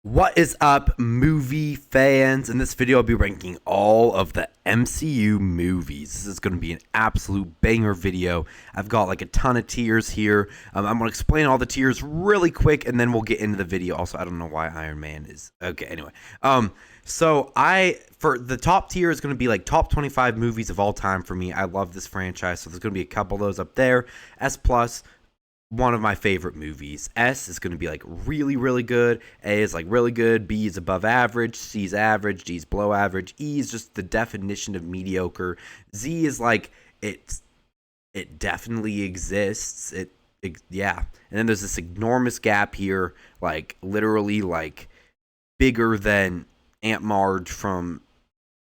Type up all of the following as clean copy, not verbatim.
What is up, movie fans? In this video, I'll be ranking all of the MCU movies. This is going to be an absolute banger video. I've got like a ton of tiers here. I'm going to explain all the tiers really quick, and then we'll get into the video. Also, I don't know why Iron Man is... Okay, anyway. For the top tier is going to be like top 25 movies of all time for me. I love this franchise, so there's going to be a couple of those up there. S+, one of my favorite movies. S is going to be like really, really good. A is like really good. B is above average. C is average. D is below average. E is just the definition of mediocre. Z is like it definitely exists. Yeah. And then there's this enormous gap here, like literally like bigger than Aunt Marge from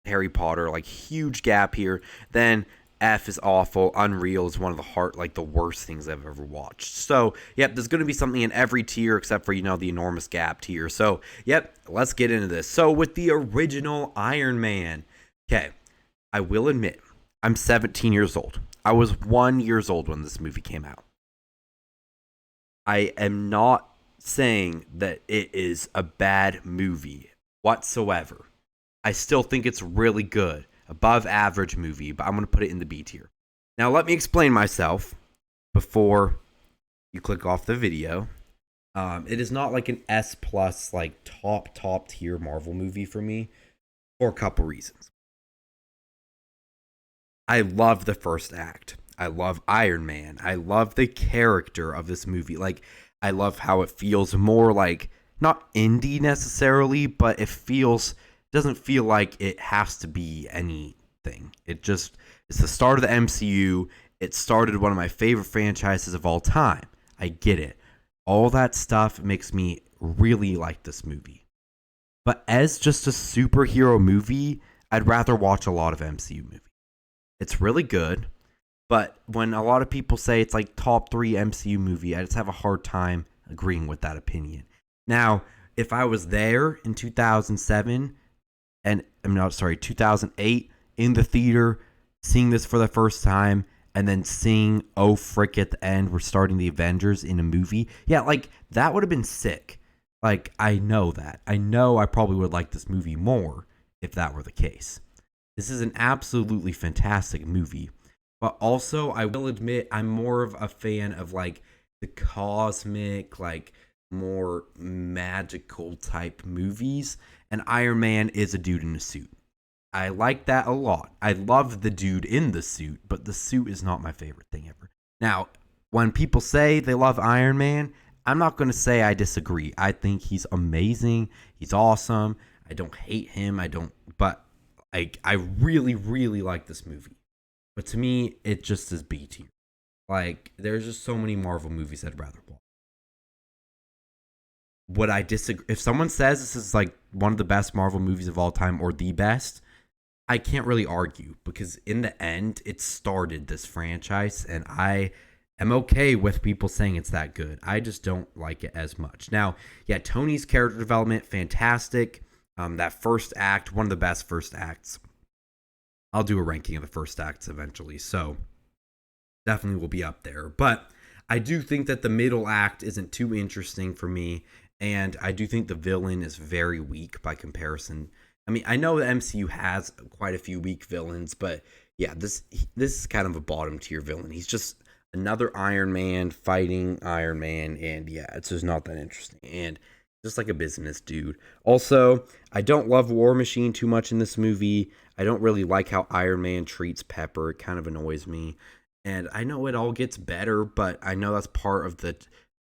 Harry Potter, like huge gap here. Then F is awful. Unreal is one of the worst things I've ever watched. So, yep, there's going to be something in every tier except for, the enormous gap tier. So, yep, let's get into this. So, with the original Iron Man, okay, I will admit, I'm 17 years old. I was 1 year old when this movie came out. I am not saying that it is a bad movie whatsoever. I still think it's really good. Above average movie, but I'm going to put it in the B tier. Now, let me explain myself before you click off the video. It is not like an S+, like top tier Marvel movie for me for a couple reasons. I love the first act. I love Iron Man. I love the character of this movie. Like, I love how it feels more like, not indie necessarily, but doesn't feel like it has to be anything. It's the start of the MCU. It started one of my favorite franchises of all time. I get it. All that stuff makes me really like this movie. But as just a superhero movie, I'd rather watch a lot of MCU movies. It's really good, but when a lot of people say it's like top 3 MCU movie, I just have a hard time agreeing with that opinion. Now, if I was there in 2007, 2008 in the theater, seeing this for the first time, and then seeing, oh frick, at the end, we're starting the Avengers in a movie. Yeah, like, that would have been sick. Like, I know that. I know I probably would like this movie more if that were the case. This is an absolutely fantastic movie. But also, I will admit, I'm more of a fan of, like, the cosmic, like, more magical type movies, and Iron Man is a dude in a suit. I like that a lot. I love the dude in the suit, but the suit is not my favorite thing ever. Now, when people say they love Iron Man, I'm not going to say I disagree. I think he's amazing. He's awesome. I don't hate him. But I really, really like this movie. But to me, it just is B tier. Like, there's just so many Marvel movies I'd rather watch. Would I disagree? If someone says this is like one of the best Marvel movies of all time or the best, I can't really argue because in the end, it started this franchise and I am okay with people saying it's that good. I just don't like it as much. Now, yeah, Tony's character development, fantastic. That first act, one of the best first acts. I'll do a ranking of the first acts eventually, so definitely will be up there. But I do think that the middle act isn't too interesting for me. And I do think the villain is very weak by comparison. I mean, I know the MCU has quite a few weak villains, but yeah, this is kind of a bottom tier villain. He's just another Iron Man fighting Iron Man, and yeah, it's just not that interesting. And just like a business dude. Also, I don't love War Machine too much in this movie. I don't really like how Iron Man treats Pepper. It kind of annoys me. And I know it all gets better, but I know that's part of the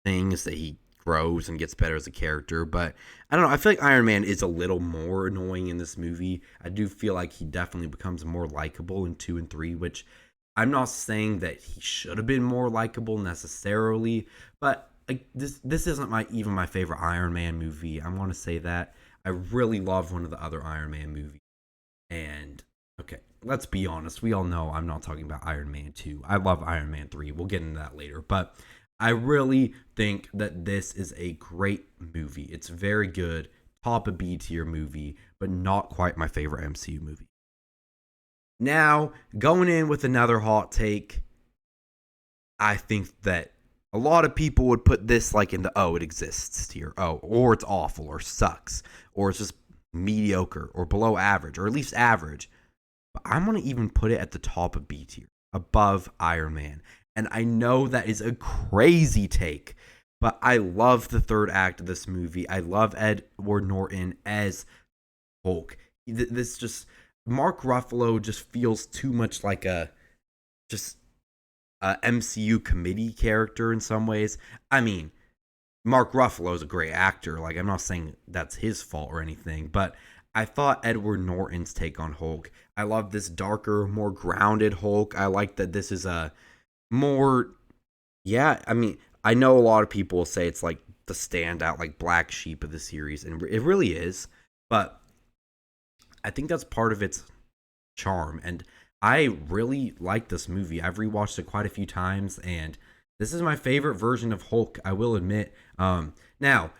thing is that he grows and gets better as a character, but I don't know. I feel like Iron Man is a little more annoying in this movie. I do feel like he definitely becomes more likable in 2 and 3, which I'm not saying that he should have been more likable necessarily, but like this isn't even my favorite Iron Man movie. I want to say that. I really love one of the other Iron Man movies. And okay, let's be honest. We all know I'm not talking about Iron Man 2. I love Iron Man 3. We'll get into that later, but I really think that this is a great movie. It's very good, top of B tier movie, but not quite my favorite MCU movie. Now, going in with another hot take, I think that a lot of people would put this like in the oh, it exists tier. Oh, or it's awful or sucks or it's just mediocre or below average or at least average. But I'm going to even put it at the top of B tier, above Iron Man. And I know that is a crazy take, but I love the third act of this movie. I love Edward Norton as Hulk. This just Mark Ruffalo just feels too much like a just a MCU committee character in some ways. I mean, Mark Ruffalo is a great actor. Like, I'm not saying that's his fault or anything, but I thought Edward Norton's take on Hulk. I love this darker, more grounded Hulk. I like that this is a more, yeah, I mean, I know a lot of people will say it's like the standout, like black sheep of the series, and it really is, but I think that's part of its charm. And I really like this movie. I've rewatched it quite a few times, and this is my favorite version of Hulk, I will admit. Now,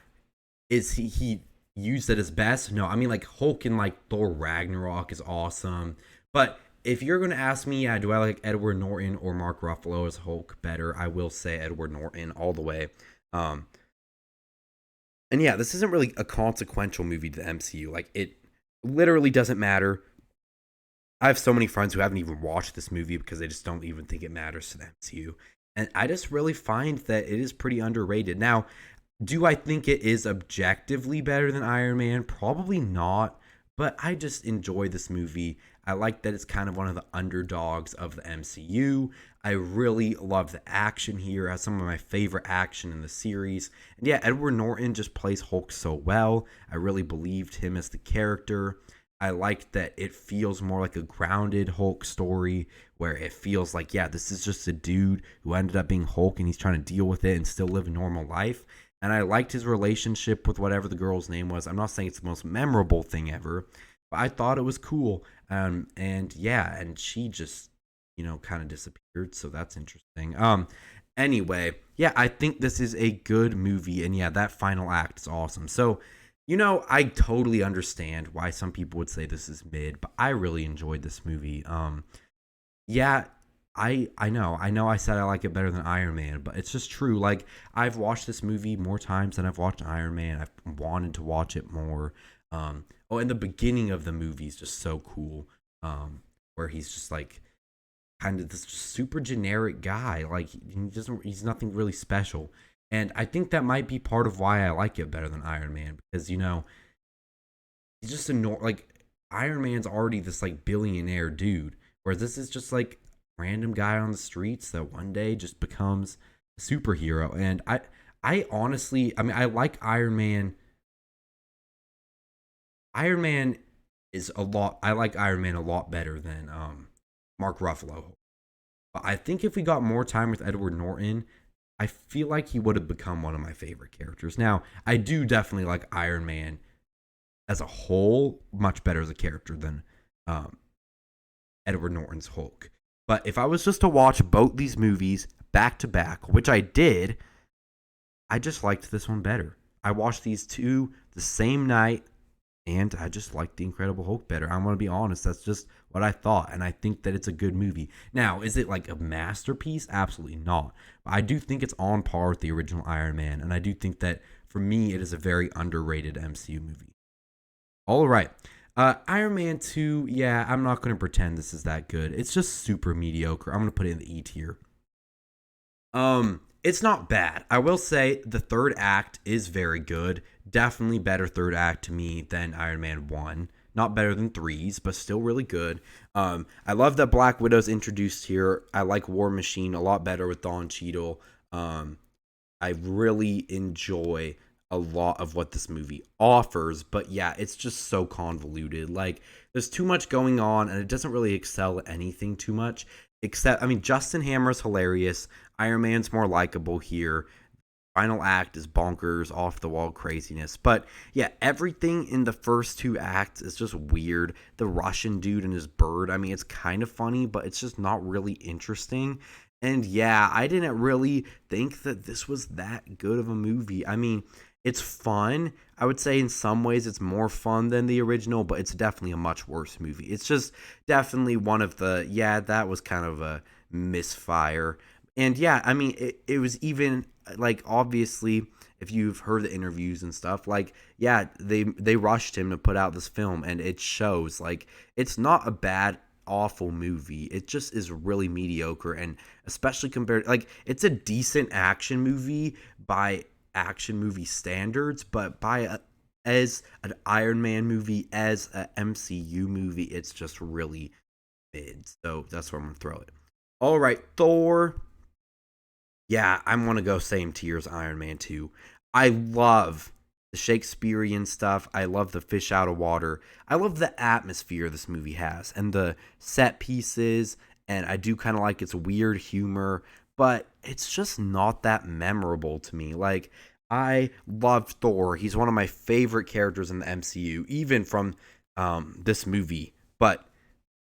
is he used at his best? No, I mean, like, Hulk in like Thor Ragnarok is awesome, but if you're going to ask me, do I like Edward Norton or Mark Ruffalo as Hulk better, I will say Edward Norton all the way. And yeah, this isn't really a consequential movie to the MCU. Like, it literally doesn't matter. I have so many friends who haven't even watched this movie because they just don't even think it matters to the MCU. And I just really find that it is pretty underrated. Now, do I think it is objectively better than Iron Man? Probably not. But I just enjoy this movie. I like that it's kind of one of the underdogs of the MCU. I really love the action here. It has some of my favorite action in the series. And yeah, Edward Norton just plays Hulk so well. I really believed him as the character. I like that it feels more like a grounded Hulk story where it feels like, yeah, this is just a dude who ended up being Hulk and he's trying to deal with it and still live a normal life. And I liked his relationship with whatever the girl's name was. I'm not saying it's the most memorable thing ever, but I thought it was cool. And yeah, and she just, kind of disappeared. So that's interesting. Anyway, yeah, I think this is a good movie. And yeah, that final act is awesome. So, I totally understand why some people would say this is mid, but I really enjoyed this movie. Yeah, I know I said I like it better than Iron Man, but it's just true. Like, I've watched this movie more times than I've watched Iron Man. I've wanted to watch it more. And the beginning of the movie is just so cool. Where he's just like kind of this super generic guy. Like, he's nothing really special. And I think that might be part of why I like it better than Iron Man, because he's just like Iron Man's already this like billionaire dude, whereas this is just like random guy on the streets that one day just becomes a superhero. And I honestly, I mean, I like Iron Man. Iron Man is a lot. I like Iron Man a lot better than Mark Ruffalo. But I think if we got more time with Edward Norton, I feel like he would have become one of my favorite characters. Now, I do definitely like Iron Man as a whole much better as a character than Edward Norton's Hulk. But if I was just to watch both these movies back to back, which I did, I just liked this one better. I watched these two the same night, and I just liked The Incredible Hulk better. I'm going to be honest. That's just what I thought, and I think that it's a good movie. Now, is it like a masterpiece? Absolutely not. But I do think it's on par with the original Iron Man, and I do think that, for me, it is a very underrated MCU movie. All right. Iron Man 2, yeah, I'm not going to pretend this is that good. It's just super mediocre. I'm going to put it in the E tier. It's not bad. I will say the third act is very good. Definitely better third act to me than Iron Man 1. Not better than 3's, but still really good. I love that Black Widow's introduced here. I like War Machine a lot better with Don Cheadle. I really enjoy a lot of what this movie offers, but yeah, it's just so convoluted. Like, there's too much going on, and it doesn't really excel at anything too much. Except, I mean, Justin Hammer's hilarious. Iron Man's more likable here. Final act is bonkers, off the wall craziness. But yeah, everything in the first two acts is just weird. The Russian dude and his bird, I mean, it's kind of funny, but it's just not really interesting. And yeah, I didn't really think that this was that good of a movie. I mean, it's fun. I would say in some ways it's more fun than the original, but it's definitely a much worse movie. It's just definitely one of the, yeah, that was kind of a misfire. And yeah, I mean, it was even like obviously if you've heard the interviews and stuff, like yeah, they rushed him to put out this film, and it shows. Like it's not a bad, awful movie. It just is really mediocre, and especially compared, like it's a decent action movie by action movie standards, but as an Iron Man movie, as a MCU movie, it's just really mid. So that's where I'm gonna throw it. All right, Thor. Yeah, I'm gonna go same tier as Iron Man 2. I love the Shakespearean stuff. I love the fish out of water. I love the atmosphere this movie has and the set pieces. And I do kind of like its weird humor, but it's just not that memorable to me. Like, I love Thor. He's one of my favorite characters in the MCU, even from this movie. But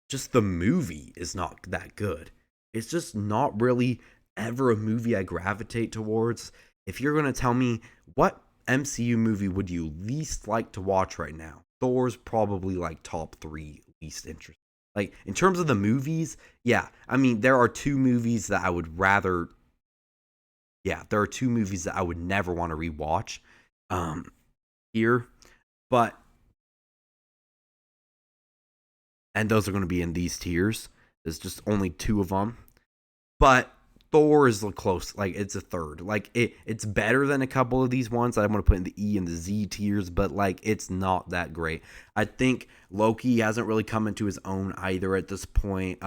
just the movie is not that good. It's just not really ever a movie I gravitate towards. If you're going to tell me what MCU movie would you least like to watch right now, Thor's probably like top 3 least interesting. Like in terms of the movies, yeah, I mean there are two movies that I would rather yeah, there are two movies that I would never want to rewatch um here, but and those are going to be in these tiers. There's just only two of them. But Thor is close. Like it's a third. Like it's better than a couple of these ones that I'm gonna put in the E and the Z tiers, but like it's not that great. I think Loki hasn't really come into his own either at this point.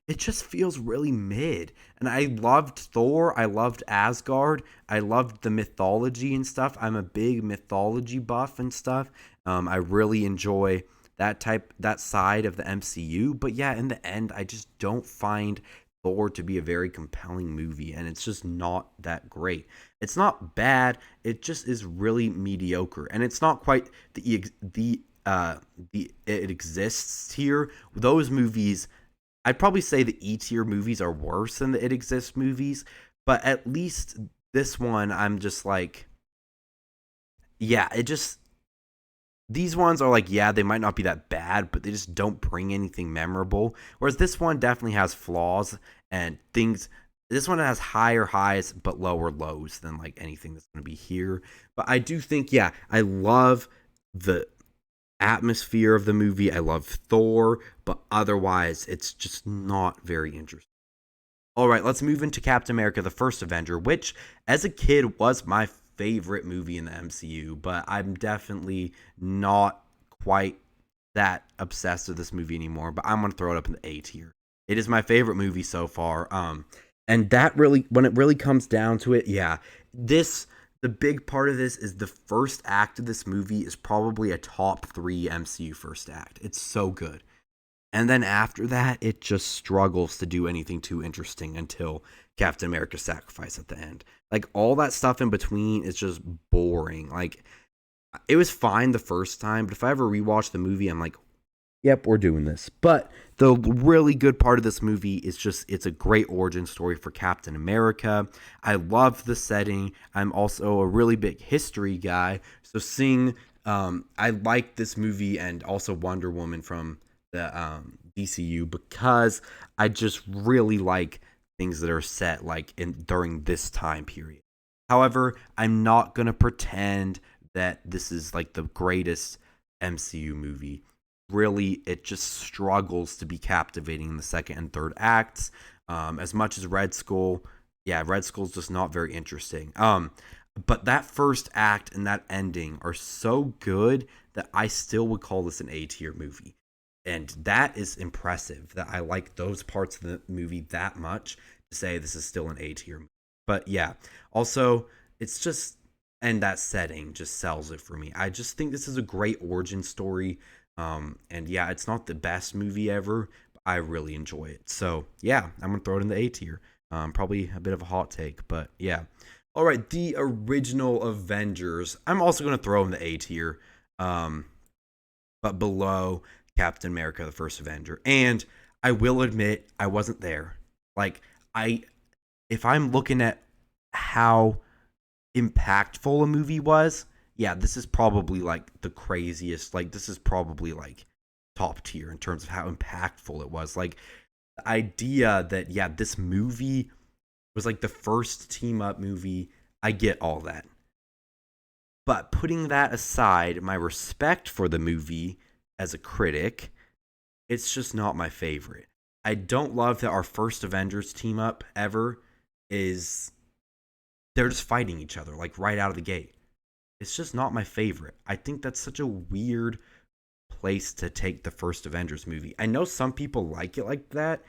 It just feels really mid. And I loved Thor. I loved Asgard. I loved the mythology and stuff. I'm a big mythology buff and stuff. I really enjoy that side of the MCU. But yeah, in the end, I just don't find Thor to be a very compelling movie, and it's just not that great. It's not bad, it just is really mediocre, and it's not quite the it exists tier. Those movies, I'd probably say the E tier movies are worse than the it exists movies, but at least this one I'm just like, yeah, it just these ones are like, yeah, they might not be that bad, but they just don't bring anything memorable. Whereas this one definitely has flaws and things. This one has higher highs but lower lows than like anything that's going to be here. But I do think, yeah, I love the atmosphere of the movie. I love Thor, but otherwise, it's just not very interesting. All right, let's move into Captain America, the First Avenger, which as a kid was my favorite movie in the MCU, but I'm definitely not quite that obsessed with this movie anymore. But I'm going to throw it up in the A tier. It is my favorite movie so far. And that really, when it really comes down to it, yeah, the big part of this is the first act of this movie is probably a top 3 MCU first act. It's so good. And then after that, it just struggles to do anything too interesting until Captain America's sacrifice at the end. Like all that stuff in between is just boring. Like it was fine the first time, but if I ever rewatch the movie, I'm like, yep, we're doing this. But the really good part of this movie is just it's a great origin story for Captain America. I love the setting. I'm also a really big history guy. So I like this movie and also Wonder Woman from the DCU because I just really like things that are set like in during this time period. However, I'm not gonna pretend that this is like the greatest MCU movie. Really, it just struggles to be captivating in the second and third acts. As much as Red Skull, yeah, Red Skull's just not very interesting. But that first act and that ending are so good that I still would call this an A tier movie. And that is impressive that I like those parts of the movie that much to say this is still an A tier. But yeah, also, it's just, and that setting just sells it for me. I just think this is a great origin story. And yeah, it's not the best movie ever, but I really enjoy it. So yeah, I'm going to throw it in the A tier. Probably a bit of a hot take, but yeah. All right, the original Avengers. I'm also going to throw in the A tier. But below Captain America, the First Avenger. And I will admit, I wasn't there. Like, if I'm looking at how impactful a movie was, yeah, this is probably like the craziest. Like, this is probably like top tier in terms of how impactful it was. Like, the idea that, yeah, this movie was like the first team up movie. I get all that. But putting that aside, my respect for the movie as a critic, it's just not my favorite. I don't love that our first Avengers team up ever is they're just fighting each other like right out of the gate. It's just not my favorite. I think that's such a weird place to take the first Avengers movie. I know some people like it like that,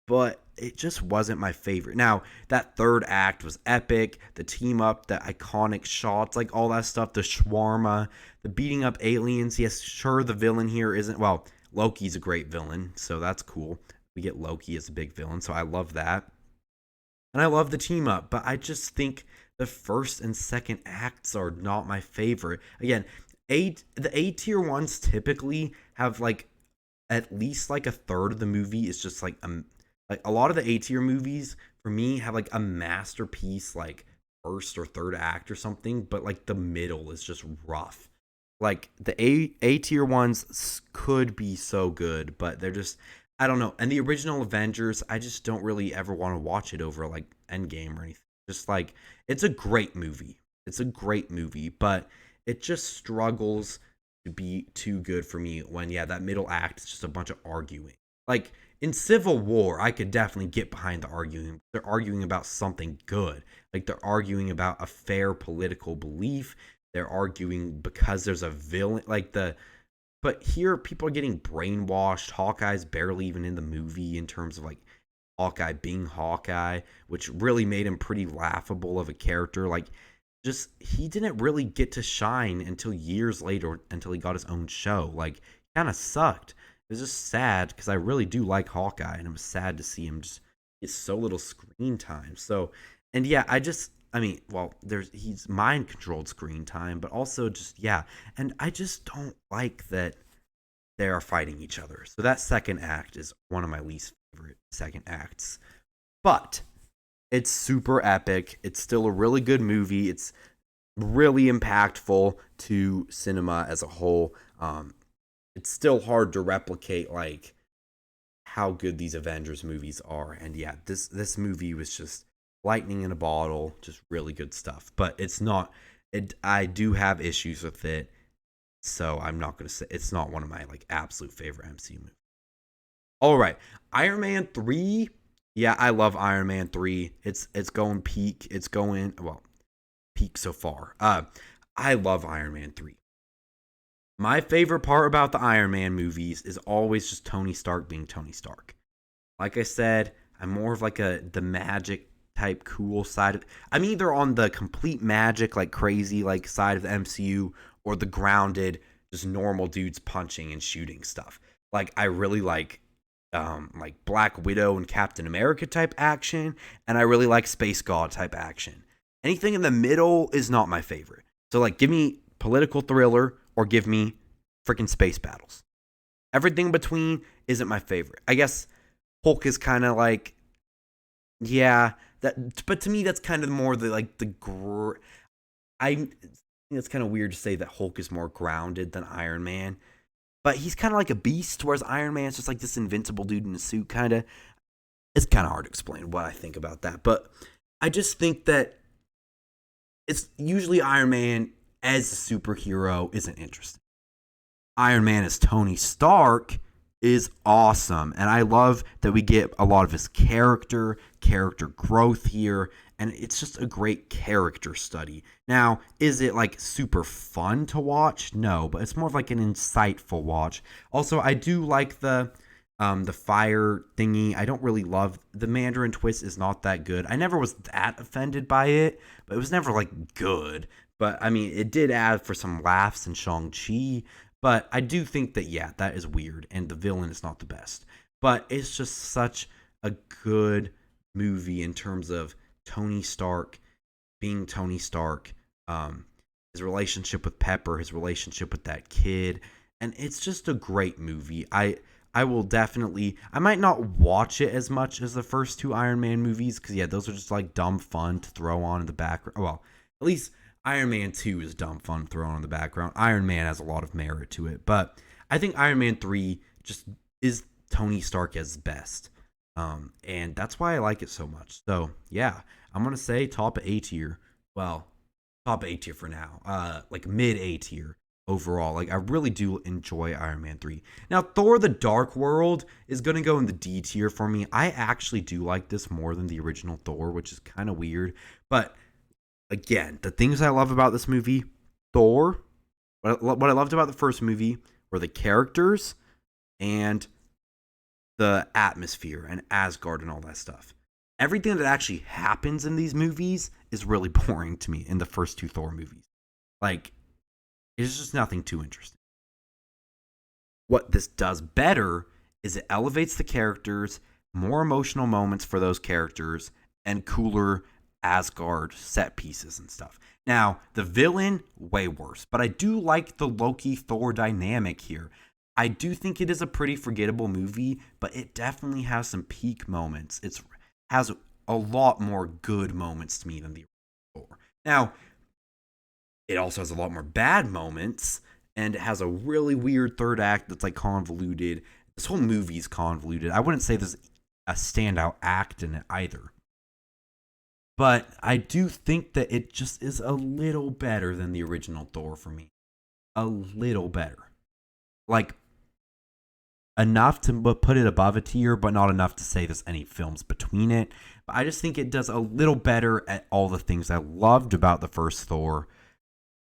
but it just wasn't my favorite. Now, that third act was epic. The team up, the iconic shots, like all that stuff, the shawarma, the beating up aliens. Yes, sure, the villain here isn't, well, Loki's a great villain, so that's cool. We get Loki as a big villain, so I love that. And I love the team up, but I just think the first and second acts are not my favorite. Again, the A tier ones typically have like at least like a third of the movie is just like a lot of the A tier movies for me have like a masterpiece like first or third act or something, but like the middle is just rough. Like the A tier ones could be so good, but they're just I don't know. And the original Avengers, I just don't really ever want to watch it over like Endgame or anything. Just like it's a great movie. It's a great movie, but it just struggles to be too good for me when yeah, that middle act is just a bunch of arguing. Like in Civil War, I could definitely get behind the arguing. They're arguing about something good. Like they're arguing about a fair political belief. They're arguing because there's a villain like the but here people are getting brainwashed. Hawkeye's barely even in the movie in terms of like Hawkeye being Hawkeye, which really made him pretty laughable of a character. Like just he didn't really get to shine until years later until he got his own show. Like kind of sucked. It was just sad because I really do like Hawkeye and it was sad to see him just get so little screen time. So and yeah, I mean, well, he's mind controlled screen time, but also just yeah, and I just don't like that they are fighting each other. So that second act is one of my least favorite second acts. But it's super epic. It's still a really good movie. It's really impactful to cinema as a whole. It's still hard to replicate like how good these Avengers movies are. And yeah, this movie was just lightning in a bottle, just really good stuff. But it's not. I do have issues with it, so I'm not gonna say it's not one of my like absolute favorite MCU movies. All right, Iron Man 3. Yeah, I love Iron Man 3. It's going peak. It's going well, peak so far. I love Iron Man 3. My favorite part about the Iron Man movies is always just Tony Stark being Tony Stark. Like I said, I'm more of like the magic type cool side of I'm either on the complete magic like crazy like side of the MCU or the grounded just normal dudes punching and shooting stuff. Like I really like Black Widow and Captain America type action, and I really like Space God type action. Anything in the middle is not my favorite. So like give me political thriller or give me freaking space battles. Everything in between isn't my favorite. I guess Hulk is kind of like yeah, that but to me that's kind of more the like I think it's kind of weird to say that Hulk is more grounded than Iron Man. But he's kind of like a beast, whereas Iron Man's just like this invincible dude in a suit, kind of. It's kind of hard to explain what I think about that. But I just think that it's usually Iron Man as a superhero isn't interesting. Iron Man as Tony Stark is awesome. And I love that we get a lot of his character growth here. And it's just a great character study. Now, is it like super fun to watch? No, but it's more of like an insightful watch. Also, I do like the fire thingy. I don't really love the Mandarin twist is not that good. I never was that offended by it, but it was never like good. But I mean, it did add for some laughs in Shang-Chi. But I do think that yeah, that is weird, and the villain is not the best. But it's just such a good movie in terms of Tony Stark being Tony Stark, his relationship with Pepper, his relationship with that kid, and it's just a great movie. I will definitely I might not watch it as much as the first two Iron Man movies because yeah, those are just like dumb fun to throw on in the background. Well, at least Iron Man 2 is dumb fun thrown on the background. Iron Man has a lot of merit to it, but I think Iron Man 3 just is Tony Stark as best. And that's why I like it so much. So yeah, I'm gonna say top A tier. Well, top A tier for now. Like mid A tier overall. Like I really do enjoy Iron Man 3. Now Thor the Dark World is gonna go in the D tier for me. I actually do like this more than the original Thor, which is kind of weird. But again, the things I love about this movie, Thor, what I loved about the first movie were the characters and the atmosphere and Asgard and all that stuff. Everything that actually happens in these movies is really boring to me in the first two Thor movies. Like, it's just nothing too interesting. What this does better is it elevates the characters, more emotional moments for those characters, and cooler Asgard set pieces and stuff. Now, the villain, way worse, but I do like the Loki Thor dynamic here. I do think it is a pretty forgettable movie, but it definitely has some peak moments. It has a lot more good moments to me than the original Thor. Now, it also has a lot more bad moments, and it has a really weird third act that's like convoluted. This whole movie's convoluted. I wouldn't say there's a standout act in it either. But I do think that it just is a little better than the original Thor for me. A little better. Like, enough to put it above a tier, but not enough to say there's any films between it. But I just think it does a little better at all the things I loved about the first Thor.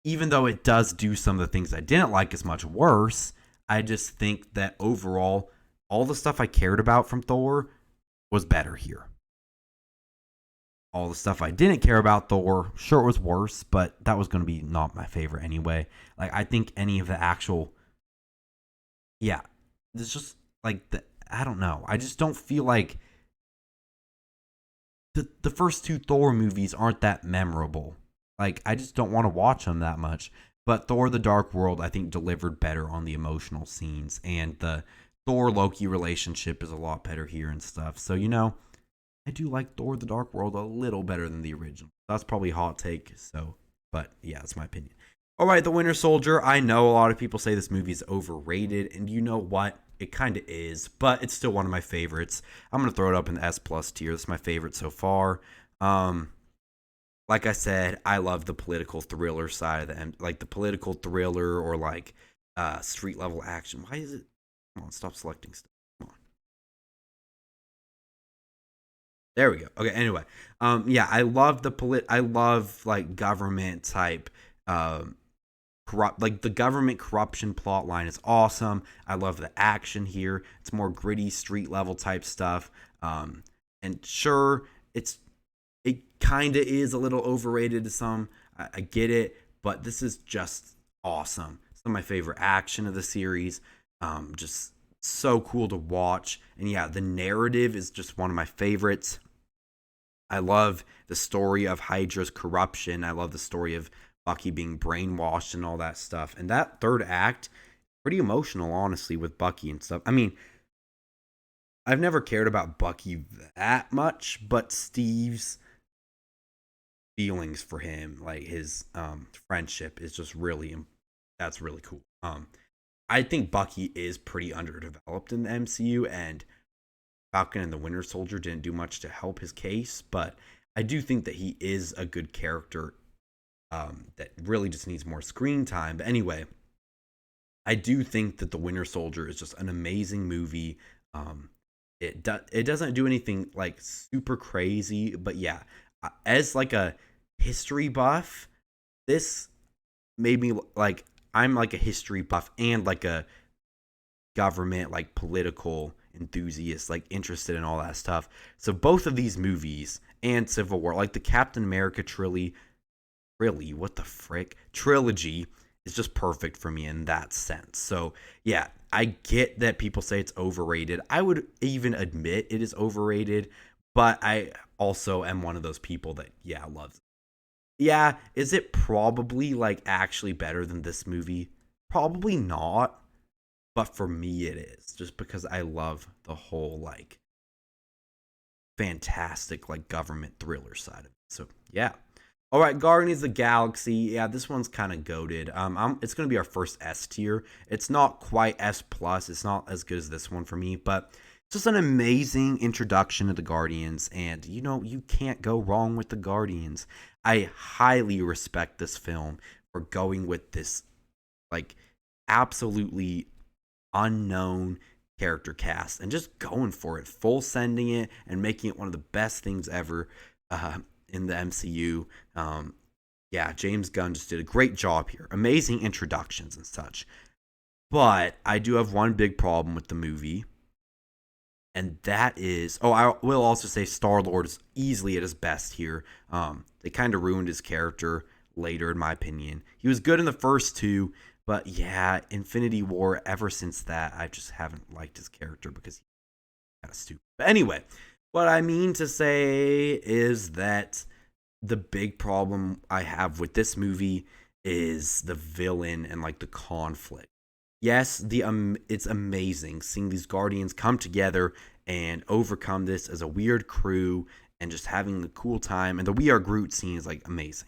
Even though it does do some of the things I didn't like as much worse, I just think that overall, all the stuff I cared about from Thor was better here. All the stuff I didn't care about Thor, sure it was worse, but that was going to be not my favorite anyway. Like, I think any of the actual, yeah, it's just like I don't know. I just don't feel like the first two Thor movies aren't that memorable. Like, I just don't want to watch them that much. But Thor the Dark World, I think, delivered better on the emotional scenes. And the Thor Loki relationship is a lot better here and stuff. So, I do like Thor the Dark World a little better than the original. That's probably a hot take. So, but yeah, that's my opinion. All right, The Winter Soldier. I know a lot of people say this movie is overrated. And you know what? It kind of is. But it's still one of my favorites. I'm going to throw it up in the S plus tier. This is my favorite so far. Like I said, I love the political thriller side of like the political thriller or like street level action. Why is it? Come on, stop selecting stuff. Come on. There we go. Okay. Anyway, yeah, I love I love like government type, corrupt, like the government corruption plot line is awesome. I love the action here. It's more gritty street level type stuff. And sure, it kind of is a little overrated to some. I get it, but this is just awesome. Some of my favorite action of the series. Just so cool to watch. And yeah, the narrative is just one of my favorites. I love the story of Hydra's corruption. I love the story of Bucky being brainwashed and all that stuff. And that third act, pretty emotional, honestly, with Bucky and stuff. I mean, I've never cared about Bucky that much, but Steve's feelings for him, like his friendship, is just really, that's really cool. I think Bucky is pretty underdeveloped in the MCU, and Falcon and the Winter Soldier didn't do much to help his case, but I do think that he is a good character that really just needs more screen time. But anyway, I do think that the Winter Soldier is just an amazing movie. It doesn't do anything like super crazy, but yeah, as like a history buff, this made me like, I'm like a history buff and like a government, like political enthusiast, like interested in all that stuff. So both of these movies and Civil War, like the Captain America trilogy, what the frick? Trilogy is just perfect for me in that sense. So yeah, I get that people say it's overrated. I would even admit it is overrated, but I also am one of those people that, yeah, loves it. Yeah, is it probably like actually better than this movie? Probably not, but for me it is, just because I love the whole like fantastic like government thriller side of it. So yeah. All right, Guardians of the Galaxy. Yeah, this one's kind of goated. It's gonna be our first S tier. It's not quite S plus. It's not as good as this one for me, but just an amazing introduction to the Guardians, and you can't go wrong with the Guardians. I highly respect this film for going with this like absolutely unknown character cast and just going for it, full sending it, and making it one of the best things ever in the MCU. Yeah, James Gunn just did a great job here. Amazing introductions and such. But I do have one big problem with the movie, and that is, I will also say Star-Lord is easily at his best here. They kind of ruined his character later, in my opinion. He was good in the first two, but yeah, Infinity War, ever since that, I just haven't liked his character because he's kind of stupid. But anyway, what I mean to say is that the big problem I have with this movie is the villain and like the conflict. Yes, it's amazing seeing these Guardians come together and overcome this as a weird crew and just having a cool time. And the We Are Groot scene is like amazing.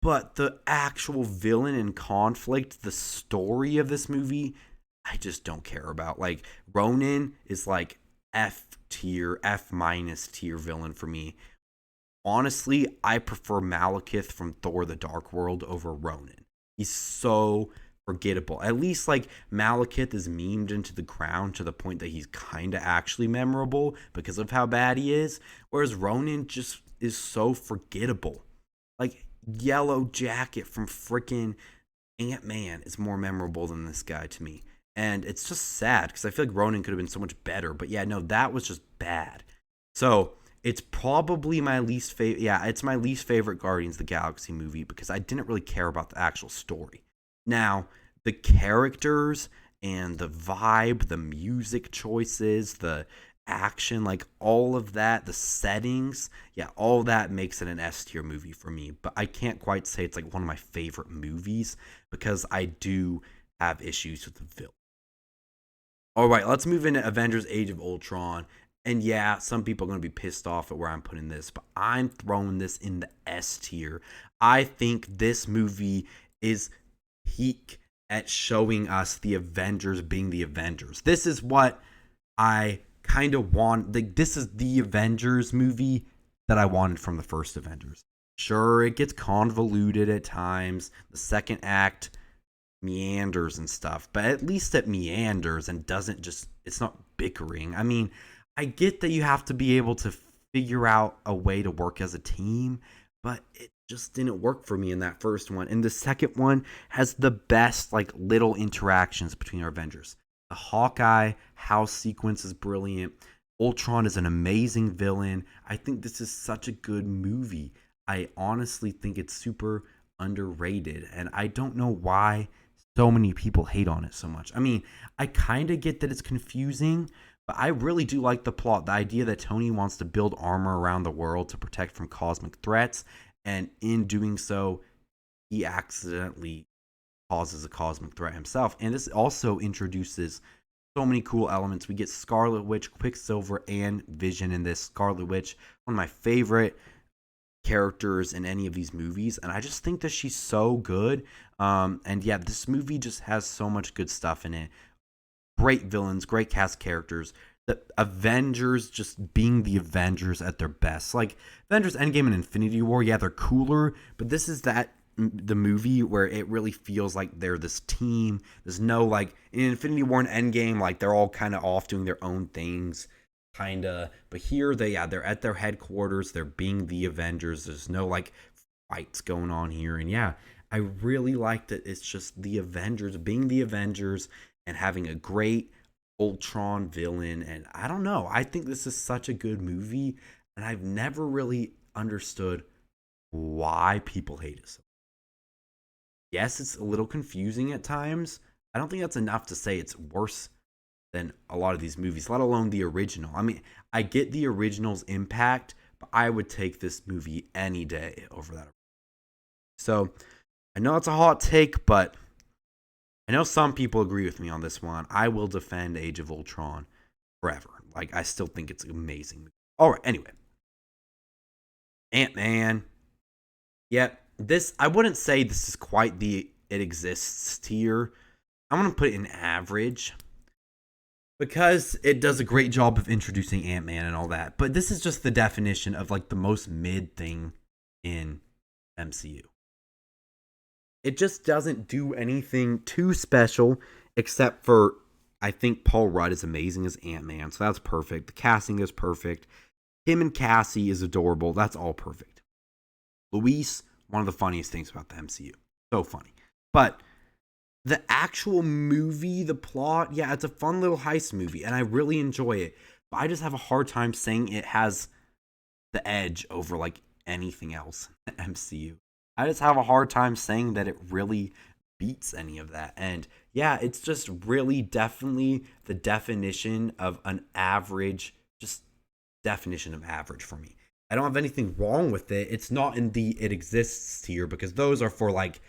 But the actual villain and conflict, the story of this movie, I just don't care about. Like Ronan is like F tier, F minus tier villain for me. Honestly, I prefer Malekith from Thor the Dark World over Ronan. He's so forgettable. At least like Malekith is memed into the ground to the point that he's kind of actually memorable because of how bad he is, whereas Ronan just is so forgettable. Like Yellow Jacket from freaking Ant-Man is more memorable than this guy to me. And it's just sad because I feel like Ronan could have been so much better. But yeah, no, that was just bad. So it's probably my least favorite. Yeah, it's my least favorite Guardians of the Galaxy movie because I didn't really care about the actual story. Now, the characters and the vibe, the music choices, the action, like all of that, the settings, yeah, all that makes it an S tier movie for me. But I can't quite say it's like one of my favorite movies because I do have issues with the villain. All right, let's move into Avengers Age of Ultron. And yeah, some people are going to be pissed off at where I'm putting this, but I'm throwing this in the S tier. I think this movie is peak at showing us the Avengers being the Avengers. This is what I kind of want. Like, this is the Avengers movie that I wanted from the first Avengers. Sure, it gets convoluted at times. The second act meanders and stuff, but at least it meanders and doesn't just, it's not bickering. I mean, I get that you have to be able to figure out a way to work as a team, but it just didn't work for me in that first one. And the second one has the best like little interactions between our Avengers. The Hawkeye house sequence is brilliant. Ultron is an amazing villain. I think this is such a good movie. I honestly think it's super underrated, and I don't know why so many people hate on it so much. I mean, I kind of get that it's confusing, but I really do like the plot. The idea that Tony wants to build armor around the world to protect from cosmic threats, and in doing so, he accidentally causes a cosmic threat himself. And this also introduces so many cool elements. We get Scarlet Witch, Quicksilver, and Vision in this. Scarlet Witch, one of my favorite characters in any of these movies, and I just think that she's so good. And yeah, this movie just has so much good stuff in it. Great villains, great cast characters. The Avengers just being the Avengers at their best. Like Avengers Endgame and Infinity War, yeah, they're cooler, but this is the movie where it really feels like they're this team. There's no like in Infinity War and Endgame, like they're all kind of off doing their own things, kind of. But here they're at their headquarters. They're being the Avengers. There's no like fights going on here, and yeah, I really like that. It's just the Avengers being the Avengers and having a great Ultron villain. And I don't know. I think this is such a good movie, and I've never really understood why people hate it so. Yes, it's a little confusing at times. I don't think that's enough to say it's worse than a lot of these movies, let alone the original. I mean, I get the original's impact, but I would take this movie any day over that. So I know it's a hot take, but I know some people agree with me on this one. I will defend Age of Ultron forever. Like, I still think it's amazing. All right, anyway. Ant-Man. Yep, this, I wouldn't say this is quite the it exists tier. I'm going to put it in average. because it does a great job of introducing Ant-Man and all that. But this is just the definition of like the most mid thing in MCU. It just doesn't do anything too special except for I think Paul Rudd is amazing as Ant-Man, so that's perfect. The casting is perfect. Him and Cassie is adorable. That's all perfect. Luis, one of the funniest things about the MCU. So funny. But the actual movie, the plot, yeah, it's a fun little heist movie, and I really enjoy it. But I just have a hard time saying it has the edge over like anything else in the MCU. I just have a hard time saying that it really beats any of that. And yeah, it's just really definitely the definition of an average, just definition of average for me. I don't have anything wrong with it. It's not in the it exists tier because those are for like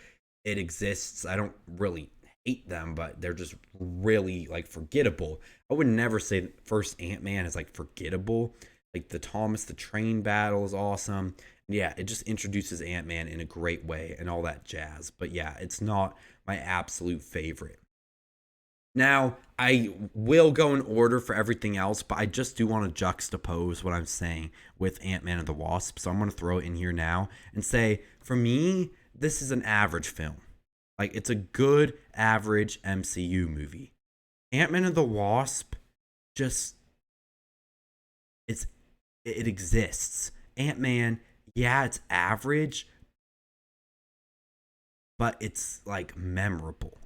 it exists. I don't really hate them, but they're just really like forgettable. I would never say first Ant-Man is like forgettable. Like the Thomas the Train battle is awesome. Yeah, it just introduces Ant-Man in a great way and all that jazz. But yeah, it's not my absolute favorite. Now, I will go in order for everything else, but I just do want to juxtapose what I'm saying with Ant-Man and the Wasp. So I'm going to throw it in here now and say, for me, this is an average film. Like, it's a good, average MCU movie. Ant-Man and the Wasp just, it exists. Ant-Man, yeah, it's average, but it's, like, memorable.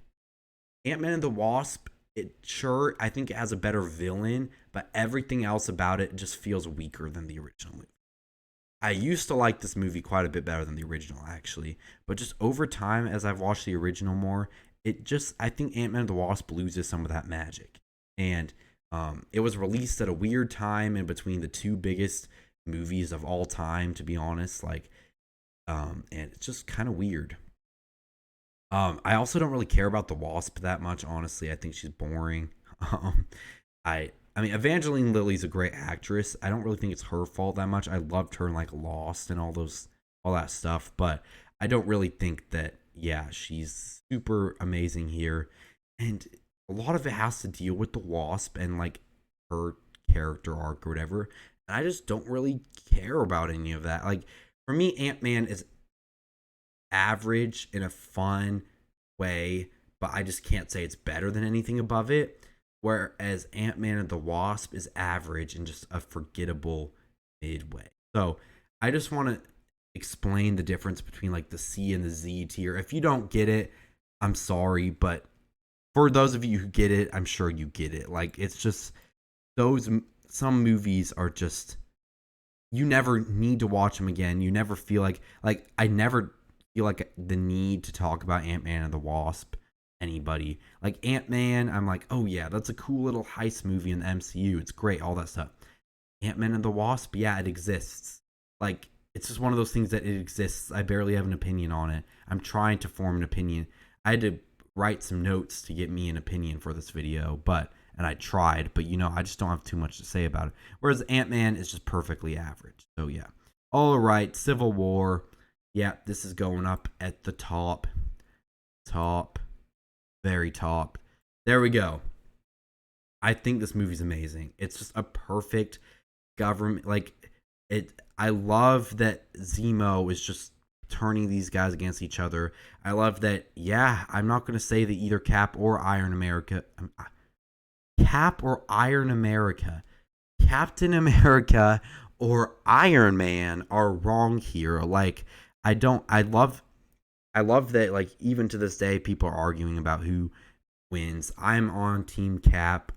Ant-Man and the Wasp, I think it has a better villain, but everything else about it just feels weaker than the original movie. I used to like this movie quite a bit better than the original, actually. But just over time, as I've watched the original more, I think Ant-Man and the Wasp loses some of that magic. And it was released at a weird time in between the two biggest movies of all time, to be honest. And it's just kind of weird. I also don't really care about the Wasp that much, honestly. I think she's boring. Um, I mean, Evangeline Lilly's a great actress. I don't really think it's her fault that much. I loved her in like Lost and all that stuff, but I don't really think that. Yeah, she's super amazing here, and a lot of it has to deal with the Wasp and like her character arc or whatever. And I just don't really care about any of that. Like for me, Ant-Man is average in a fun way, but I just can't say it's better than anything above it. Whereas Ant-Man and the Wasp is average and just a forgettable midway. So I just want to explain the difference between like the C and the Z tier. If you don't get it, I'm sorry, but for those of you who get it, I'm sure you get it. Like it's just some movies are just you never need to watch them again. You never feel like I never feel like the need to talk about Ant-Man and the Wasp anybody. Like Ant-Man, I'm like, oh yeah, that's a cool little heist movie in the MCU. It's great, all that stuff. Ant-Man and the Wasp, yeah, it exists. Like, it's just one of those things that it exists. I barely have an opinion on it. I'm trying to form an opinion. I had to write some notes to get me an opinion for this video, and I tried, but I just don't have too much to say about it. Whereas Ant-Man is just perfectly average. So yeah. All right, Civil War. Yeah, this is going up at the top. Very top. There we go. I think this movie's amazing. It's just a perfect government. I love that Zemo is just turning these guys against each other. I love that, yeah, I'm not going to say that either Cap or Captain America or Iron Man are wrong here. Like, I love that, like, even to this day, people are arguing about who wins. I'm on Team Cap,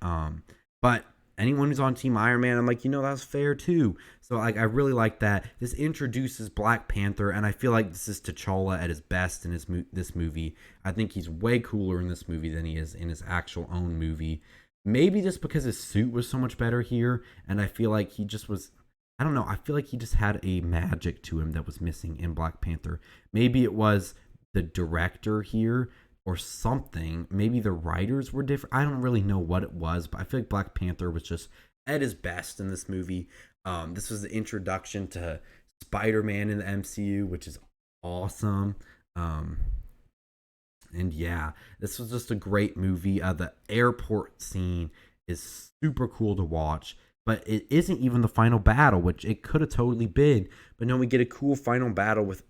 but anyone who's on Team Iron Man, I'm like, that's fair too. So, like, I really like that. This introduces Black Panther, and I feel like this is T'Challa at his best in this movie. I think he's way cooler in this movie than he is in his actual own movie. Maybe just because his suit was so much better here, and I feel like he just was... I don't know. I feel like he just had a magic to him that was missing in Black Panther. Maybe it was the director here or something. Maybe the writers were different. I don't really know what it was, but I feel like Black Panther was just at his best in this movie. This was the introduction to Spider-Man in the MCU, which is awesome. And yeah, this was just a great movie. The airport scene is super cool to watch. But it isn't even the final battle, which it could have totally been. But no, we get a cool final battle with,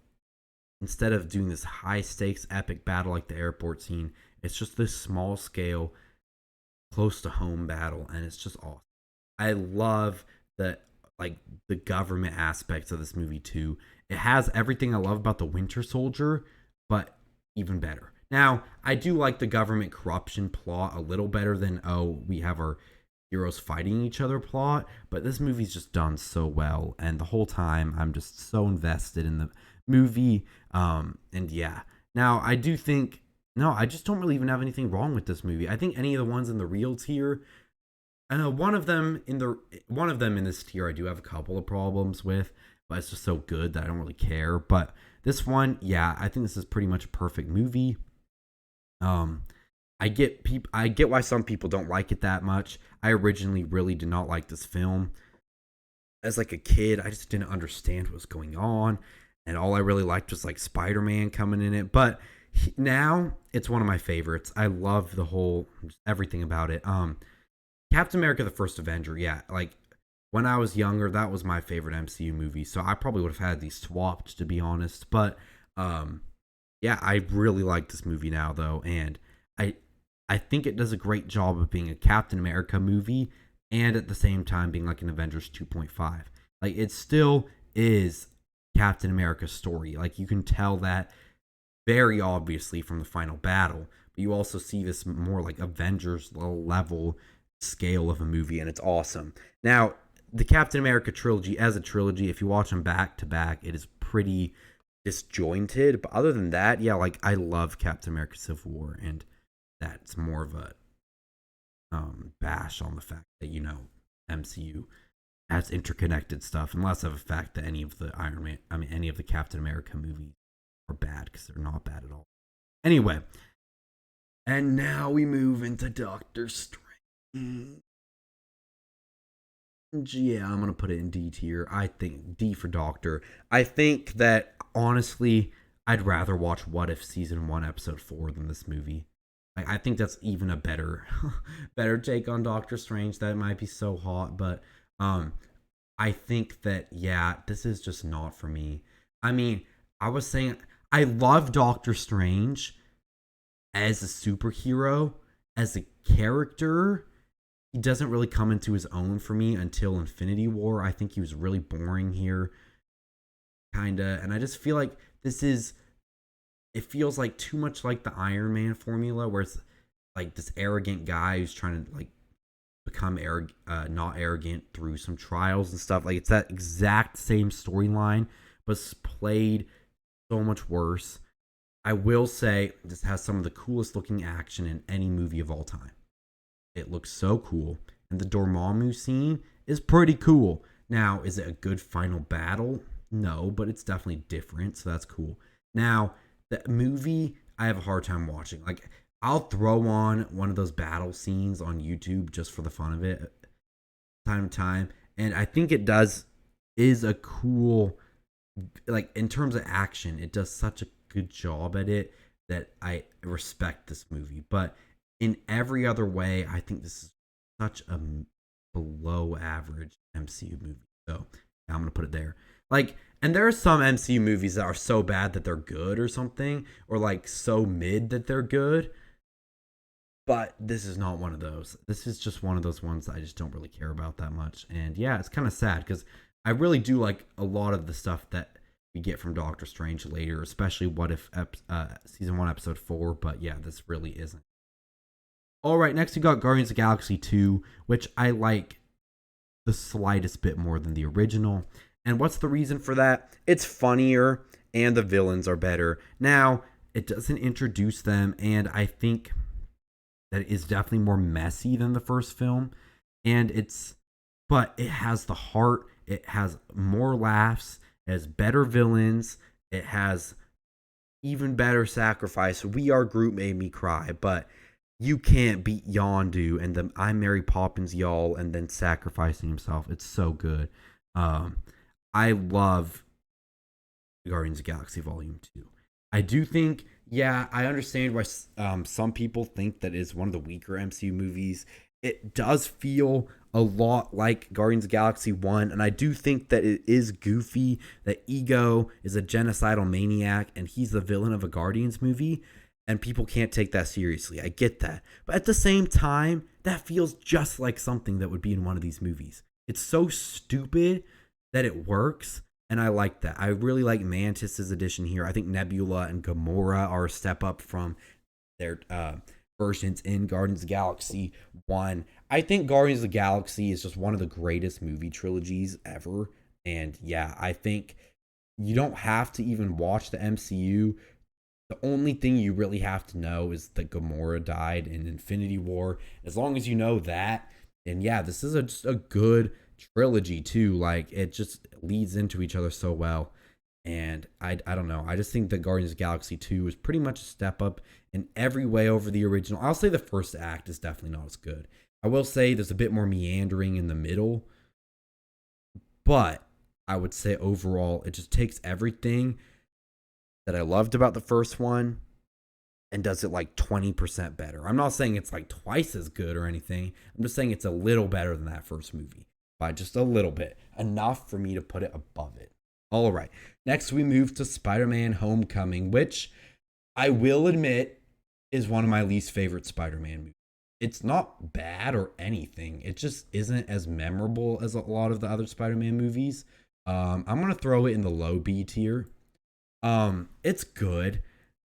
instead of doing this high stakes epic battle like the airport scene, it's just this small scale, close to home battle, and it's just awesome. I love the like the government aspects of this movie too. It has everything I love about the Winter Soldier, but even better. Now, I do like the government corruption plot a little better than, oh, we have our heroes fighting each other plot, but this movie's just done so well, and the whole time I'm just so invested in the movie. And yeah. Now, I do think, no, I just don't really even have anything wrong with this movie. I think any of the ones in the real tier, one of them in this tier I do have a couple of problems with, but it's just so good that I don't really care. But this one, yeah, I think this is pretty much a perfect movie. Um, I get why some people don't like it that much. I originally really did not like this film. As like a kid, I just didn't understand what was going on, and all I really liked was like Spider-Man coming in it. But now it's one of my favorites. I love the whole everything about it. Captain America: The First Avenger, yeah, like when I was younger, that was my favorite MCU movie. So I probably would have had these swapped, to be honest. But yeah, I really like this movie now though, and I I think it does a great job of being a Captain America movie and at the same time being like an Avengers 2.5. Like it still is Captain America's story. Like you can tell that very obviously from the final battle, but you also see this more like Avengers level scale of a movie, and it's awesome. Now, the Captain America trilogy as a trilogy, if you watch them back to back, it is pretty disjointed. But other than that, yeah, like I love Captain America Civil War, and that's more of a bash on the fact that, you know, MCU has interconnected stuff, and less of a fact that any of the any of the Captain America movies are bad, because they're not bad at all. Anyway, and now we move into Doctor Strange. Yeah, I'm gonna put it in D tier. I think D for Doctor. I think that honestly, I'd rather watch What If season 1 episode 4 than this movie. Like I think that's even a better better take on Doctor Strange. That might be so hot, but I think that yeah, this is just not for me. I mean, I was saying I love Doctor Strange as a superhero, as a character. He doesn't really come into his own for me until Infinity War. I think he was really boring here, kinda, and I just feel like this is, it feels like too much like the Iron Man formula, where it's like this arrogant guy who's trying to like become not arrogant through some trials and stuff. Like it's that exact same storyline, but it's played so much worse. I will say this has some of the coolest looking action in any movie of all time. It looks so cool, and the Dormammu scene is pretty cool. Now, is it a good final battle? No, but it's definitely different, so that's cool. Now, the movie I have a hard time watching. Like I'll throw on one of those battle scenes on YouTube just for the fun of it, time to time, and I think it is a cool, like in terms of action, it does such a good job at it that I respect this movie. But in every other way, I think this is such a below average MCU movie. So I'm gonna put it there. Like, and there are some MCU movies that are so bad that they're good or something, or like so mid that they're good. But this is not one of those. This is just one of those ones that I just don't really care about that much. And yeah, it's kind of sad because I really do like a lot of the stuff that we get from Doctor Strange later, especially What If season 1 episode 4. But yeah, this really isn't. All right, next we got Guardians of the Galaxy 2, which I like the slightest bit more than the original. And what's the reason for that? It's funnier and the villains are better. Now, it doesn't introduce them, and I think that it is definitely more messy than the first film. But it has the heart, it has more laughs, it has better villains, it has even better sacrifice. We Are Groot made me cry, but you can't beat Yondu and the I'm Mary Poppins y'all and then sacrificing himself. It's so good. I love Guardians of the Galaxy Volume 2. I do think, yeah, I understand why some people think that it's one of the weaker MCU movies. it does feel a lot like Guardians of the Galaxy 1, and I do think that it is goofy that Ego is a genocidal maniac and he's the villain of a Guardians movie, and people can't take that seriously. I get that. But at the same time, that feels just like something that would be in one of these movies. It's so stupid that it works, and I like that. I really like Mantis's addition here. I think Nebula and Gamora are a step up from their versions in Guardians of the Galaxy 1. I think Guardians of the Galaxy is just one of the greatest movie trilogies ever. And yeah, I think you don't have to even watch the MCU. The only thing you really have to know is that Gamora died in Infinity War. As long as you know that, and yeah, this is just a good trilogy too. Like, it just leads into each other so well. And I don't know. I just think that Guardians of the Galaxy 2 is pretty much a step up in every way over the original. I'll say the first act is definitely not as good. I will say there's a bit more meandering in the middle. But I would say overall, it just takes everything that I loved about the first one and does it like 20% better. I'm not saying it's like twice as good or anything. I'm just saying it's a little better than that first movie by just a little bit. Enough for me to put it above it. All right. Next, we move to Spider-Man Homecoming, which I will admit is one of my least favorite Spider-Man movies. It's not bad or anything. It just isn't as memorable as a lot of the other Spider-Man movies. I'm going to throw it in the low B tier. It's good.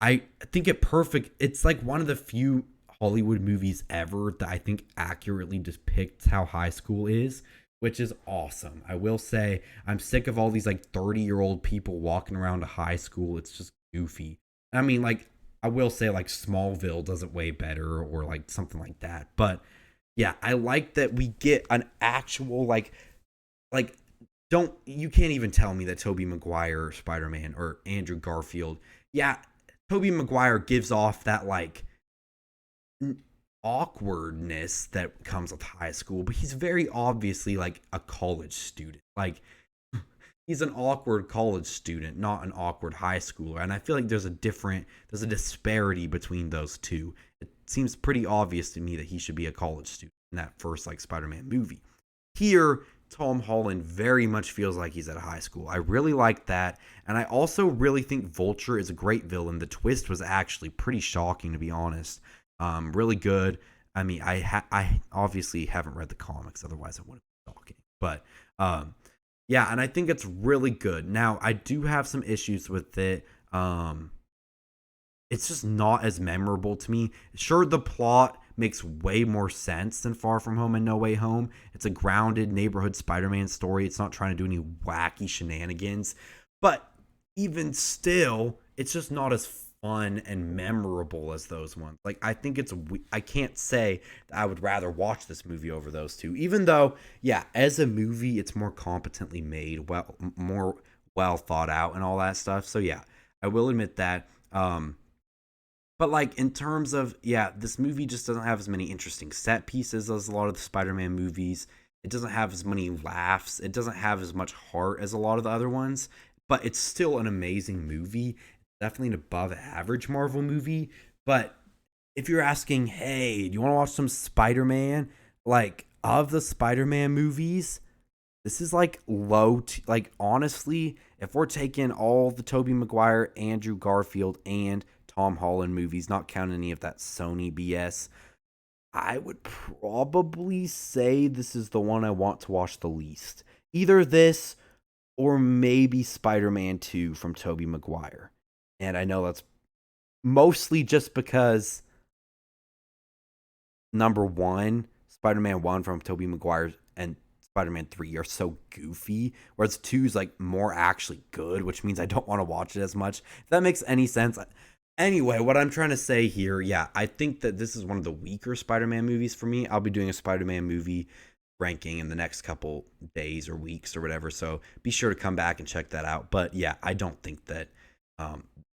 I think it's like one of the few Hollywood movies ever that I think accurately depicts how high school is, which is awesome. I will say I'm sick of all these like 30-year-old people walking around a high school. It's just goofy. I mean, like, I will say like Smallville does it way better or like something like that. But yeah, I like that we get an actual like don't you can't even tell me that Tobey Maguire Spider-Man or Andrew Garfield. Yeah, Tobey Maguire gives off that like awkwardness that comes with high school, but he's very obviously like a college student. Like, he's an awkward college student, not an awkward high schooler. And I feel like there's a disparity between those two. It seems pretty obvious to me that he should be a college student in that first like Spider-Man movie. Here, Tom Holland very much feels like he's at a high school. I really like that. And I also really think Vulture is a great villain. The twist was actually pretty shocking, to be honest. Really good. I mean, I obviously haven't read the comics, otherwise it wouldn't be shocking. But yeah, and I think it's really good. Now, I do have some issues with it. It's just not as memorable to me. Sure, the plot makes way more sense than Far From Home and No Way Home. It's a grounded neighborhood Spider-Man story. It's not trying to do any wacky shenanigans. But even still, it's just not as fun and memorable as those ones. Like, I think I can't say that I would rather watch this movie over those two. Even though, yeah, as a movie, it's more competently made, more well thought out and all that stuff. So yeah, I will admit that. But like in terms of, yeah, this movie just doesn't have as many interesting set pieces as a lot of the Spider-Man movies. It doesn't have as many laughs. It doesn't have as much heart as a lot of the other ones. But it's still an amazing movie. Definitely an above average Marvel movie. But if you're asking, hey, do you want to watch some Spider-Man? Like, of the Spider-Man movies, this is like like, honestly, if we're taking all the Tobey Maguire, Andrew Garfield, and Tom Holland movies, not counting any of that Sony BS, I would probably say this is the one I want to watch the least. Either this or maybe Spider-Man 2 from Tobey Maguire. And I know that's mostly just because, number one, Spider-Man 1 from Tobey Maguire and Spider-Man 3 are so goofy, whereas 2 is like more actually good, which means I don't want to watch it as much. If that makes any sense. Anyway, what I'm trying to say here, yeah, I think that this is one of the weaker Spider-Man movies for me. I'll be doing a Spider-Man movie ranking in the next couple days or weeks or whatever, so be sure to come back and check that out. But yeah, I don't think that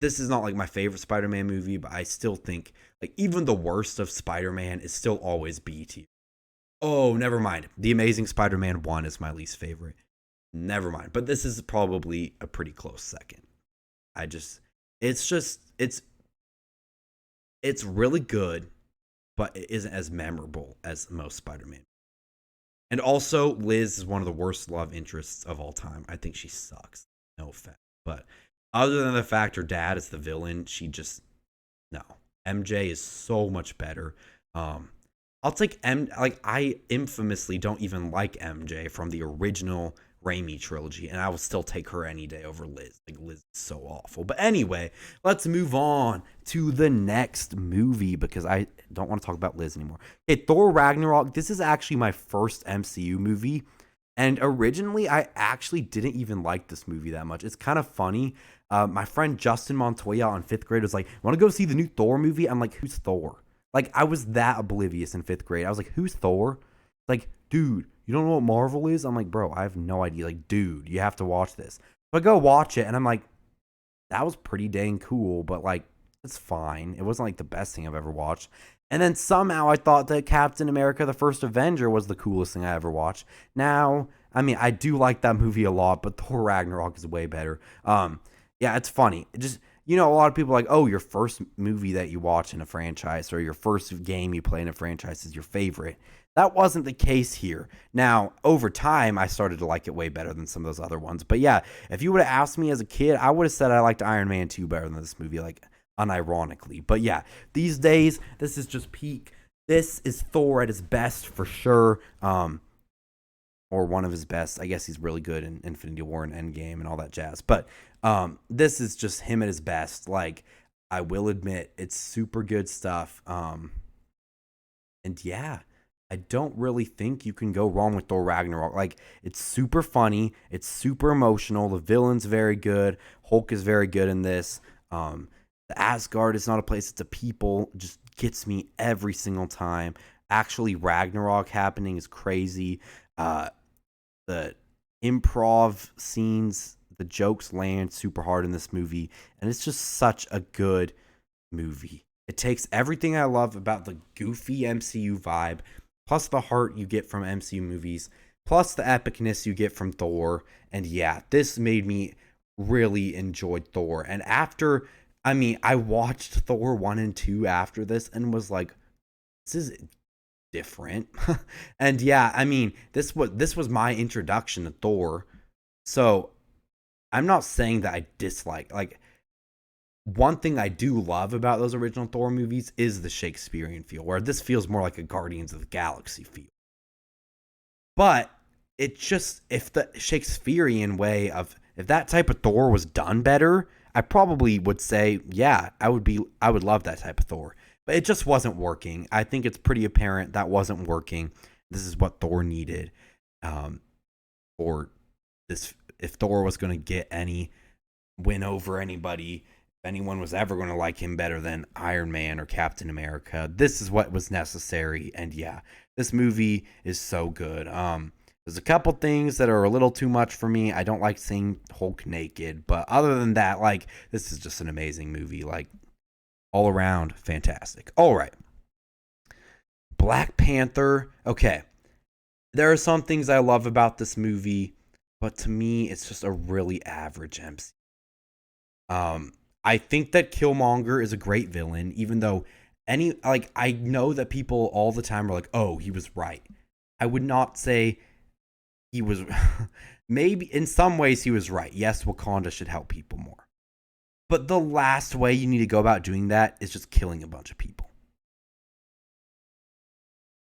this is not like my favorite Spider-Man movie, but I still think like even the worst of Spider-Man is still always B tier. Oh, never mind. The Amazing Spider-Man 1 is my least favorite. Never mind. But this is probably a pretty close second. It's really good. but it isn't as memorable as most Spider-Man. And also, Liz is one of the worst love interests of all time. I think she sucks. No offense. But other than the fact her dad is the villain, she just, no. MJ is so much better. Um, I'll take like I infamously don't even like MJ from the original Raimi trilogy, and I will still take her any day over Liz. Like Liz is so awful. But anyway, let's move on to the next movie because I don't want to talk about Liz anymore. Okay, Thor Ragnarok. This is actually my first MCU movie. And originally, I actually didn't even like this movie that much. It's kind of funny. My friend Justin Montoya on fifth grade was like, "Want to go see the new Thor movie?" I'm like, "Who's Thor?" Like, I was that oblivious in fifth grade. I was like, "Who's Thor?" Like, dude, you don't know what Marvel is? I'm like, "Bro, I have no idea." Like, dude, you have to watch this. So I go watch it, and I'm like, that was pretty dang cool, but like, it's fine. It wasn't like the best thing I've ever watched. And then somehow I thought that Captain America: The First Avenger was the coolest thing I ever watched. Now, I mean, I do like that movie a lot, but Thor Ragnarok is way better. Yeah, it's funny. It just, a lot of people are like, oh, your first movie that you watch in a franchise or your first game you play in a franchise is your favorite. That wasn't the case here. Now, over time, I started to like it way better than some of those other ones. But yeah, if you would have asked me as a kid, I would have said I liked Iron Man 2 better than this movie, like unironically. But yeah, these days, this is just peak. This is Thor at his best for sure. Or one of his best. I guess he's really good in Infinity War and Endgame and all that jazz. But this is just him at his best. Like, I will admit, it's super good stuff. And yeah, I don't really think you can go wrong with Thor Ragnarok. Like, it's super funny. It's super emotional. The villain's very good. Hulk is very good in this. The Asgard is not a place, it's a people. It just gets me every single time. Actually, Ragnarok happening is crazy. The improv scenes, the jokes land super hard in this movie, and it's just such a good movie. It takes everything I love about the goofy MCU vibe, plus the heart you get from MCU movies, plus the epicness you get from Thor, and yeah, this made me really enjoy Thor. And after, I watched Thor 1 and 2 after this and was like, this is different. And yeah, this was my introduction to Thor. So I'm not saying that I dislike, like, one thing I do love about those original Thor movies is the Shakespearean feel, where this feels more like a Guardians of the Galaxy feel. But it just, if the Shakespearean way of, if that type of Thor was done better, I probably would say, yeah, I would love that type of Thor. But it just wasn't working. I think it's pretty apparent that wasn't working. This is what Thor needed. Or this, if Thor was going to get any win over anybody, if anyone was ever going to like him better than Iron Man or Captain America, this is what was necessary. And yeah, this movie is so good. There's a couple things that are a little too much for me. I don't like seeing Hulk naked, but other than that, like, this is just an amazing movie. Like, all around fantastic. All right. Black Panther. Okay. There are some things I love about this movie, but to me, it's just a really average MC. I think that Killmonger is a great villain, even though I know that people all the time are like, oh, he was right. I would not say he was, maybe in some ways he was right. Yes, Wakanda should help people more. But the last way you need to go about doing that is just killing a bunch of people.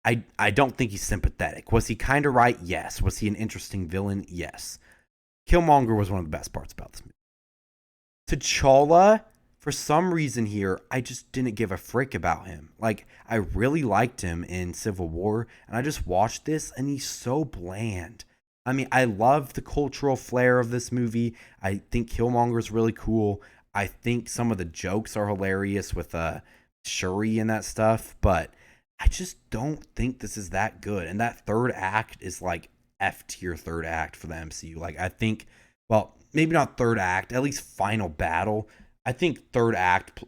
I don't think he's sympathetic. Was he kind of right? Yes. Was he an interesting villain? Yes. Killmonger was one of the best parts about this movie. T'Challa, for some reason here, I just didn't give a frick about him. Like, I really liked him in Civil War, and I just watched this, and he's so bland. I love the cultural flair of this movie. I think Killmonger is really cool. I think some of the jokes are hilarious with Shuri and that stuff, but I just don't think this is that good. And that third act is like F tier third act for the MCU. Like, I think, well, maybe not third act, at least final battle. I think third act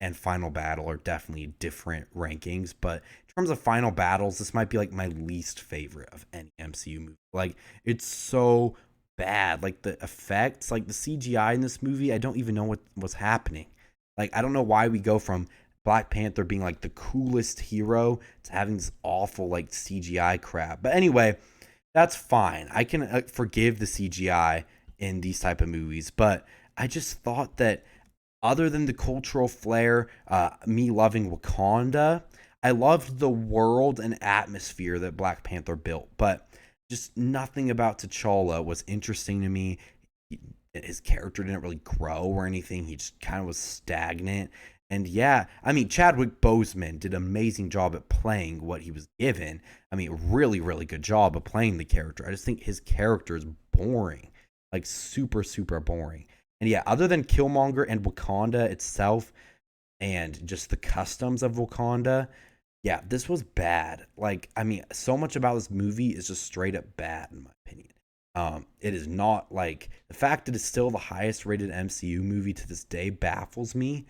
and final battle are definitely different rankings, but in terms of final battles, this might be like my least favorite of any MCU movie. Like, it's so bad. Like, the effects, like the CGI in this movie, I don't even know what's happening. Like, I don't know why we go from Black Panther being like the coolest hero to having this awful like CGI crap. But anyway, that's fine. I can forgive the CGI in these type of movies, but I just thought that other than the cultural flair, me loving Wakanda, I loved the world and atmosphere that Black Panther built, but just nothing about T'Challa was interesting to me. His character didn't really grow or anything. He just kind of was stagnant. And yeah, I mean, Chadwick Boseman did an amazing job at playing what he was given. I mean, really, really good job of playing the character. I just think his character is boring, like super, super boring. And yeah, other than Killmonger and Wakanda itself and just the customs of Wakanda, yeah, this was bad. Like, I mean, so much about this movie is just straight up bad, in my opinion. It is not like the fact that it's still the highest rated MCU movie to this day baffles me.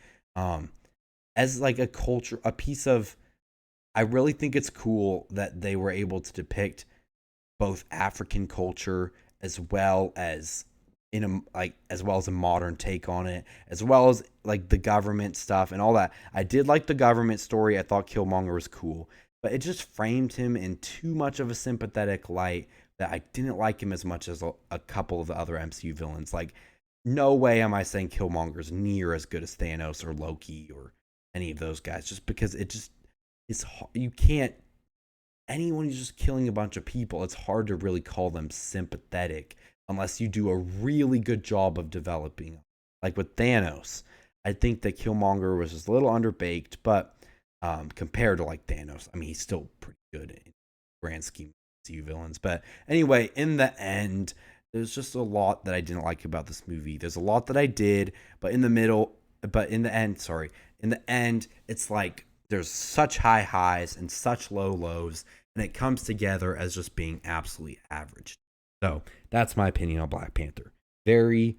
As like a culture, a piece of, I really think it's cool that they were able to depict both African culture as well as in a like as well as a modern take on it, as well as like the government stuff and all that. I did like the government story. I thought Killmonger was cool, but it just framed him in too much of a sympathetic light that I didn't like him as much as a couple of the other MCU villains. Like, no way am I saying Killmonger's near as good as Thanos or Loki or any of those guys, just because it just is. You can't, anyone who's just killing a bunch of people, it's hard to really call them sympathetic unless you do a really good job of developing them. Like with Thanos, I think that Killmonger was just a little underbaked, but compared to like Thanos, I mean, he's still pretty good in grand scheme of MCU villains. But anyway, in the end, there's just a lot that I didn't like about this movie. There's a lot that I did, but in the end, it's like there's such high highs and such low lows, and it comes together as just being absolutely average. So that's my opinion on Black Panther. Very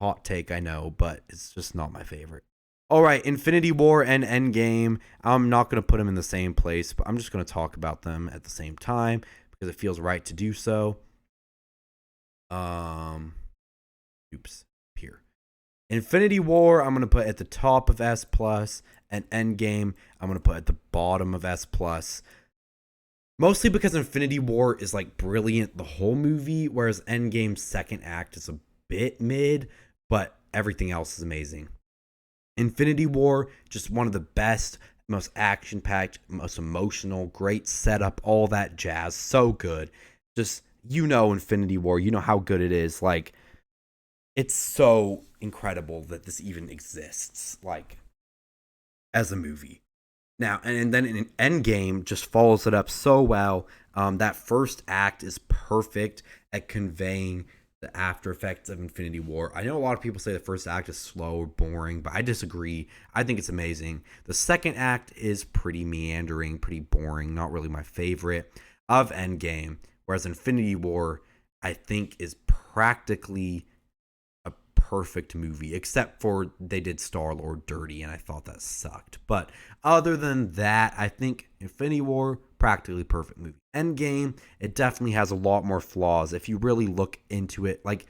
hot take, I know, but it's just not my favorite. All right, Infinity War and Endgame. I'm not going to put them in the same place, but I'm just going to talk about them at the same time because it feels right to do so. Here. Infinity War, I'm going to put at the top of S+, and Endgame, I'm going to put at the bottom of S+. Mostly because Infinity War is like brilliant the whole movie, whereas Endgame's second act is a bit mid, but everything else is amazing. Infinity War, just one of the best, most action-packed, most emotional, great setup, all that jazz, so good. Just, Infinity War, you know how good it is. Like, it's so incredible that this even exists, like, as a movie. Now, and then in Endgame just follows it up so well. That first act is perfect at conveying the after effects of Infinity War. I know a lot of people say the first act is slow or boring, but I disagree. I think it's amazing. The second act is pretty meandering, pretty boring, not really my favorite of Endgame, whereas Infinity War, I think, is practically a perfect movie, except for they did Star-Lord dirty, and I thought that sucked. But other than that, I think Infinity War, practically perfect movie. Endgame, it definitely has a lot more flaws if you really look into it. Like,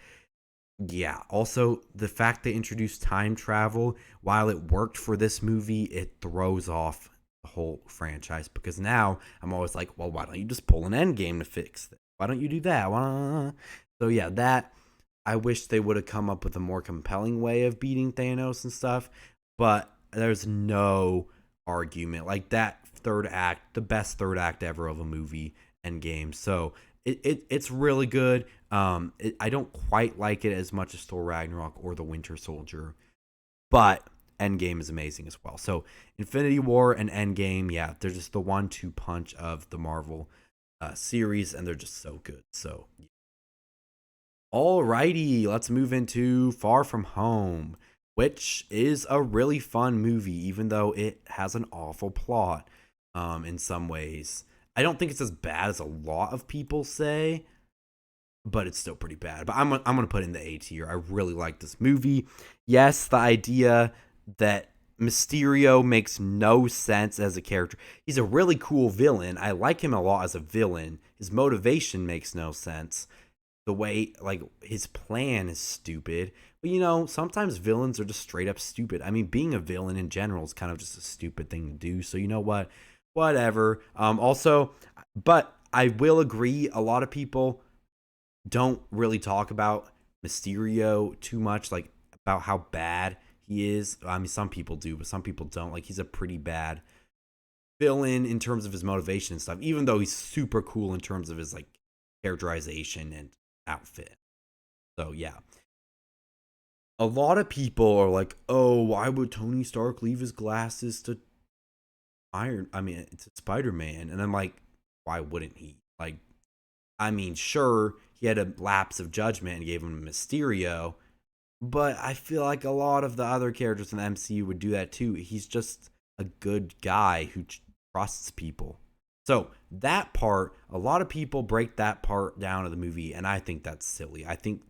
yeah, also the fact they introduced time travel, while it worked for this movie, it throws off the whole franchise, because now I'm always like, well, why don't you just pull an Endgame to fix it? Why don't you do that? So yeah, that, I wish they would have come up with a more compelling way of beating Thanos and stuff, but there's no argument. Like, that third act, the best third act ever of a movie, Endgame. So it's really good. I don't quite like it as much as Thor Ragnarok or The Winter Soldier, but Endgame is amazing as well. So Infinity War and Endgame, yeah, they're just the 1-2 punch of the Marvel series, and they're just so good. So alrighty, let's move into Far From Home, which is a really fun movie, even though it has an awful plot in some ways. I don't think it's as bad as a lot of people say, but it's still pretty bad. But I'm gonna put it in the A tier. I really like this movie. Yes, the idea that Mysterio makes no sense as a character. He's a really cool villain. I like him a lot as a villain. His motivation makes no sense. the way like his plan is stupid. But sometimes villains are just straight up stupid. I mean, being a villain in general is kind of just a stupid thing to do. So you know what? Whatever. Also, but I will agree, a lot of people don't really talk about Mysterio too much, like about how bad he is. I mean, some people do, but some people don't. Like, he's a pretty bad villain in terms of his motivation and stuff, even though he's super cool in terms of his like characterization and outfit. So yeah. A lot of people are like, "Oh, why would Tony Stark leave his glasses to to Spider-Man?" And I'm like, "Why wouldn't he?" Like, I mean, sure, he had a lapse of judgment and gave him a Mysterio, but I feel like a lot of the other characters in the MCU would do that too. He's just a good guy who trusts people. So that part, a lot of people break that part down of the movie, and I think that's silly. I think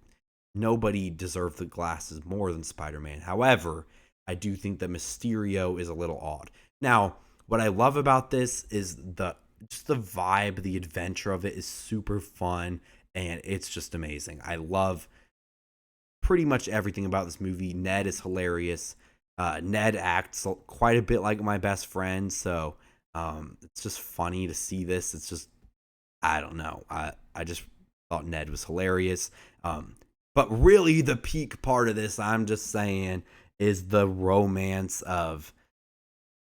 nobody deserved the glasses more than Spider-Man. However, I do think that Mysterio is a little odd. Now, what I love about this is the vibe, the adventure of it is super fun, and it's just amazing. I love pretty much everything about this movie. Ned is hilarious. Ned acts quite a bit like my best friend, so it's just funny to see this. It's just, I don't know. I just thought Ned was hilarious. But really, the peak part of this, I'm just saying, is the romance of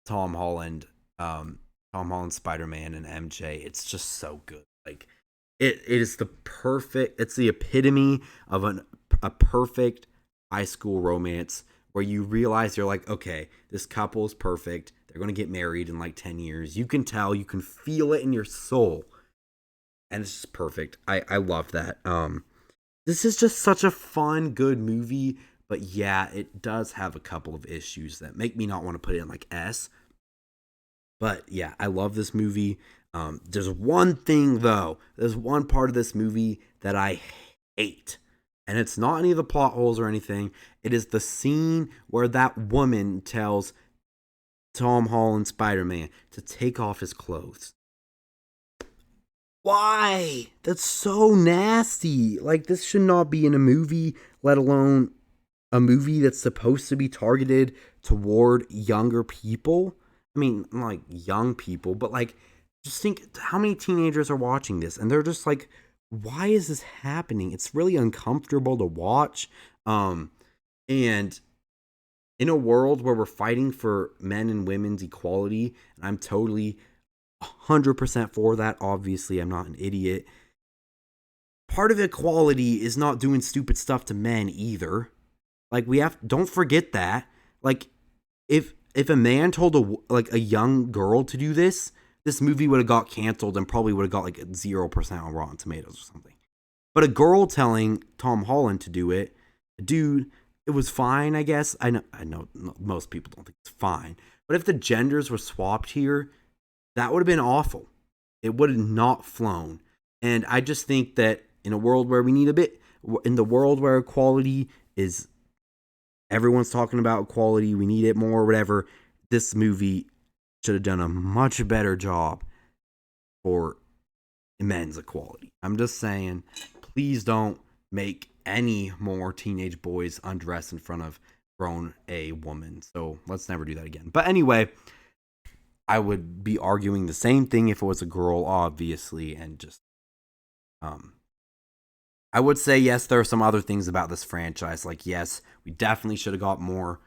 Tom Holland, Spider-Man, and MJ. It's just so good. Like, it is it's the epitome of a perfect high school romance where you realize you're like, okay, this couple is perfect. They're going to get married in like 10 years. You can tell, you can feel it in your soul. And it's just perfect. I love that. This is just such a fun, good movie. But yeah, it does have a couple of issues that make me not want to put it in like S. But yeah, I love this movie. There's one thing though. There's one part of this movie that I hate. And it's not any of the plot holes or anything. It is the scene where that woman tells Tom Holland Spider-Man to take off his clothes. Why? That's so nasty. Like, this should not be in a movie, let alone a movie that's supposed to be targeted toward younger people. I mean, like young people, but like, just think how many teenagers are watching this and they're just like, why is this happening? It's really uncomfortable to watch. And in a world where we're fighting for men and women's equality, and I'm totally 100% for that. Obviously, I'm not an idiot. Part of equality is not doing stupid stuff to men either. Like, don't forget that. Like, if a man told a young girl to do this, this movie would have got canceled and probably would have got like 0% on Rotten Tomatoes or something. But a girl telling Tom Holland to do it, dude, it was fine, I guess. I know most people don't think it's fine. But if the genders were swapped here, that would have been awful. It would have not flown. And I just think that in a world where we need in the world where equality is, everyone's talking about equality, we need it more, whatever, this movie should have done a much better job for men's equality. I'm just saying, please don't make any more teenage boys undress in front of a woman. So let's never do that again. But anyway, I would be arguing the same thing if it was a girl, obviously, and just I would say yes, there are some other things about this franchise. Like, yes, we definitely should have got more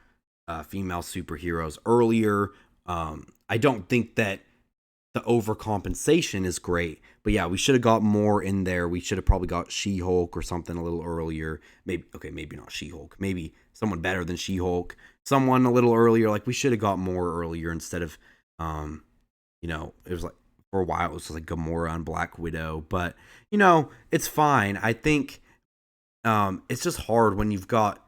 female superheroes earlier. I don't think that the overcompensation is great, but yeah, we should have got more in there. We should have probably got She-Hulk or something a little earlier. Maybe not She-Hulk. Maybe someone better than She-Hulk. Someone a little earlier. Like, we should have got more earlier instead of, it was like, for a while, it was like Gamora and Black Widow. But, it's fine. I think it's just hard when you've got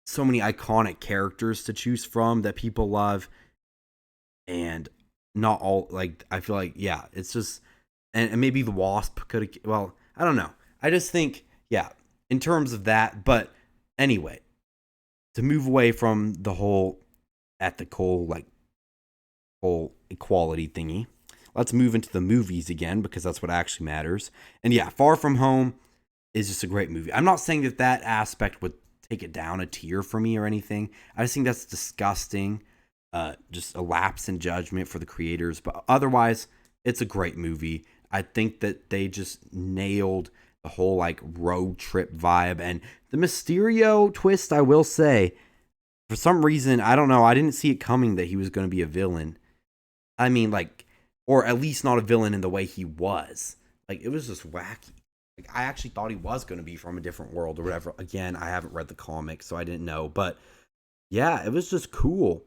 so many iconic characters to choose from that people love. And not all, like, I feel like, yeah, it's just, and maybe the Wasp could have, well, I don't know. I just think, yeah, in terms of that. But anyway, to move away from the whole ethical, like, whole equality thingy, let's move into the movies again, because that's what actually matters. And yeah, Far From Home, is just a great movie. I'm not saying that aspect would take it down a tier for me or anything. I just think that's disgusting. Just a lapse in judgment for the creators. But otherwise, it's a great movie. I think that they just nailed the whole like road trip vibe. And the Mysterio twist, I will say, for some reason, I don't know, I didn't see it coming that he was going to be a villain. I mean, like, or at least not a villain in the way he was. Like, it was just wacky. Like, I actually thought he was going to be from a different world or whatever. Again, I haven't read the comics, so I didn't know. But, yeah, it was just cool.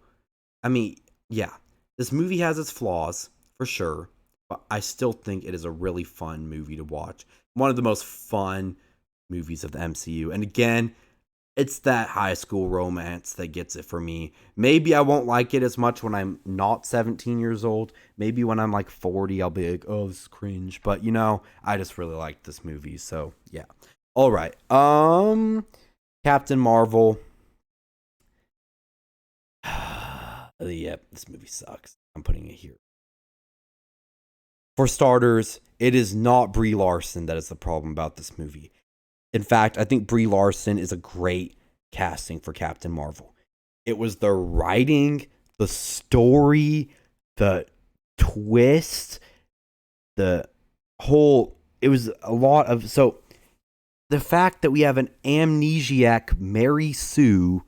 I mean, yeah, this movie has its flaws, for sure. But I still think it is a really fun movie to watch. One of the most fun movies of the MCU. And again, it's that high school romance that gets it for me. Maybe I won't like it as much when I'm not 17 years old. Maybe when I'm like 40, I'll be like, oh, this is cringe. But, you know, I just really liked this movie. So, yeah. All right. Captain Marvel. Yep, this movie sucks. I'm putting it here. For starters, it is not Brie Larson that is the problem about this movie. In fact, I think Brie Larson is a great casting for Captain Marvel. It was the writing, the story, the twist, the whole, it was a lot of, so the fact that we have an amnesiac Mary Sue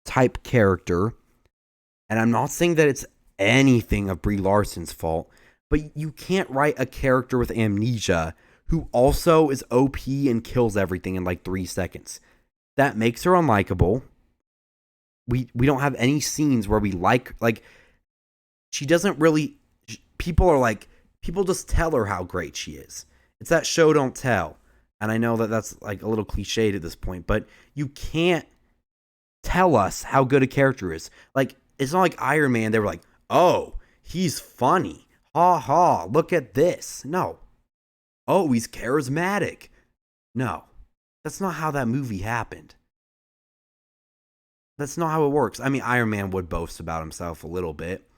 type character, and I'm not saying that it's anything of Brie Larson's fault, but you can't write a character with amnesia who also is OP and kills everything in like 3 seconds. That makes her unlikable. We don't have any scenes where we like she doesn't really, people just tell her how great she is. It's that show don't tell. And I know that that's like a little cliched at this point, but you can't tell us how good a character is. Like, it's not like Iron Man, they were like, oh, he's funny. Ha ha, look at this. No. Oh, he's charismatic. No, that's not how that movie happened. That's not how it works. I mean, Iron Man would boast about himself a little bit.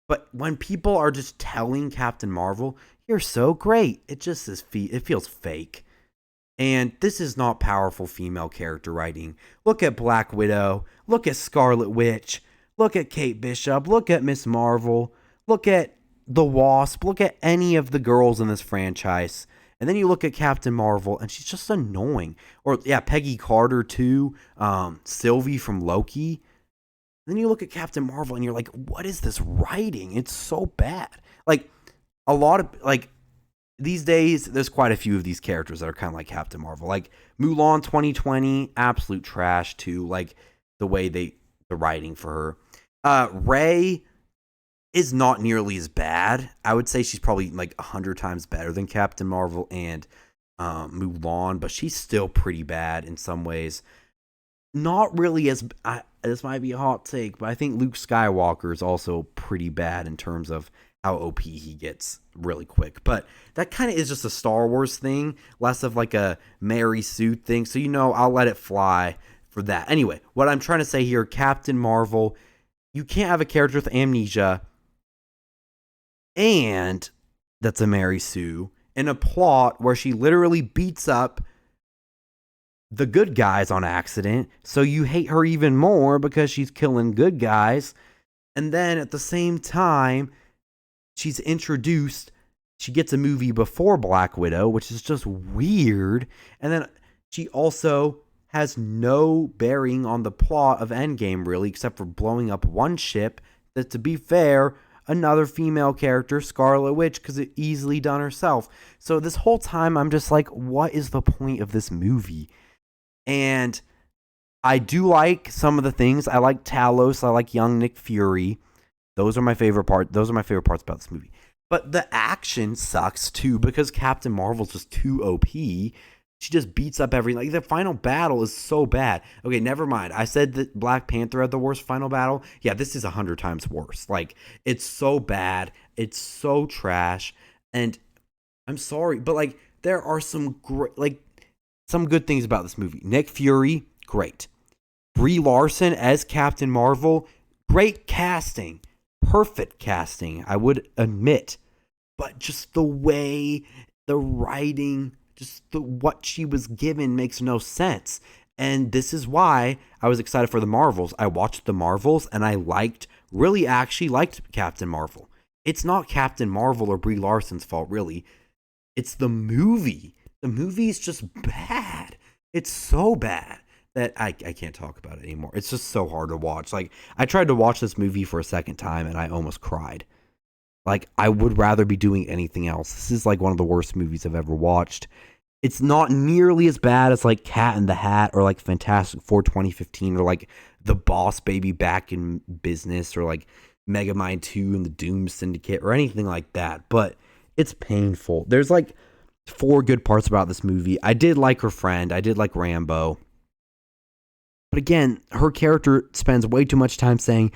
But when people are just telling Captain Marvel, you're so great, it just is it feels fake. And this is not powerful female character writing. Look at Black Widow. Look at Scarlet Witch. Look at Kate Bishop. Look at Miss Marvel. Look at the Wasp. Look at any of the girls in this franchise. And then you look at Captain Marvel, and she's just annoying. Or, yeah, Peggy Carter, too. Sylvie from Loki. And then you look at Captain Marvel, and you're like, what is this writing? It's so bad. Like, a lot of, like, these days, there's quite a few of these characters that are kind of like Captain Marvel. Like, Mulan 2020, absolute trash, too. Like, the way the writing for her. Rey is not nearly as bad. I would say she's probably like 100 times better than Captain Marvel and Mulan, but she's still pretty bad in some ways. Not really as, this might be a hot take, but I think Luke Skywalker is also pretty bad in terms of how OP he gets really quick. But that kind of is just a Star Wars thing, less of like a Mary Sue thing. So, you know, I'll let it fly for that. Anyway, what I'm trying to say here, Captain Marvel, you can't have a character with amnesia and that's a Mary Sue in a plot where she literally beats up the good guys on accident, so you hate her even more because she's killing good guys. And then at the same time, she's introduced, she gets a movie before Black Widow, which is just weird. And then she also has no bearing on the plot of Endgame, really, except for blowing up one ship that, to be fair, another female character, Scarlet Witch, because it easily done herself. So this whole time, I'm just like, what is the point of this movie? And I do like some of the things. I like Talos. I like young Nick Fury. Those are my favorite part. Those are my favorite parts about this movie. But the action sucks too because Captain Marvel's just too OP. She just beats up everything. Like, the final battle is so bad. Okay, never mind. I said that Black Panther had the worst final battle. Yeah, this is 100 times worse. Like, it's so bad. It's so trash. And I'm sorry, but like, there are some great, like, some good things about this movie. Nick Fury, great. Brie Larson as Captain Marvel, great casting. Perfect casting, I would admit. But just the way the writing what she was given makes no sense. And this is why I was excited for the Marvels. I watched the Marvels and I really actually liked Captain Marvel. It's not Captain Marvel or Brie Larson's fault, really. It's the movie. The movie is just bad. It's so bad that I can't talk about it anymore. It's just so hard to watch. Like, I tried to watch this movie for a second time and I almost cried. Like, I would rather be doing anything else. This is like one of the worst movies I've ever watched. It's not nearly as bad as like Cat in the Hat or like Fantastic Four 2015 or like The Boss Baby Back in Business or like Megamind 2 and the Doom Syndicate or anything like that. But it's painful. There's like 4 good parts about this movie. I did like her friend. I did like Rambo. But again, her character spends way too much time saying,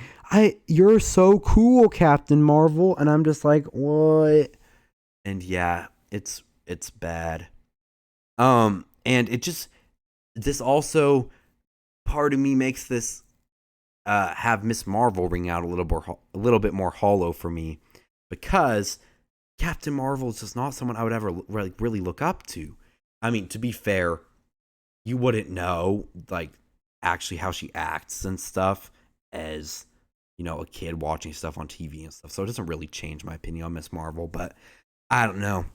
"You're so cool, Captain Marvel." And I'm just like, what? And yeah, it's bad. And this also, part of me makes this have Miss Marvel ring out a little bit more hollow for me, because Captain Marvel is just not someone I would ever really look up to. I mean, to be fair, you wouldn't know like actually how she acts and stuff as, you know, a kid watching stuff on TV and stuff. So it doesn't really change my opinion on Miss Marvel, but I don't know.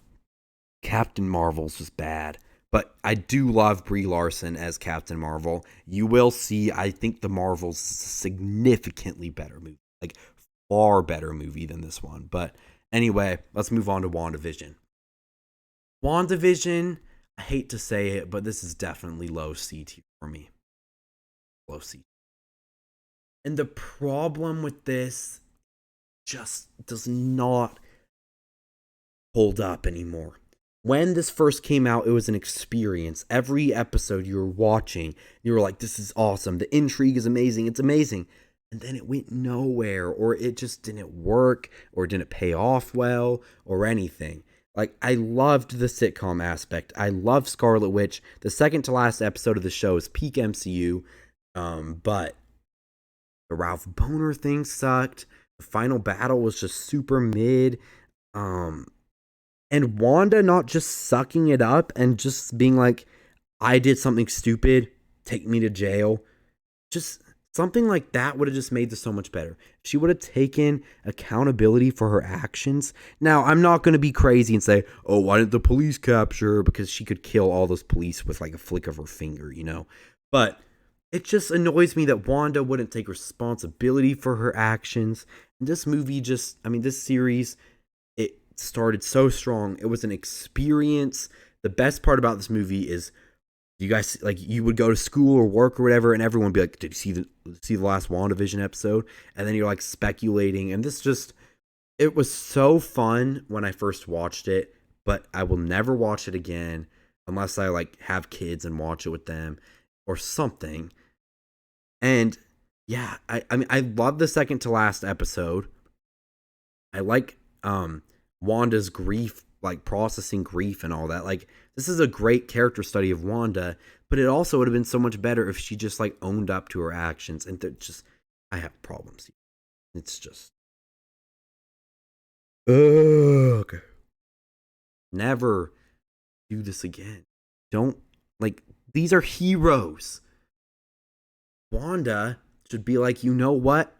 Captain Marvel's just bad. But I do love Brie Larson as Captain Marvel. You will see, I think the Marvel's a significantly better movie. Like, far better movie than this one. But anyway, let's move on to WandaVision. WandaVision, I hate to say it, but this is definitely low C tier for me. Low C. And the problem with this just does not hold up anymore. When this first came out, it was an experience. Every episode you were watching, you were like, this is awesome. The intrigue is amazing. It's amazing. And then it went nowhere, or it just didn't work, or didn't pay off well, or anything. Like, I loved the sitcom aspect. I love Scarlet Witch. The second to last episode of the show is peak MCU. But the Ralph Boner thing sucked. The final battle was just super mid. And Wanda not just sucking it up and just being like, I did something stupid, take me to jail. Just something like that would have just made this so much better. If she would have taken accountability for her actions. Now, I'm not going to be crazy and say, oh, why didn't the police capture her? Because she could kill all those police with like a flick of her finger, you know? But it just annoys me that Wanda wouldn't take responsibility for her actions. And this movie this series, it started so strong. It was an experience. The best part about this movie is you guys, like, you would go to school or work or whatever, and everyone would be like, did you see the last WandaVision episode? And then you're like speculating. And it was so fun when I first watched it, but I will never watch it again unless I like have kids and watch it with them or something. And yeah, I mean, I love the second to last episode. I like Wanda's grief, like processing grief and all that. Like, this is a great character study of Wanda, but it also would have been so much better if she just like owned up to her actions. And I have problems. It's just, ugh. Never do this again. Don't, like, these are heroes. Wanda should be like, you know what?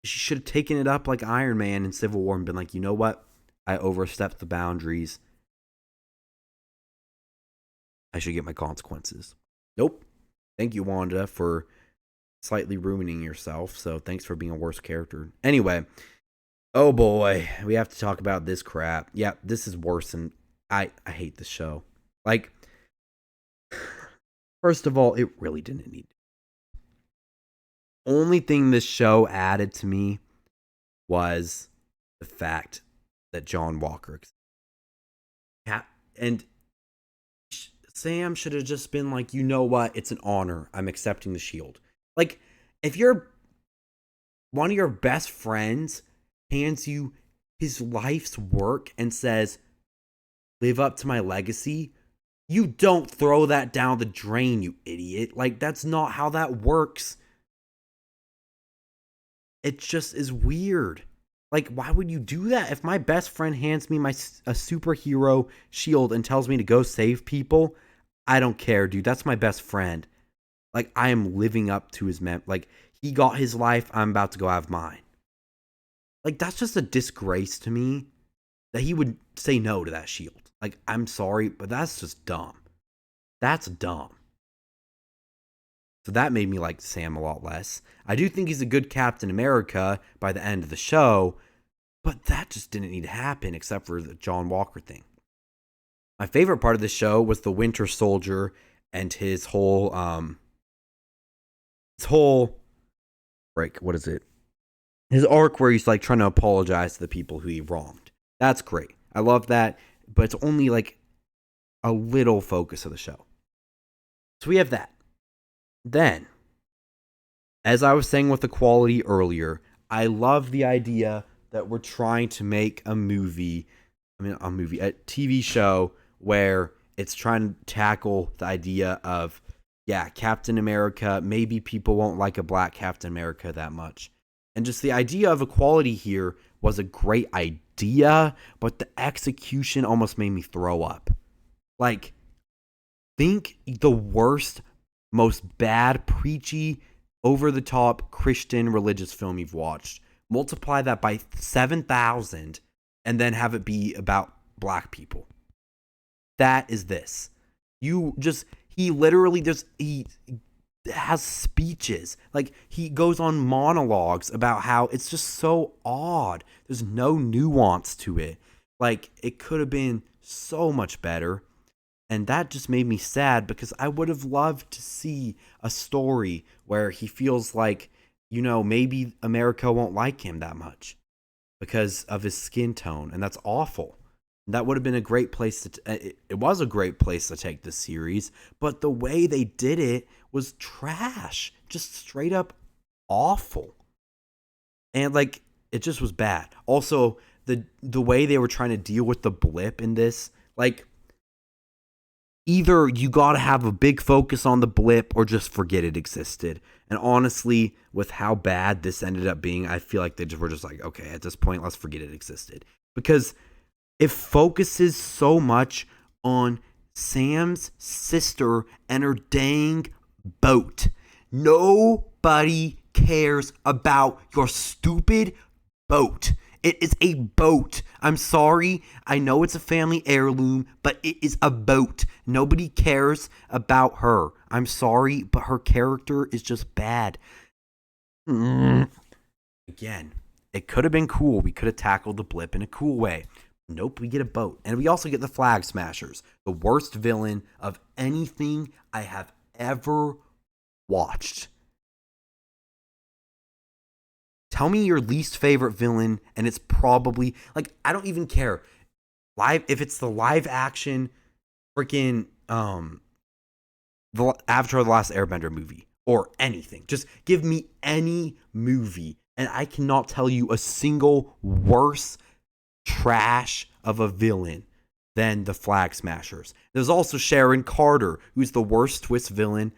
She should have taken it up like Iron Man in Civil War and been like, you know what? I overstepped the boundaries. I should get my consequences. Nope. Thank you, Wanda, for slightly ruining yourself. So thanks for being a worse character. Anyway, oh boy, we have to talk about this crap. Yeah, this is worse than I hate this show. Like, first of all, it really didn't need. Only thing this show added to me was the fact that John Walker and Sam should have just been like, you know what? It's an honor. I'm accepting the shield. Like, if one of your best friends hands you his life's work and says, live up to my legacy, you don't throw that down the drain, you idiot. Like, that's not how that works. It just is weird. Like, why would you do that? If my best friend hands me a superhero shield and tells me to go save people, I don't care, dude. That's my best friend. Like, I am living up to his like, he got his life, I'm about to go have mine. Like, that's just a disgrace to me that he would say no to that shield. Like, I'm sorry, but that's just dumb. That's dumb. So that made me like Sam a lot less. I do think he's a good Captain America by the end of the show, but that just didn't need to happen except for the John Walker thing. My favorite part of the show was the Winter Soldier and his whole what is it? His arc where he's like trying to apologize to the people who he wronged. That's great. I love that, but it's only like a little focus of the show. So we have that. Then, as I was saying with the quality earlier, I love the idea that we're trying to make a TV show where it's trying to tackle the idea of, yeah, Captain America, maybe people won't like a black Captain America that much. And just the idea of equality here was a great idea, but the execution almost made me throw up. Like, think the worst, most bad, preachy, over-the-top Christian religious film you've watched. Multiply that by 7,000 and then have it be about black people. That is this. He has speeches. Like, he goes on monologues about how it's just so odd. There's no nuance to it. Like, it could have been so much better. And that just made me sad because I would have loved to see a story where he feels like, maybe America won't like him that much because of his skin tone. And that's awful. And that would have been a great place it was a great place to take this series. But the way they did it was trash. Just straight up awful. And like, it just was bad. Also, the way they were trying to deal with the blip in this, like, either you got to have a big focus on the blip or just forget it existed. And honestly, with how bad this ended up being, I feel like were just like, okay, at this point, let's forget it existed. Because it focuses so much on Sam's sister and her dang boat. Nobody cares about your stupid boat. It is a boat. I'm sorry. I know it's a family heirloom, but it is a boat. Nobody cares about her. I'm sorry, but her character is just bad. Again, it could have been cool. We could have tackled the blip in a cool way. Nope, we get a boat. And we also get the Flag Smashers, the worst villain of anything I have ever watched. Tell me your least favorite villain, and it's probably, like, I don't even care. If it's the live action freaking the Avatar the Last Airbender movie or anything. Just give me any movie, and I cannot tell you a single worse trash of a villain than the Flag Smashers. There's also Sharon Carter, who's the worst twist villain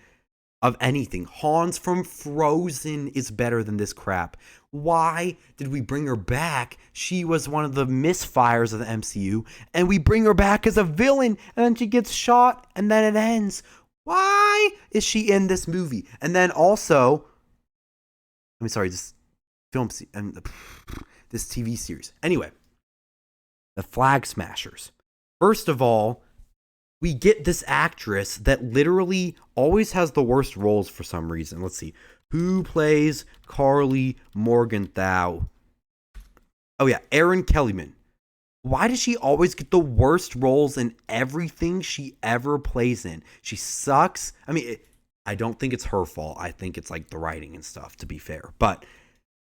of anything. Hans from Frozen is better than this crap. Why did we bring her back? She was one of the misfires of the MCU, and we bring her back as a villain, and then she gets shot, and then it ends. Why is she in this movie? And then also, this this TV series. Anyway, the Flag Smashers. First of all, we get this actress that literally always has the worst roles for some reason. Let's see. Who plays Carly Morgenthau? Oh, yeah. Erin Kellyman. Why does she always get the worst roles in everything she ever plays in? She sucks. I mean, I don't think it's her fault. I think it's like the writing and stuff, to be fair. But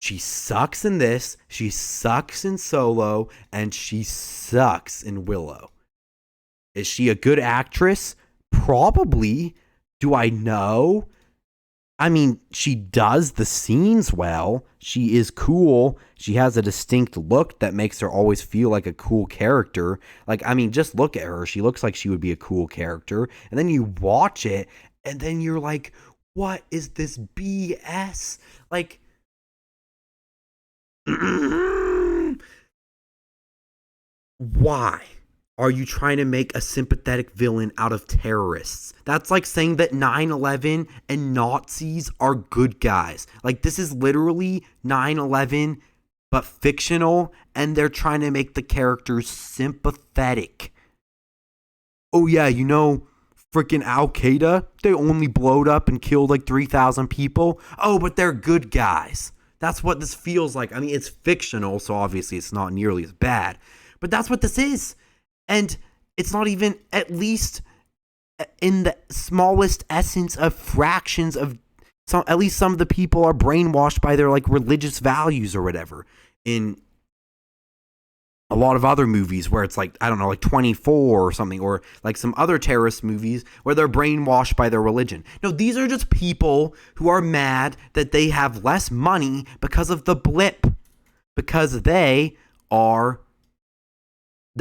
she sucks in this. She sucks in Solo. And she sucks in Willow. Is she a good actress? Probably. Do I know? I mean, she does the scenes well. She is cool. She has a distinct look that makes her always feel like a cool character. Like, I mean, just look at her. She looks like she would be a cool character. And then you watch it, and then you're like, what is this BS? Like, Why are you trying to make a sympathetic villain out of terrorists? That's like saying that 9/11 and Nazis are good guys. Like, this is literally 9/11, but fictional, and they're trying to make the characters sympathetic. Oh, yeah, freaking Al Qaeda, they only blowed up and killed like 3,000 people. Oh, but they're good guys. That's what this feels like. I mean, it's fictional, so obviously it's not nearly as bad. But that's what this is. And it's not even at least in the smallest essence of fractions of some, at least some of the people are brainwashed by their like religious values or whatever. In a lot of other movies where it's like, I don't know, like 24 or something, or like some other terrorist movies where they're brainwashed by their religion. No, these are just people who are mad that they have less money because of the blip. Because they're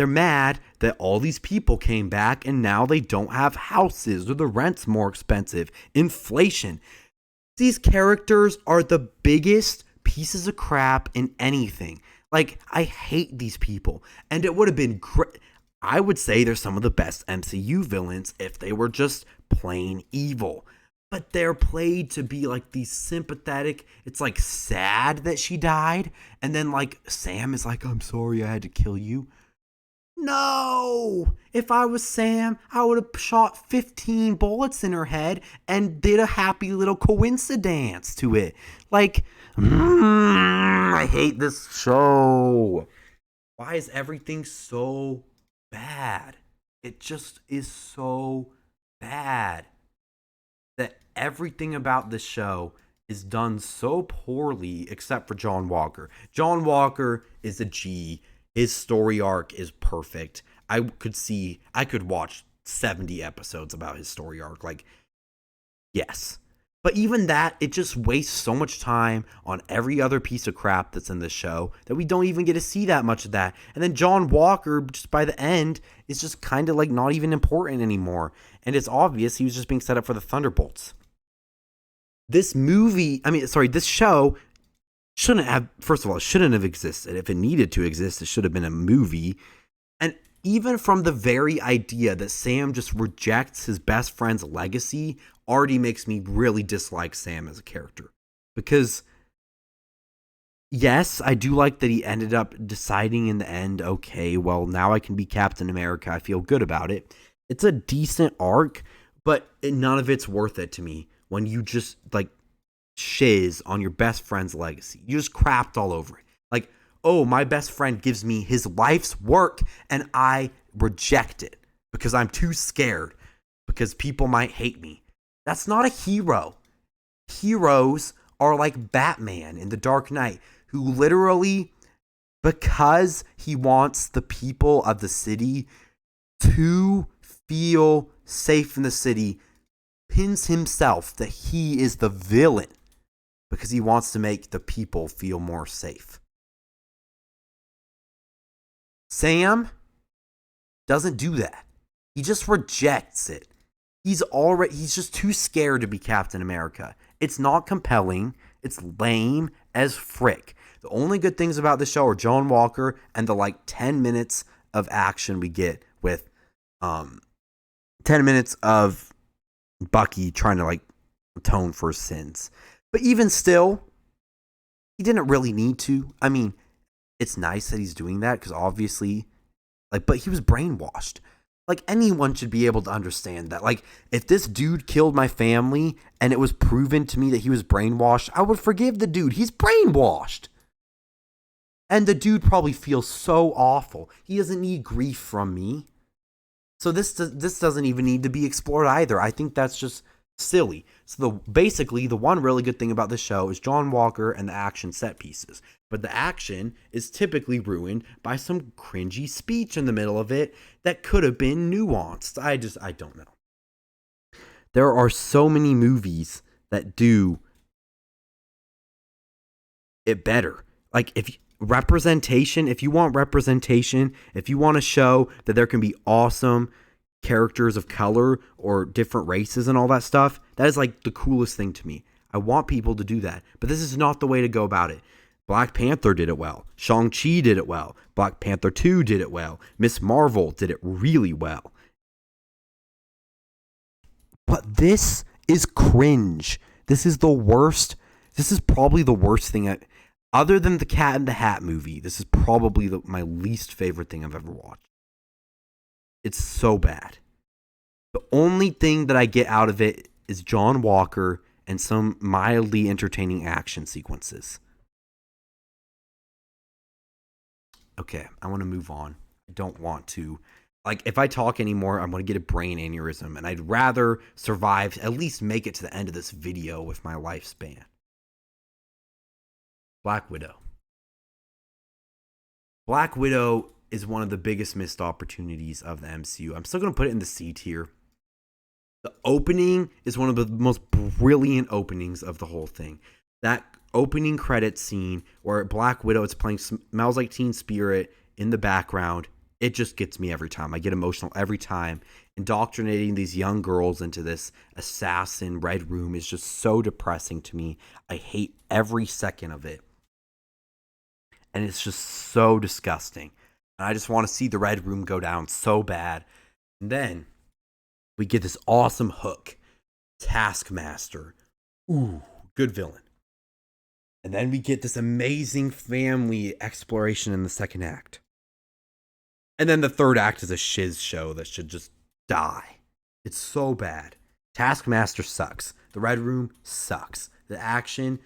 mad that all these people came back and now they don't have houses or the rent's more expensive. Inflation. These characters are the biggest pieces of crap in anything. Like, I hate these people. And it would have been great. I would say they're some of the best MCU villains if they were just plain evil. But they're played to be like these sympathetic. It's like sad that she died. And then like Sam is like, I'm sorry I had to kill you. No! If I was Sam, I would have shot 15 bullets in her head and did a happy little coincidence to it. Like, I hate this show. Why is everything so bad? It just is so bad that everything about this show is done so poorly except for John Walker. John Walker is a G. His story arc is perfect. I could watch 70 episodes about his story arc. Like, yes. But even that, it just wastes so much time on every other piece of crap that's in the show that we don't even get to see that much of that. And then John Walker, just by the end, is just kind of like not even important anymore. And it's obvious he was just being set up for the Thunderbolts. This show shouldn't have existed. If it needed to exist, it should have been a movie. And even from the very idea that Sam just rejects his best friend's legacy already makes me really dislike Sam as a character. Because, yes, I do like that he ended up deciding in the end, okay, well, now I can be Captain America. I feel good about it. It's a decent arc, but none of it's worth it to me when you just, like, shiz on your best friend's legacy. You just crapped all over it. Like, oh, my best friend gives me his life's work and I reject it because I'm too scared because people might hate me. That's not a hero. Heroes are like Batman in The Dark Knight, who literally, because he wants the people of the city to feel safe in the city, pins himself that he is the villain because he wants to make the people feel more safe. Sam doesn't do that. He just rejects it. He's just too scared to be Captain America. It's not compelling. It's lame as frick. The only good things about the show are John Walker and the like 10 minutes of action we get with 10 minutes of Bucky trying to like atone for his sins. But even still, he didn't really need to. I mean, it's nice that he's doing that because obviously, like, but he was brainwashed. Like, anyone should be able to understand that. Like, if this dude killed my family and it was proven to me that he was brainwashed, I would forgive the dude. He's brainwashed. And the dude probably feels so awful. He doesn't need grief from me. So this doesn't even need to be explored either. I think that's just silly. So basically the one really good thing about this show is John Walker and the action set pieces. But the action is typically ruined by some cringy speech in the middle of it that could have been nuanced. I don't know. There are so many movies that do it better. Like, if you want representation, if you want to show that there can be awesome characters of color or different races and all that stuff, that is like the coolest thing to me. I want people to do that, but this is not the way to go about it. Black Panther did it well. Shang-Chi did it well. Black Panther 2 did it well. Miss Marvel did it really well. But this is cringe. This is the worst. This is probably the worst thing. Other than the Cat in the Hat movie, this is probably my least favorite thing I've ever watched. It's so bad. The only thing that I get out of it is John Walker and some mildly entertaining action sequences. Okay, I want to move on. I don't want to. Like, if I talk anymore, I'm going to get a brain aneurysm, and I'd rather survive, at least make it to the end of this video with my lifespan. Black Widow. Black Widow is one of the biggest missed opportunities of the MCU. I'm still going to put it in the C tier. The opening is one of the most brilliant openings of the whole thing. That opening credit scene where Black Widow is playing Smells Like Teen Spirit in the background, it just gets me every time. I get emotional every time. Indoctrinating these young girls into this assassin red room is just so depressing to me. I hate every second of it. And it's just so disgusting. And I just want to see the red room go down so bad. And then we get this awesome hook. Taskmaster. Ooh, good villain. And then we get this amazing family exploration in the second act. And then the third act is a shiz show that should just die. It's so bad. Taskmaster sucks. The Red Room sucks. The action,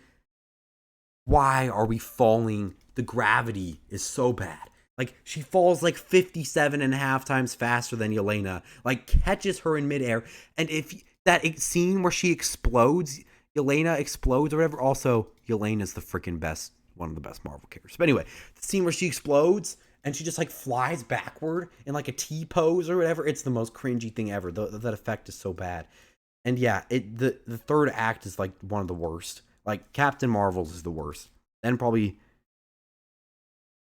why are we falling? The gravity is so bad. Like, she falls like 57 and a half times faster than Yelena. Like, catches her in midair. And if that scene where she explodes, Yelena explodes or whatever. Also, Yelena's the freaking best, one of the best Marvel characters. But anyway, the scene where she explodes and she just like flies backward in like a T pose or whatever. It's the most cringy thing ever. That effect is so bad. And yeah, the third act is like one of the worst. Like, Captain Marvel's is the worst. Then probably,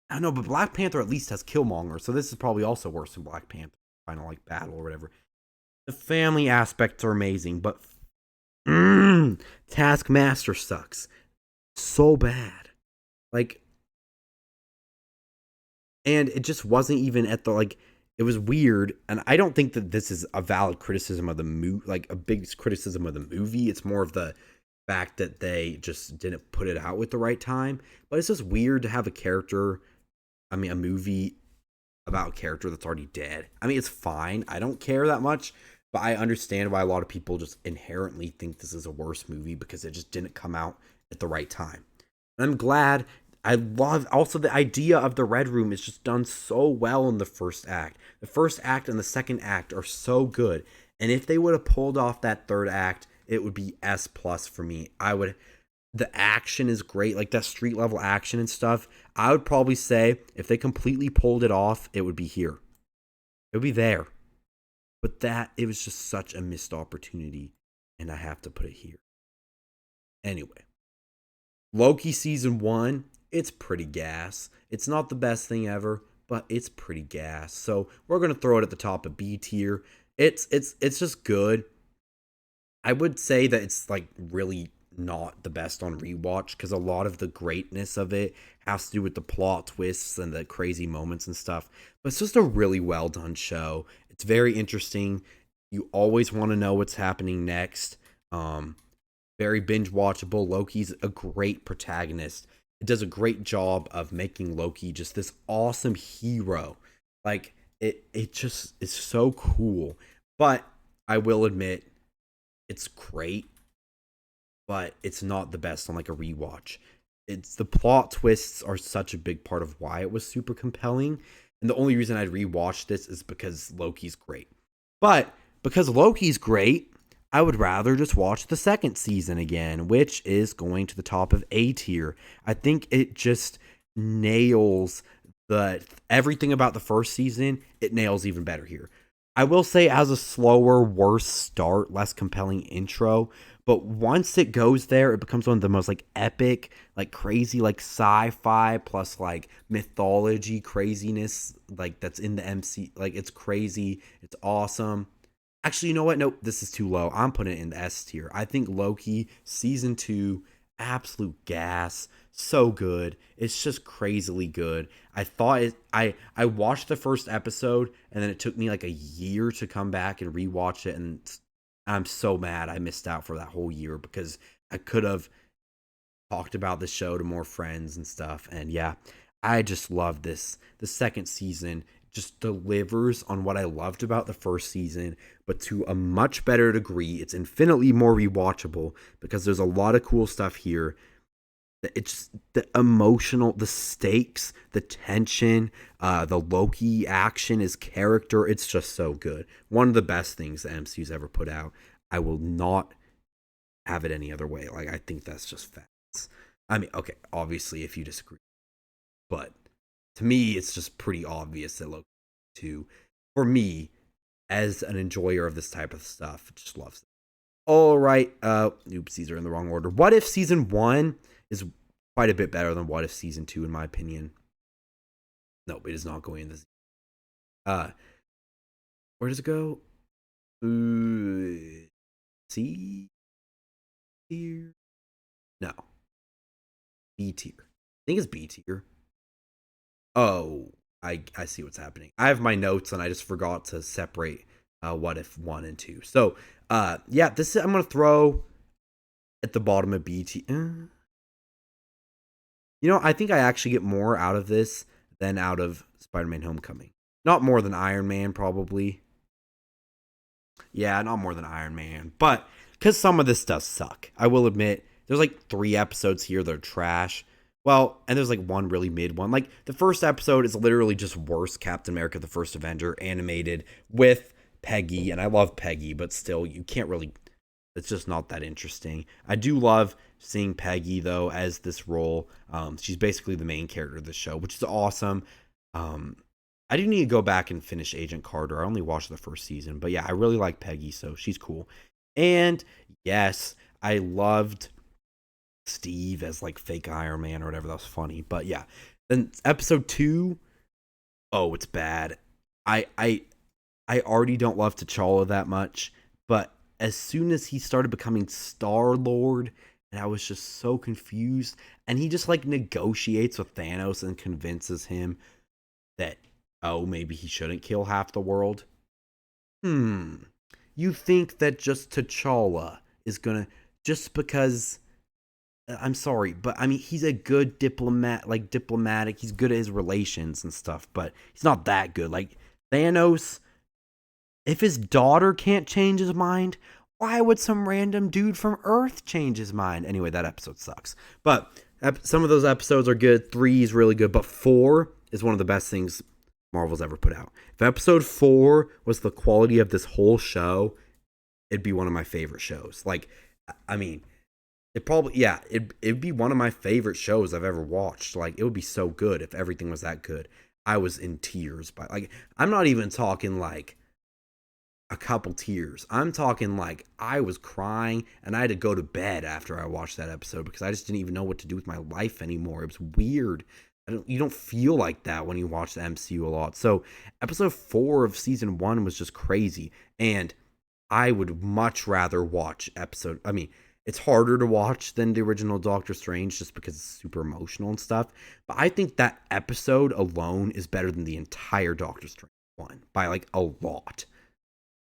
I don't know, but Black Panther at least has Killmonger, so this is probably also worse than Black Panther. Final like battle or whatever. The family aspects are amazing, but Taskmaster sucks so bad. Like, and it just wasn't even at the, like, it was weird. And I don't think that this is a valid criticism of the movie, like a big criticism of the movie. It's more of the fact that they just didn't put it out with the right time. But it's just weird to have a movie about a character that's already dead. I mean, it's fine. I don't care that much. But I understand why a lot of people just inherently think this is a worse movie because it just didn't come out at the right time. And I'm glad. I love also the idea of the Red Room is just done so well in the first act. The first act and the second act are so good. And if they would have pulled off that third act, it would be S+ for me. The action is great, like that street level action and stuff. I would probably say if they completely pulled it off, it would be here. It would be there. But it was just such a missed opportunity, and I have to put it here. Anyway, Loki season 1, it's pretty gas. It's not the best thing ever, but it's pretty gas. So we're gonna throw it at the top of B tier. It's just good. I would say that it's like really not the best on rewatch because a lot of the greatness of it has to do with the plot twists and the crazy moments and stuff. But it's just a really well done show. It's very interesting. You always want to know what's happening next. Very binge watchable. Loki's a great protagonist. It does a great job of making Loki just this awesome hero. Like, it just is so cool. But I will admit, it's great, but it's not the best on like a rewatch. It's the plot twists are such a big part of why it was super compelling. And the only reason I'd rewatch this is because Loki's great. But because Loki's great, I would rather just watch the second season again, which is going to the top of A tier. I think it just nails everything about the first season. It nails even better here. I will say as a slower, worse start, less compelling intro. But once it goes there, it becomes one of the most like epic, like crazy, like sci-fi plus like mythology craziness, like that's in the MC. Like, it's crazy. It's awesome. Actually, you know what? Nope, this is too low. I'm putting it in the S tier. I think Loki season 2 absolute gas. So good. It's just crazily good. I thought it, I watched the first episode and then it took me like a year to come back and rewatch it, and I'm so mad I missed out for that whole year because I could have talked about the show to more friends and stuff. And yeah, I just love this. The second season just delivers on what I loved about the first season, but to a much better degree. It's infinitely more rewatchable because there's a lot of cool stuff here. It's the emotional, the stakes, the tension, the Loki action, his character. It's just so good. One of the best things the MCU's ever put out. I will not have it any other way. Like, I think that's just facts. I mean, okay, obviously, if you disagree, but to me, it's just pretty obvious that Loki 2, for me, as an enjoyer of this type of stuff, just loves it. All right, oops, these are in the wrong order. What If Season 1 is quite a bit better than What If Season 2, in my opinion. No, it is not going in this. Where does it go? C tier? No, B tier. I think it's B tier. Oh, I see what's happening. I have my notes and I just forgot to separate What If 1 and 2. So, yeah, this is, I'm going to throw at the bottom of B tier. You know, I think I actually get more out of this than out of Spider-Man Homecoming. Not more than Iron Man, probably. Yeah, not more than Iron Man. But because some of this does suck. I will admit, there's like 3 episodes here that are trash. Well, and there's like one really mid one. Like, the first episode is literally just worse Captain America the First Avenger animated with Peggy. And I love Peggy, but still, you can't really. It's just not that interesting. I do love seeing Peggy, though, as this role. She's basically the main character of the show, which is awesome. I do need to go back and finish Agent Carter. I only watched the first season. But yeah, I really like Peggy, so she's cool. And yes, I loved Steve as like fake Iron Man or whatever. That was funny. But yeah, then episode 2, oh, it's bad. I already don't love T'Challa that much, but as soon as he started becoming Star Lord, and I was just so confused, and he just like negotiates with Thanos and convinces him that, oh, maybe he shouldn't kill half the world. You think that just T'Challa is gonna, just because, I'm sorry, but I mean, he's a good diplomatic, he's good at his relations and stuff, but he's not that good. Like, Thanos, if his daughter can't change his mind, why would some random dude from Earth change his mind? Anyway, that episode sucks. But some of those episodes are good. 3 is really good, but 4 is one of the best things Marvel's ever put out. If episode 4 was the quality of this whole show, it'd be one of my favorite shows. Like, I mean, it'd be one of my favorite shows I've ever watched. Like, it would be so good if everything was that good. I was in tears. But like, I'm not even talking like a couple tears. I'm talking like I was crying and I had to go to bed after I watched that episode because I just didn't even know what to do with my life anymore. It was weird. You don't feel like that when you watch the MCU a lot. So episode 4 of season 1 was just crazy. And I would much rather watch I mean, it's harder to watch than the original Doctor Strange just because it's super emotional and stuff. But I think that episode alone is better than the entire Doctor Strange one by like a lot.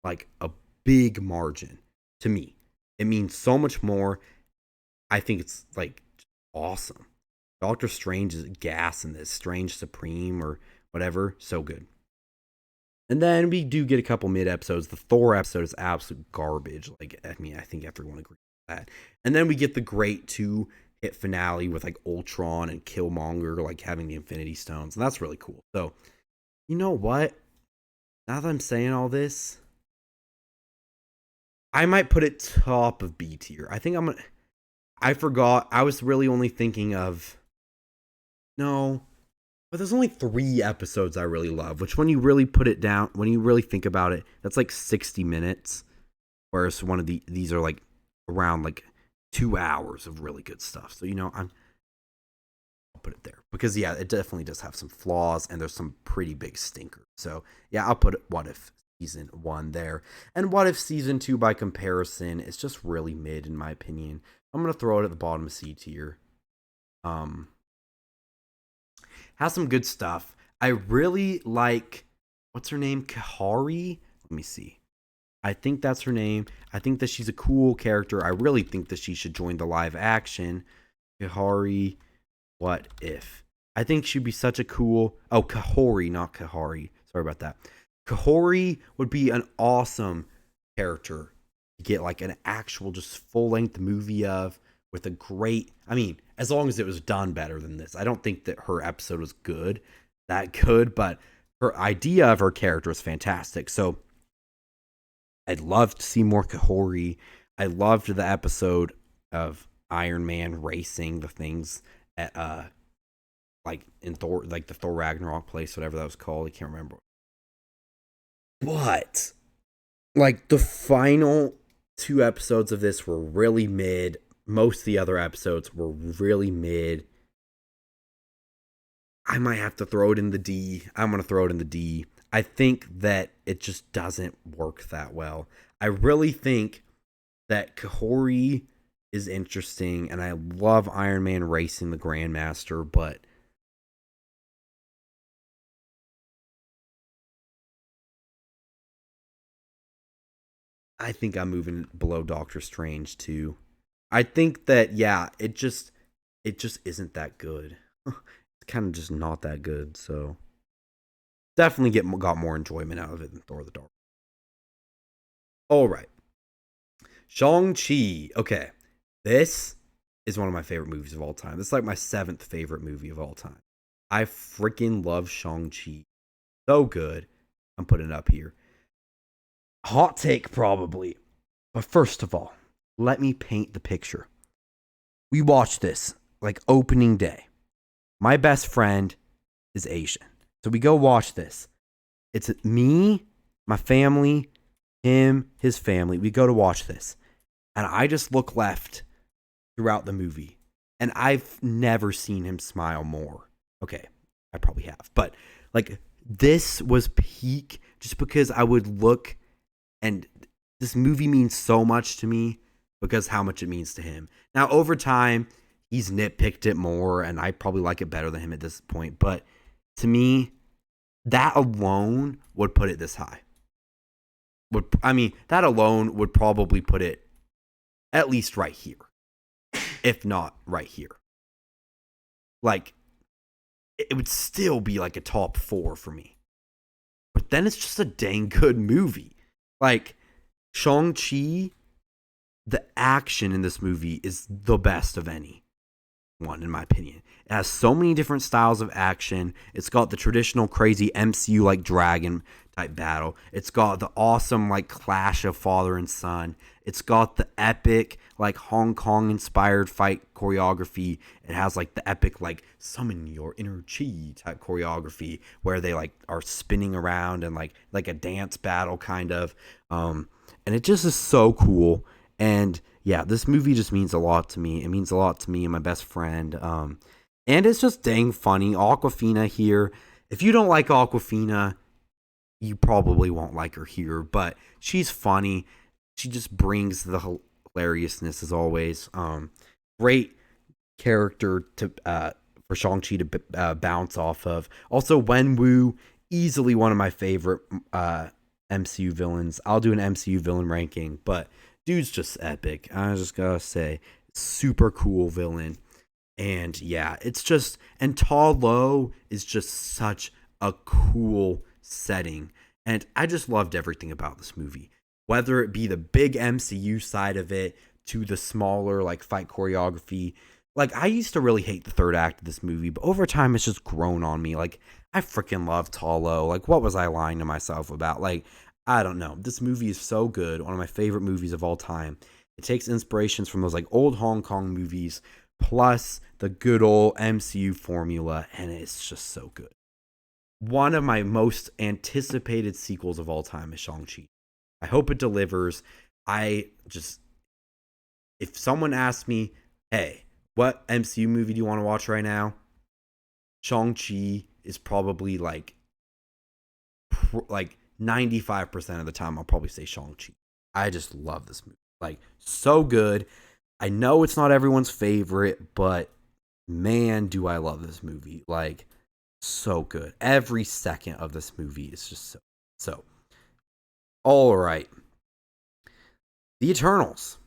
Like a big margin to me. It means so much more. I think it's like awesome. Doctor Strange is gas in this. Strange Supreme or whatever. So good. And then we do get a couple mid episodes. The Thor episode is absolute garbage. Like, I mean, I think everyone agrees with that. And then we get the great 2-hit finale with like Ultron and Killmonger like having the Infinity Stones. And that's really cool. So, you know what? Now that I'm saying all this, I might put it top of B tier. I think I forgot. I was really only thinking of. No. But there's only 3 episodes I really love, which when you really put it down, when you really think about it, that's like 60 minutes. Whereas these are like around like 2 hours of really good stuff. So, you know, I'll put it there. Because, yeah, it definitely does have some flaws and there's some pretty big stinkers. So, yeah, I'll put it What If season 1 there. And What If season 2 by comparison is just really mid in my opinion. I'm gonna throw it at the bottom of C tier. Um, has some good stuff. I really like what's her name? Kahari. Let me see. I think that's her name. I think that she's a cool character. I really think that she should join the live action. Kahari, what if? I think she'd be such a cool. Oh, Kahori, not Kahari. Sorry about that. Kahori would be an awesome character to get like an actual just full length movie of with a great. I mean, as long as it was done better than this. I don't think that her episode was that good, but her idea of her character is fantastic. So I'd love to see more Kahori. I loved the episode of Iron Man racing the things at like in Thor, like the Thor Ragnarok place, whatever that was called. I can't remember. But like the final two episodes of this were really mid. Most of the other episodes were really mid. I might have to throw it in the D. I'm going to throw it in the D. I think that it just doesn't work that well. I really think that Kahori is interesting, and I love Iron Man racing the Grandmaster, but I think I'm moving below Doctor Strange too. I think that yeah, it just isn't that good. It's kind of just not that good. So definitely got more enjoyment out of it than Thor: The Dark. All right, Shang-Chi. Okay, this is one of my favorite movies of all time. This is like my seventh favorite movie of all time. I freaking love Shang-Chi. So good. I'm putting it up here. Hot take, probably. But first of all, let me paint the picture. We watched this like opening day. My best friend is Asian. So we go watch this. It's me, my family, him, his family. We go to watch this. And I just look left throughout the movie. And I've never seen him smile more. Okay, I probably have. But like this was peak just because I would look, and this movie means so much to me because how much it means to him. Now, over time, he's nitpicked it more, and I probably like it better than him at this point. But to me, that alone would put it this high. That alone would probably put it at least right here, if not right here. Like, it would still be like a top 4 for me. But then it's just a dang good movie. Like, Shang-Chi, the action in this movie is the best of any one, in my opinion. It has so many different styles of action. It's got the traditional crazy MCU like dragon type battle. It's got the awesome like clash of father and son. It's got the epic like Hong Kong inspired fight choreography. It has like the epic like summon your inner chi type choreography where they like are spinning around and like a dance battle kind of. And it just is so cool. And yeah, this movie just means a lot to me. It means a lot to me and my best friend. And it's just dang funny. Awkwafina here. If you don't like Awkwafina, you probably won't like her here. But she's funny. She just brings the hilariousness as always. Great character to for Shang-Chi to bounce off of. Also, Wenwu, easily one of my favorite MCU villains. I'll do an MCU villain ranking, but dude's just epic. I just gotta say, super cool villain. And yeah, it's just, and Ta Lo is just such a cool setting. And I just loved everything about this movie. Whether it be the big MCU side of it to the smaller like fight choreography. Like, I used to really hate the third act of this movie, but over time it's just grown on me. Like, I freaking love Ta Lo. Like, what was I lying to myself about? Like, I don't know. This movie is so good. One of my favorite movies of all time. It takes inspirations from those like old Hong Kong movies, plus the good old MCU formula, and it's just so good. One of my most anticipated sequels of all time is Shang-Chi. I hope it delivers. If someone asks me, hey, what MCU movie do you want to watch right now? Shang-Chi is probably like 95% of the time I'll probably say Shang-Chi. I just love this movie. Like, so good. I know it's not everyone's favorite, but man, do I love this movie. Like, so good. Every second of this movie is just so. All right. The Eternals.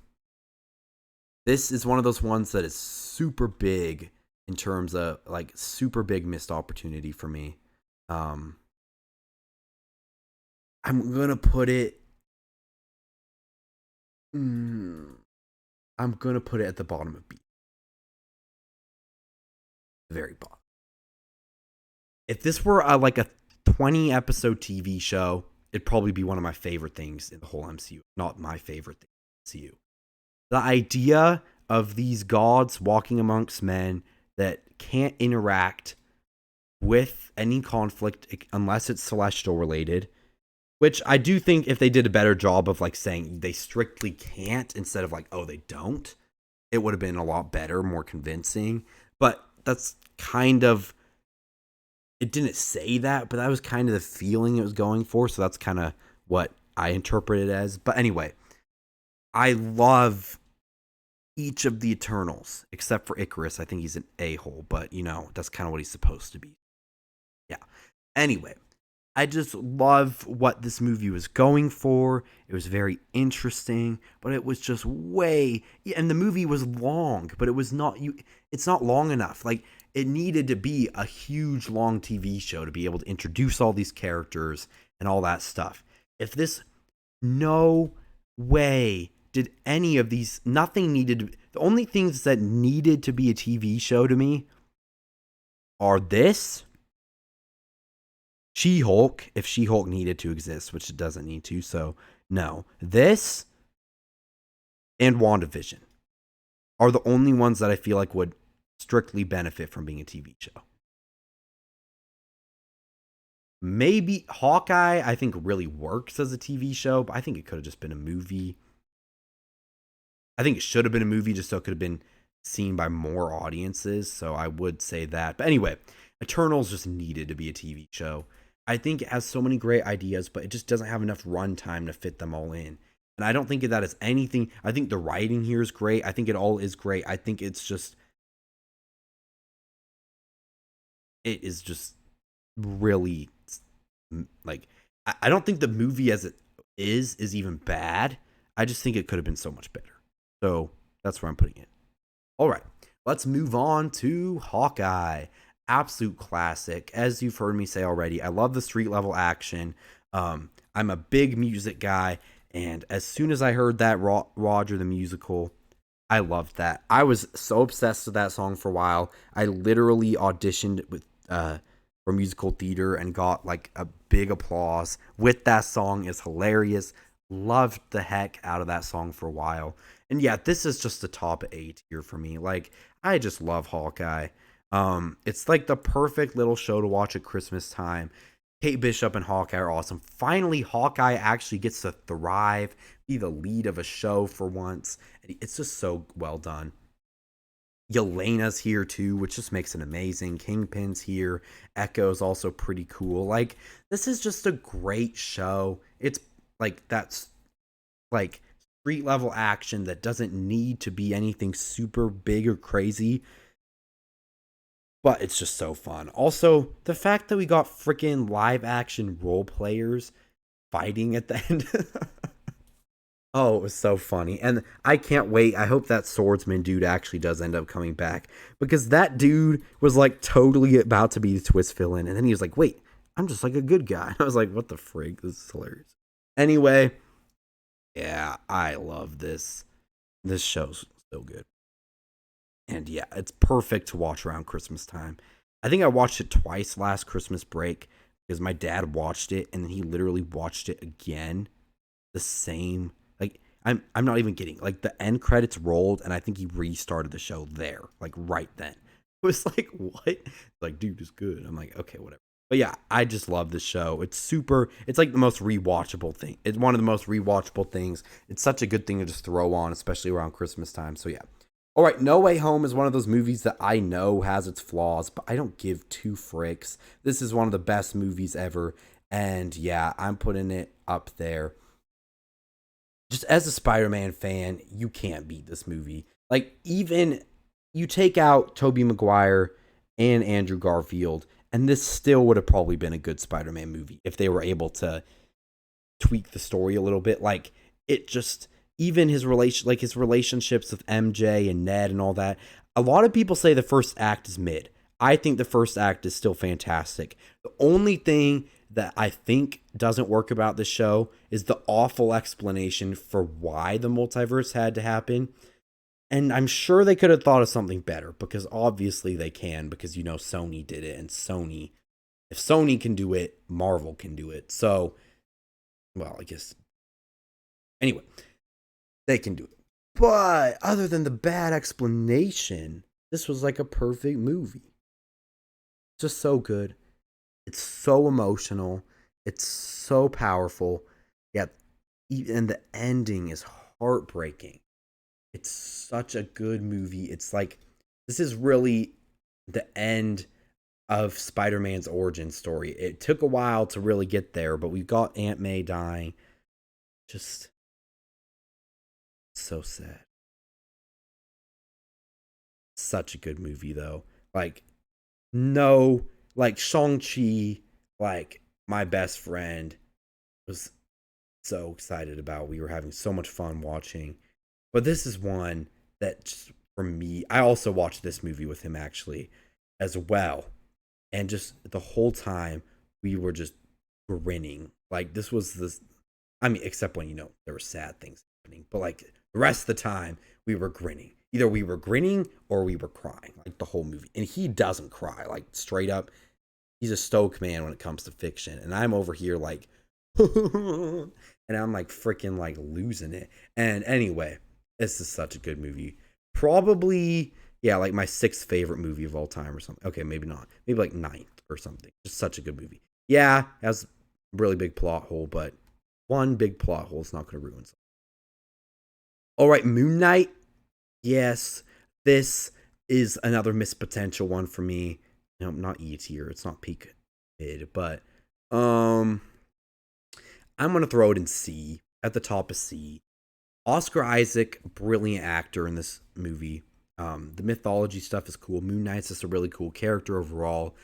This is one of those ones that is super big in terms of like super big missed opportunity for me. Um I'm going to put it I'm going to put it at the bottom of B. The very bottom. If this were like a 20 episode TV show, it'd probably be one of my favorite things in the whole MCU. Not my favorite thing in the MCU. The idea of these gods walking amongst men that can't interact with any conflict unless it's celestial related, which I do think if they did a better job of like saying they strictly can't instead of like, oh, they don't, it would have been a lot better, more convincing. But that's kind of, it didn't say that, but that was kind of the feeling it was going for. So that's kind of what I interpret it as. But anyway, I love each of the Eternals except for Icarus. I think he's an a-hole, but you know, that's kind of what he's supposed to be. Yeah. Anyway, I just love what this movie was going for. It was very interesting, but it was just way, and the movie was long, but it was not, it's not long enough. Like, it needed to be a huge long TV show to be able to introduce all these characters and all that stuff. If this, no way did any of these, nothing needed to, the only things that needed to be a TV show to me are this, She-Hulk, if She-Hulk needed to exist, which it doesn't need to, so no. This and WandaVision are the only ones that I feel like would strictly benefit from being a TV show. Maybe Hawkeye, I think, really works as a TV show, but I think it could have just been a movie. I think it should have been a movie just so it could have been seen by more audiences, so I would say that. But anyway, Eternals just needed to be a TV show. I think it has so many great ideas, but it just doesn't have enough runtime to fit them all in. And I don't think that is anything. I think the writing here is great. I think it all is great. I think it's just, it is just really, like, I don't think the movie as it is even bad. I just think it could have been so much better. So that's where I'm putting it. All right, let's move on to Hawkeye. Absolute classic. As you've heard me say already, I love the street level action. I'm a big music guy, and as soon as I heard that Roger the Musical, I loved that. I was so obsessed with that song for a while. I literally auditioned with for musical theater and got like a big applause with that song. Is hilarious. Loved the heck out of that song for a while. And yeah, this is just the top 8 here for me. Like, I just love Hawkeye. It's like the perfect little show to watch at Christmas time. Kate Bishop and Hawkeye are awesome. Finally, Hawkeye actually gets to thrive, be the lead of a show for once. It's just so well done. Yelena's here too, which just makes it amazing. Kingpin's here. Echo's also pretty cool. Like, this is just a great show. It's like, that's like street level action that doesn't need to be anything super big or crazy, but it's just so fun. Also, the fact that we got freaking live action role players fighting at the end. Oh, it was so funny. And I can't wait. I hope that swordsman dude actually does end up coming back, because that dude was like totally about to be the twist villain. And then he was like, wait, I'm just like a good guy. I was like, what the frig? This is hilarious. Anyway, yeah, I love this. This show's so good. And yeah, it's perfect to watch around Christmas time. I think I watched it twice last Christmas break because my dad watched it and then he literally watched it again. The same, like, I'm not even kidding. Like, the end credits rolled and I think he restarted the show there, like right then. It was like, what? Like, dude, it's good. I'm like, okay, whatever. But yeah, I just love this show. It's super, it's like the most rewatchable thing. It's one of the most rewatchable things. It's such a good thing to just throw on, especially around Christmas time. So yeah. All right, No Way Home is one of those movies that I know has its flaws, but I don't give two fricks. This is one of the best movies ever. And yeah, I'm putting it up there. Just as a Spider-Man fan, you can't beat this movie. Like, even you take out Tobey Maguire and Andrew Garfield, and this still would have probably been a good Spider-Man movie if they were able to tweak the story a little bit. Like, it just, even his relationships with MJ and Ned and all that. A lot of people say the first act is mid. I think the first act is still fantastic. The only thing that I think doesn't work about this show is the awful explanation for why the multiverse had to happen. And I'm sure they could have thought of something better, because obviously they can, because Sony did it, and if Sony can do it, Marvel can do it. So, well, I guess anyway, they can do it. But other than the bad explanation, this was like a perfect movie. Just so good. It's so emotional. It's so powerful. Yet, and the ending is heartbreaking. It's such a good movie. It's like, this is really the end of Spider-Man's origin story. It took a while to really get there, but we got Aunt May dying. Just so sad. Such a good movie, though. Like, no, like, Shang-Chi, like, my best friend was so excited about. We were having so much fun watching. But this is one that, just for me, I also watched this movie with him actually as well. And just the whole time we were just grinning. Like, this was this, I mean, except when, there were sad things happening. But like, the rest of the time we were grinning. Either we were grinning or we were crying, like, the whole movie. And he doesn't cry, like, straight up. He's a stoic man when it comes to fiction. And I'm over here like, and I'm like freaking like losing it. And anyway, this is such a good movie. Probably, yeah, like my sixth favorite movie of all time or something. Okay, maybe not. Maybe like ninth or something. Just such a good movie. Yeah, it has a really big plot hole, but one big plot hole is not going to ruin something. All right, Moon Knight. Yes, this is another missed potential one for me. No, not E tier. It's not peak mid, but I'm gonna throw it in C, at the top of C. Oscar Isaac, brilliant actor in this movie. The mythology stuff is cool. Moon Knight's just a really cool character overall,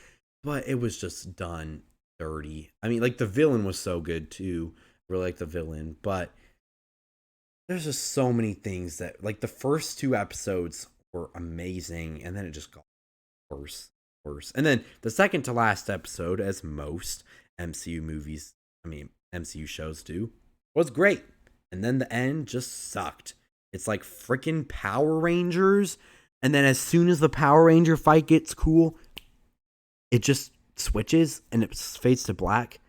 but it was just done dirty. I mean, like, the villain was so good too. Really like the villain, but there's just so many things that, like, the first two episodes were amazing, and then it just got worse, worse. And then the second to last episode, as most MCU movies, I mean, MCU shows do, was great. And then the end just sucked. It's like freaking Power Rangers. And then as soon as the Power Ranger fight gets cool, it just switches and it fades to black.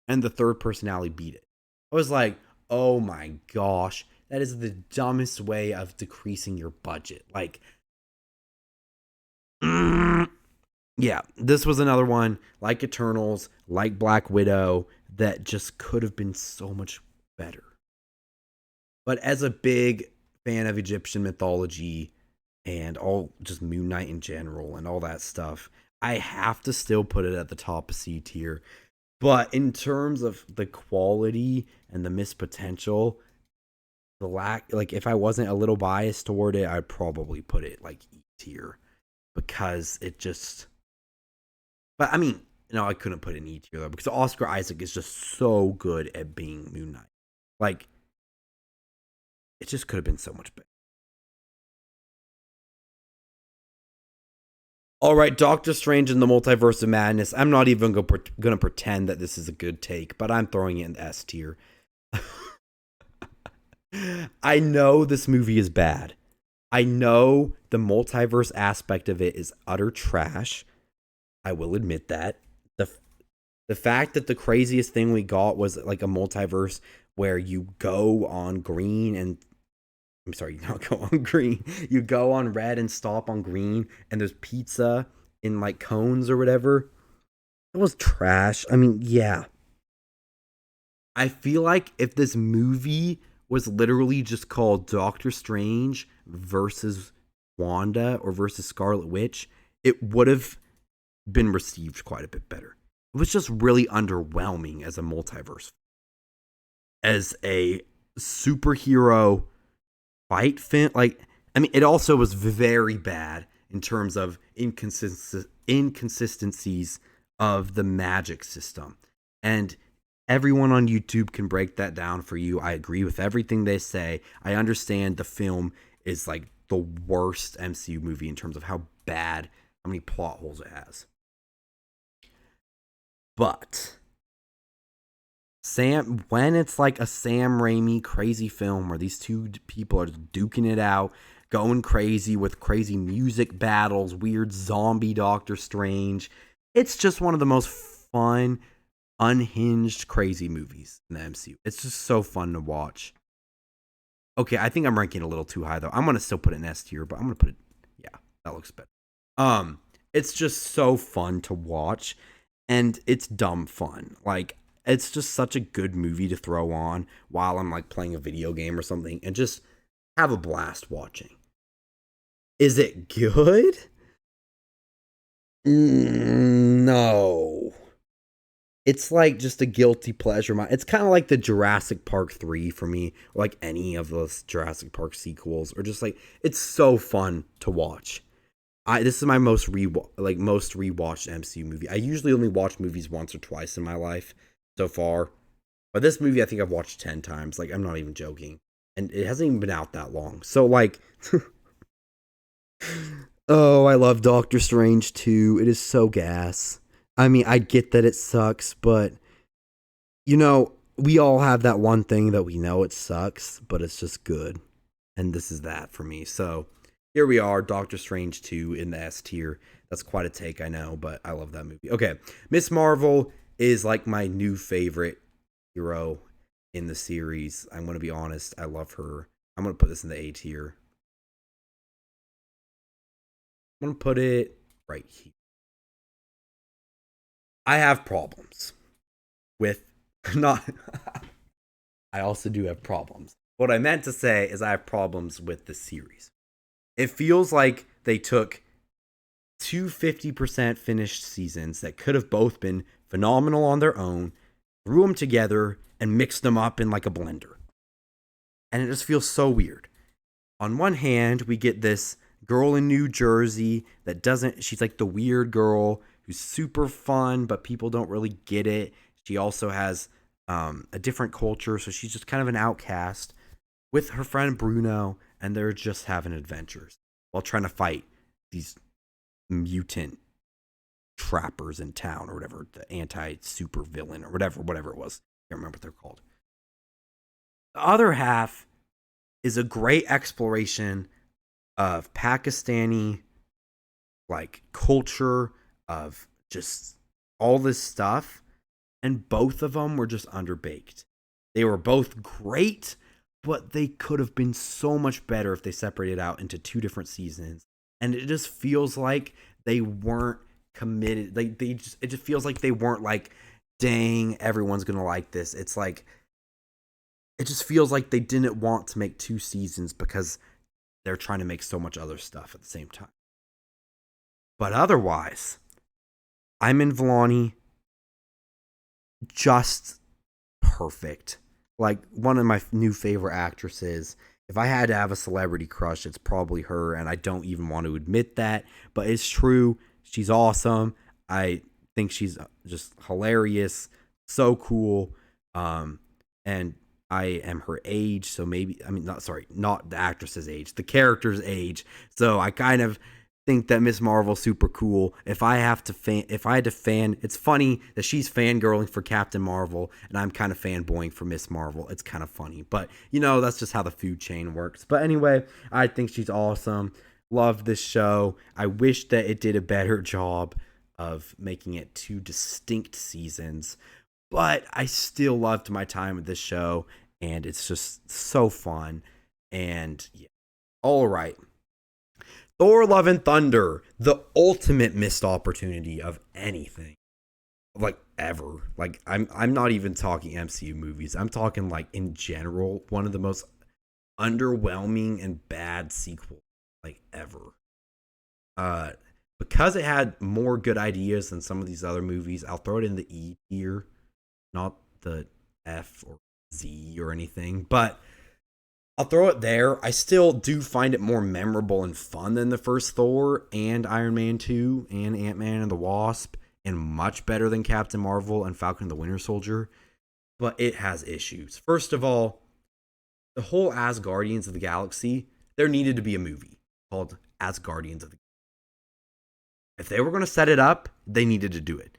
And the third personality beat it. I was like, oh my gosh, that is the dumbest way of decreasing your budget. Like, yeah, this was another one, like Eternals, like Black Widow, that just could have been so much better. But as a big fan of Egyptian mythology and all, just Moon Knight in general and all that stuff, I have to still put it at the top of C tier. But in terms of the quality and the missed potential, the lack, like, if I wasn't a little biased toward it, I'd probably put it like E tier, because it just, but I mean, no, I couldn't put it in E tier though, because Oscar Isaac is just so good at being Moon Knight. Like, it just could have been so much better. All right, Doctor Strange in the Multiverse of Madness. I'm not even going to pretend that this is a good take, but I'm throwing it in the S tier. I know this movie is bad. I know the multiverse aspect of it is utter trash. I will admit that. The fact that the craziest thing we got was like a multiverse where you go on green and, I'm sorry, you don't go on green. You go on red and stop on green, and there's pizza in like cones or whatever. It was trash. I mean, yeah. I feel like if this movie was literally just called Doctor Strange versus Wanda or versus Scarlet Witch, it would have been received quite a bit better. It was just really underwhelming as a multiverse. As a superhero fight film, like, I mean, it also was very bad in terms of inconsistencies of the magic system. And everyone on YouTube can break that down for you. I agree with everything they say. I understand the film is like the worst MCU movie in terms of how bad, how many plot holes it has. But when it's like a Sam Raimi crazy film where these two people are duking it out, going crazy with crazy music battles, weird zombie Doctor Strange, it's just one of the most fun, unhinged, crazy movies in the MCU. It's just so fun to watch. Okay, I think I'm ranking it a little too high though. I'm gonna still put it in S tier, but I'm gonna put it. Yeah, that looks better. It's just so fun to watch, and it's dumb fun. Like it's just such a good movie to throw on while I'm like playing a video game or something, and just have a blast watching. Is it good? No. It's like just a guilty pleasure. It's kind of like the Jurassic Park 3 for me, or like any of those Jurassic Park sequels, or just like it's so fun to watch. This is my most rewatched MCU movie. I usually only watch movies once or twice in my life so far, but this movie I think I've watched 10 times. Like I'm not even joking, and it hasn't even been out that long. So like, oh, I love Doctor Strange too. It is so gas. I mean, I get that it sucks, but we all have that one thing that we know it sucks, but it's just good. And this is that for me. So here we are, Doctor Strange 2 in the S tier. That's quite a take, I know, but I love that movie. Okay, Miss Marvel is like my new favorite hero in the series. I'm going to be honest. I love her. I'm going to put this in the A tier. I'm going to put it right here. I have problems with not. I also do have problems. What I meant to say is I have problems with the series. It feels like they took two 50% finished seasons that could have both been phenomenal on their own, threw them together, and mixed them up in like a blender. And it just feels so weird. On one hand, we get this girl in New Jersey she's like the weird girl who's super fun, but people don't really get it. She also has a different culture, so she's just kind of an outcast with her friend Bruno, and they're just having adventures while trying to fight these mutant trappers in town or whatever, the anti-super villain or whatever it was. I can't remember what they're called. The other half is a great exploration of Pakistani like culture, of just all this stuff, and both of them were just underbaked. They were both great, but they could have been so much better if they separated out into two different seasons. And it just feels like they weren't committed. It just feels like they weren't like, dang, everyone's gonna like this. It's like it just feels like they didn't want to make two seasons because they're trying to make so much other stuff at the same time. But otherwise, Iman Vellani, just perfect. Like one of my new favorite actresses. If I had to have a celebrity crush, it's probably her, and I don't even want to admit that, but it's true. She's awesome. I think she's just hilarious, so cool. And I am her age, so maybe not the actress's age, the character's age. So I kind of think that Miss Marvel's super cool. If I had to fan, it's funny that she's fangirling for Captain Marvel and I'm kind of fanboying for Miss Marvel. It's kind of funny, but that's just how the food chain works. But anyway, I think she's awesome. Love this show. I wish that it did a better job of making it two distinct seasons, but I still loved my time with this show, and it's just so fun. And yeah, all right. Thor: Love and Thunder, the ultimate missed opportunity of anything, like ever. Like I'm not even talking MCU movies. I'm talking like in general, one of the most underwhelming and bad sequels like ever. Because it had more good ideas than some of these other movies, I'll throw it in the E tier, not the F or Z or anything. But I'll throw it there. I still do find it more memorable and fun than the first Thor and Iron Man 2 and Ant-Man and the Wasp, and much better than Captain Marvel and Falcon and the Winter Soldier. But it has issues. First of all, the whole Asgardians of the Galaxy, there needed to be a movie called Asgardians of the Galaxy. If they were going to set it up, they needed to do it.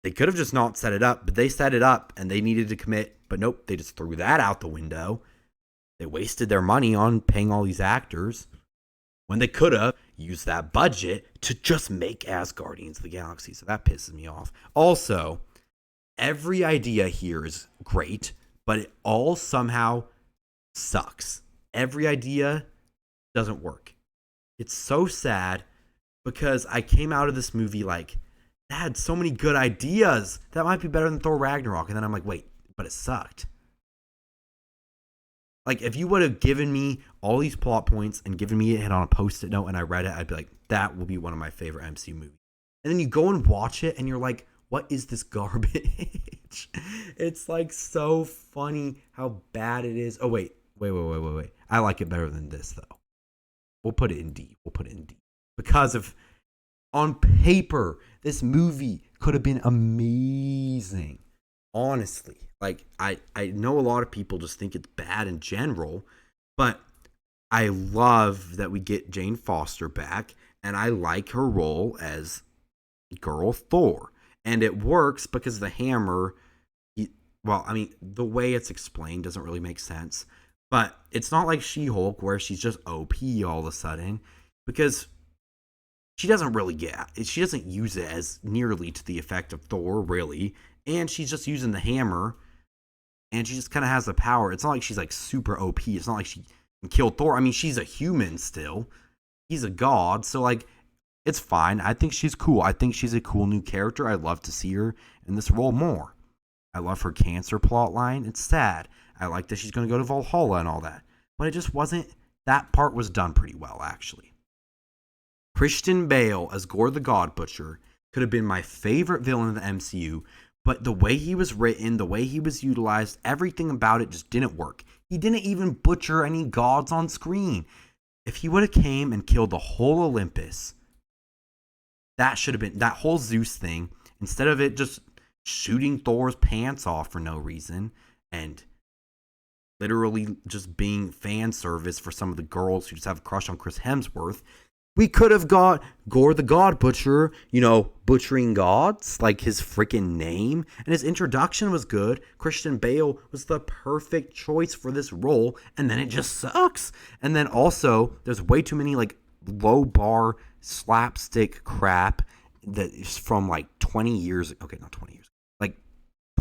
They could have just not set it up, but they set it up and they needed to commit. But nope, they just threw that out the window. They wasted their money on paying all these actors when they could have used that budget to just make Asgardians of the Galaxy. So that pisses me off. Also, every idea here is great, but it all somehow sucks. Every idea doesn't work. It's so sad because I came out of this movie like, that had so many good ideas. That might be better than Thor Ragnarok. And then I'm like, wait, but it sucked. Like, if you would have given me all these plot points and given me it on a Post-it note and I read it, I'd be like, that will be one of my favorite MCU movies. And then you go and watch it and you're like, what is this garbage? It's like so funny how bad it is. Oh, wait. I like it better than this, though. We'll put it in D. Because of, on paper, this movie could have been amazing. Honestly. Like, I know a lot of people just think it's bad in general, but I love that we get Jane Foster back, and I like her role as Girl Thor. And it works because the hammer, the way it's explained doesn't really make sense. But it's not like She-Hulk where she's just OP all of a sudden, because she doesn't use it as nearly to the effect of Thor, really. And she's just using the hammer, and she just kind of has the power. It's not like she's like super OP. It's not like she can kill Thor. I mean, she's a human still. He's a god, so like, it's fine. I think she's cool. I think she's a cool new character. I'd love to see her in this role more. I love her cancer plot line. It's sad. I like that she's going to go to Valhalla and all that. But it just wasn't, that part was done pretty well, actually. Christian Bale as Gore the God Butcher could have been my favorite villain in the MCU, but the way he was written, the way he was utilized, everything about it just didn't work. He didn't even butcher any gods on screen. If he would have came and killed the whole Olympus, that should have been, that whole Zeus thing, instead of it just shooting Thor's pants off for no reason and literally just being fan service for some of the girls who just have a crush on Chris Hemsworth, we could have got Gore the God Butcher, butchering gods, like his freaking name. And his introduction was good. Christian Bale was the perfect choice for this role. And then it just sucks. And then also, there's way too many like low bar slapstick crap that is from like 20 years. Okay, not 20 years. Like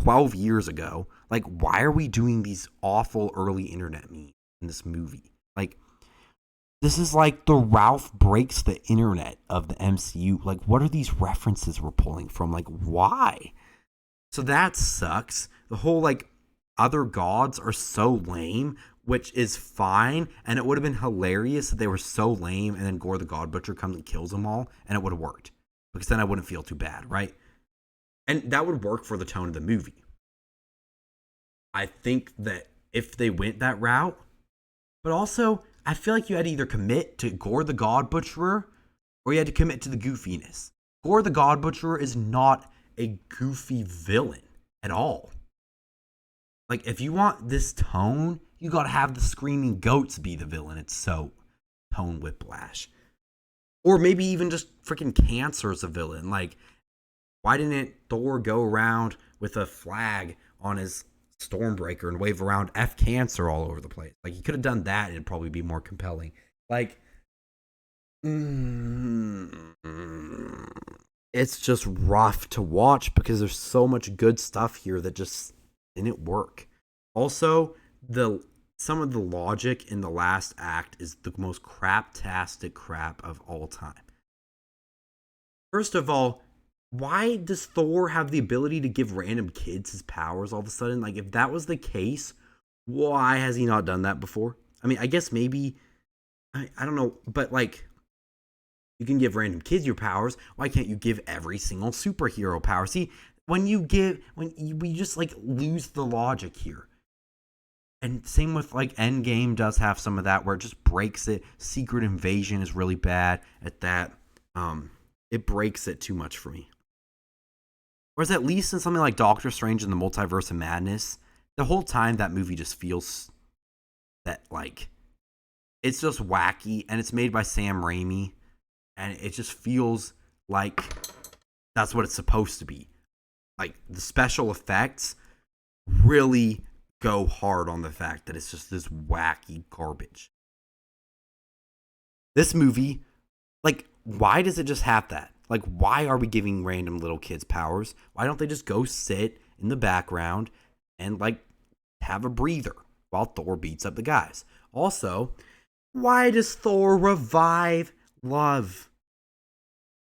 12 years ago. Like, why are we doing these awful early internet memes in this movie? Like, this is like the Ralph breaks the internet of the MCU. Like, what are these references we're pulling from? Like, why? So that sucks. The whole, like, other gods are so lame, which is fine. And it would have been hilarious if they were so lame and then Gore the God Butcher comes and kills them all. And it would have worked. Because then I wouldn't feel too bad, right? And that would work for the tone of the movie. I think that if they went that route, but also, I feel like you had to either commit to Gore the God Butcherer or you had to commit to the goofiness. Gore the God Butcherer is not a goofy villain at all. Like, if you want this tone, you gotta have the screaming goats be the villain. It's so tone whiplash. Or maybe even just freaking Cancer as a villain. Like, why didn't Thor go around with a flag on his Stormbreaker and wave around F Cancer all over the place? Like, he could have done that and it'd probably be more compelling. Like, it's just rough to watch because there's so much good stuff here that just didn't work. Also, some of the logic in the last act is the most craptastic crap of all time. First of all, why does Thor have the ability to give random kids his powers all of a sudden? Like, if that was the case, why has he not done that before? I mean, I guess maybe, I don't know, but like, you can give random kids your powers. Why can't you give every single superhero power? See, we just like lose the logic here. And same with like Endgame does have some of that where it just breaks it. Secret Invasion is really bad at that. It breaks it too much for me. Whereas at least in something like Doctor Strange and the Multiverse of Madness, the whole time that movie just feels that like it's just wacky and it's made by Sam Raimi and it just feels like that's what it's supposed to be. Like the special effects really go hard on the fact that it's just this wacky garbage. This movie, like, why does it just have that? Like, why are we giving random little kids powers? Why don't they just go sit in the background and, like, have a breather while Thor beats up the guys? Also, why does Thor revive Love?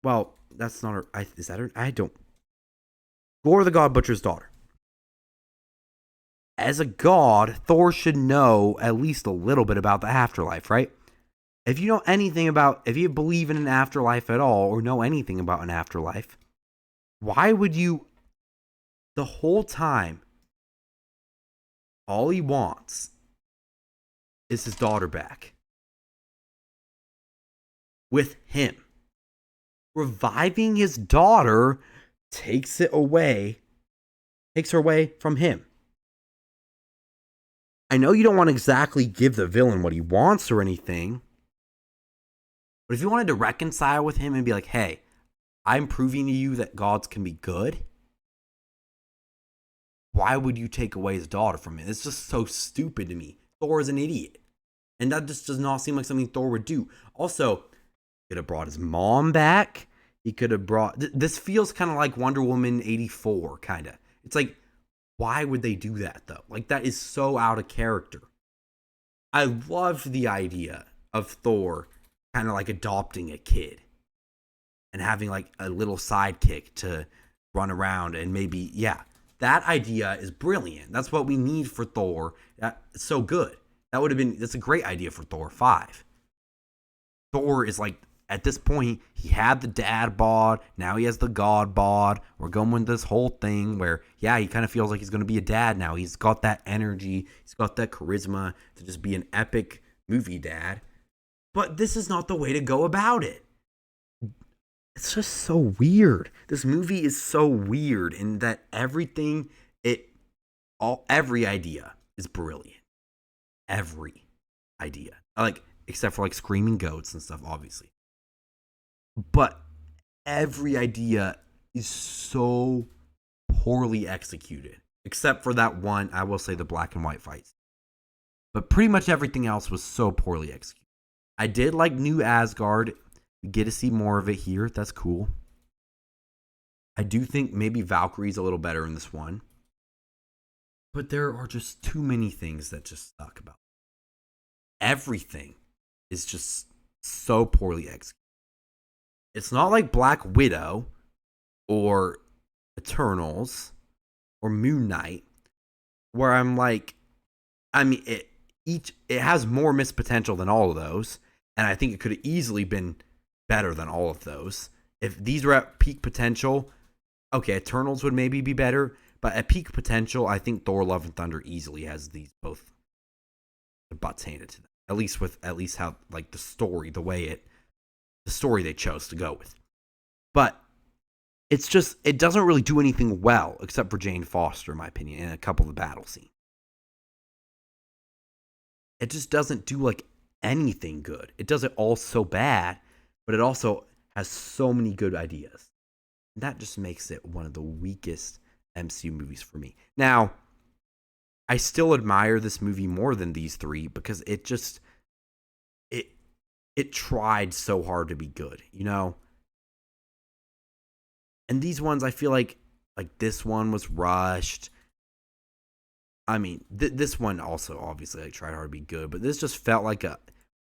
Well, that's not her. Is that her? I don't. Gorr the God Butcher's daughter. As a god, Thor should know at least a little bit about the afterlife, right? If you know anything about, if you believe in an afterlife at all, or know anything about an afterlife, why would you, the whole time, all he wants is his daughter back with him? Reviving his daughter takes her away from him. I know you don't want to exactly give the villain what he wants or anything, but if you wanted to reconcile with him and be like, hey, I'm proving to you that gods can be good, why would you take away his daughter from him? It's just so stupid to me. Thor is an idiot. And that just does not seem like something Thor would do. Also, he could have brought his mom back. He could have brought... This feels kind of like Wonder Woman 84, kind of. It's like, why would they do that, though? Like, that is so out of character. I love the idea of Thor kind of like adopting a kid and having like a little sidekick to run around and maybe, yeah, that idea is brilliant. That's what we need for Thor. That's so good. That's a great idea for Thor 5. Thor is like, at this point, he had the dad bod. Now he has the god bod. We're going with this whole thing where, yeah, he kind of feels like he's going to be a dad now. He's got that energy. He's got that charisma to just be an epic movie dad. But this is not the way to go about it. It's just so weird. This movie is so weird in that every idea is brilliant. Every idea. Like, except for like screaming goats and stuff, obviously. But every idea is so poorly executed. Except for that one, I will say, the black and white fights. But pretty much everything else was so poorly executed. I did like New Asgard. We get to see more of it here. That's cool. I do think maybe Valkyrie's a little better in this one. But there are just too many things that just suck about it. Everything is just so poorly executed. It's not like Black Widow or Eternals or Moon Knight, where I'm like, I mean, it has more missed potential than all of those, and I think it could have easily been better than all of those. If these were at peak potential, okay, Eternals would maybe be better, but at peak potential, I think Thor: Love and Thunder easily has these both the butts handed to them. At least how like the story they chose to go with. But it's just, it doesn't really do anything well except for Jane Foster, in my opinion, in a couple of the battle scenes. It just doesn't do like anything good. It does it all so bad, but it also has so many good ideas. And that just makes it one of the weakest MCU movies for me. Now, I still admire this movie more than these three because it just it tried so hard to be good, you know? And these ones, I feel like this one was rushed. I mean, this one also obviously like tried hard to be good, but this just felt like a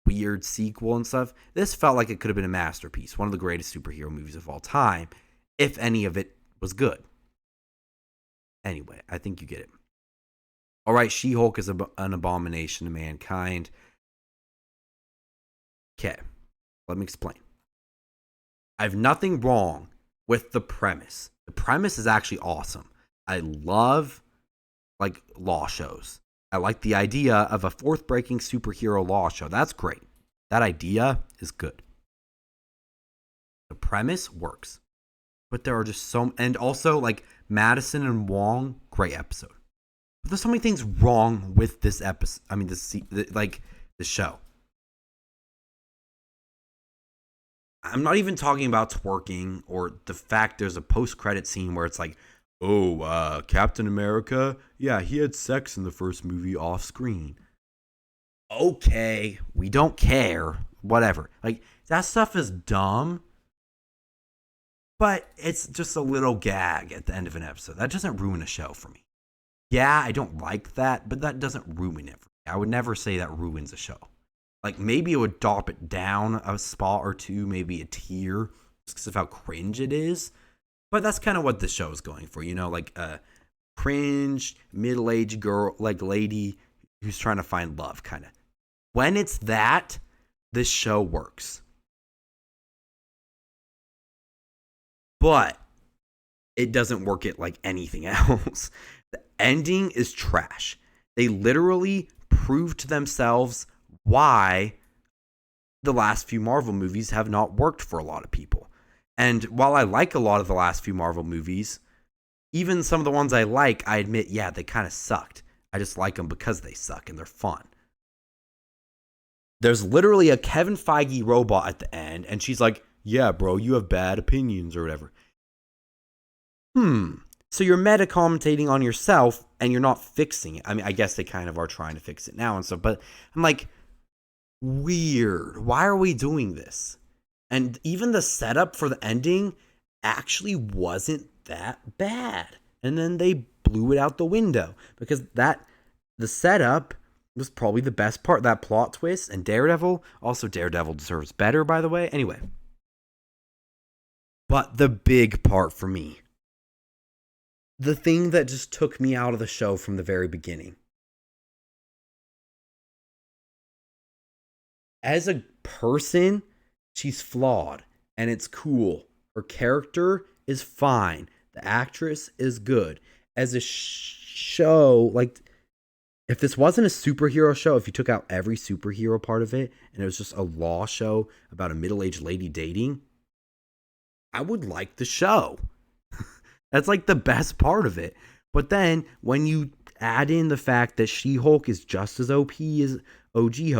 weird sequel and stuff. This felt like it could have been a masterpiece, one of the greatest superhero movies of all time, if any of it was good. Anyway, I think you get it. All right, She-Hulk is an abomination to mankind. Okay, let me explain. I have nothing wrong with the premise. The premise is actually awesome. I love like law shows. I like the idea of a fourth breaking superhero law show. That's great. That idea is good. The premise works. But there are just and also like Madison and Wong, great episode. But there's so many things wrong with this episode. I mean, the show. I'm not even talking about twerking or the fact there's a post-credit scene where it's like, oh, Captain America, yeah, he had sex in the first movie off screen. Okay, we don't care. Whatever. Like, that stuff is dumb. But it's just a little gag at the end of an episode. That doesn't ruin a show for me. Yeah, I don't like that, but that doesn't ruin it for me. I would never say that ruins a show. Like, maybe it would drop it down a spot or two, maybe a tier, just because of how cringe it is. But that's kind of what the show is going for, like a cringe, middle-aged girl, like lady who's trying to find love, kind of. When it's that, this show works. But it doesn't work it like anything else. The ending is trash. They literally proved to themselves why the last few Marvel movies have not worked for a lot of people. And while I like a lot of the last few Marvel movies, even some of the ones I like, I admit, yeah, they kind of sucked. I just like them because they suck and they're fun. There's literally a Kevin Feige robot at the end, and she's like, yeah, bro, you have bad opinions or whatever. So you're meta-commentating on yourself and you're not fixing it. I mean, I guess they kind of are trying to fix it now and stuff, but I'm like, weird. Why are we doing this? And even the setup for the ending actually wasn't that bad. And then they blew it out the window because the setup was probably the best part, that plot twist. And Daredevil deserves better, by the way. Anyway. But the big part for me, the thing that just took me out of the show from the very beginning. As a person, she's flawed, and it's cool. Her character is fine. The actress is good. As a show, like, if this wasn't a superhero show, if you took out every superhero part of it, and it was just a law show about a middle-aged lady dating, I would like the show. That's like the best part of it. But then when you add in the fact that She-Hulk is just as OP as OG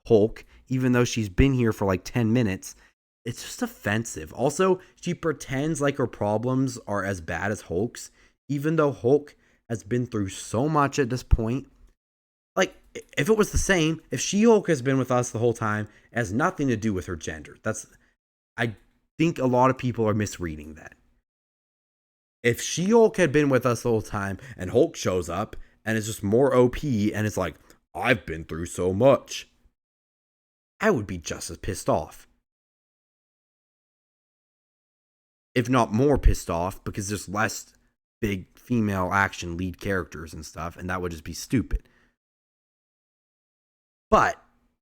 Hulk, even though she's been here for like 10 minutes, it's just offensive. Also, she pretends like her problems are as bad as Hulk's, even though Hulk has been through so much at this point. Like, if it was the same, if She-Hulk has been with us the whole time, it has nothing to do with her gender. I think a lot of people are misreading that. If She-Hulk had been with us the whole time and Hulk shows up and is just more OP and it's like, I've been through so much, I would be just as pissed off. If not more pissed off, because there's less big female action lead characters and stuff, and that would just be stupid. But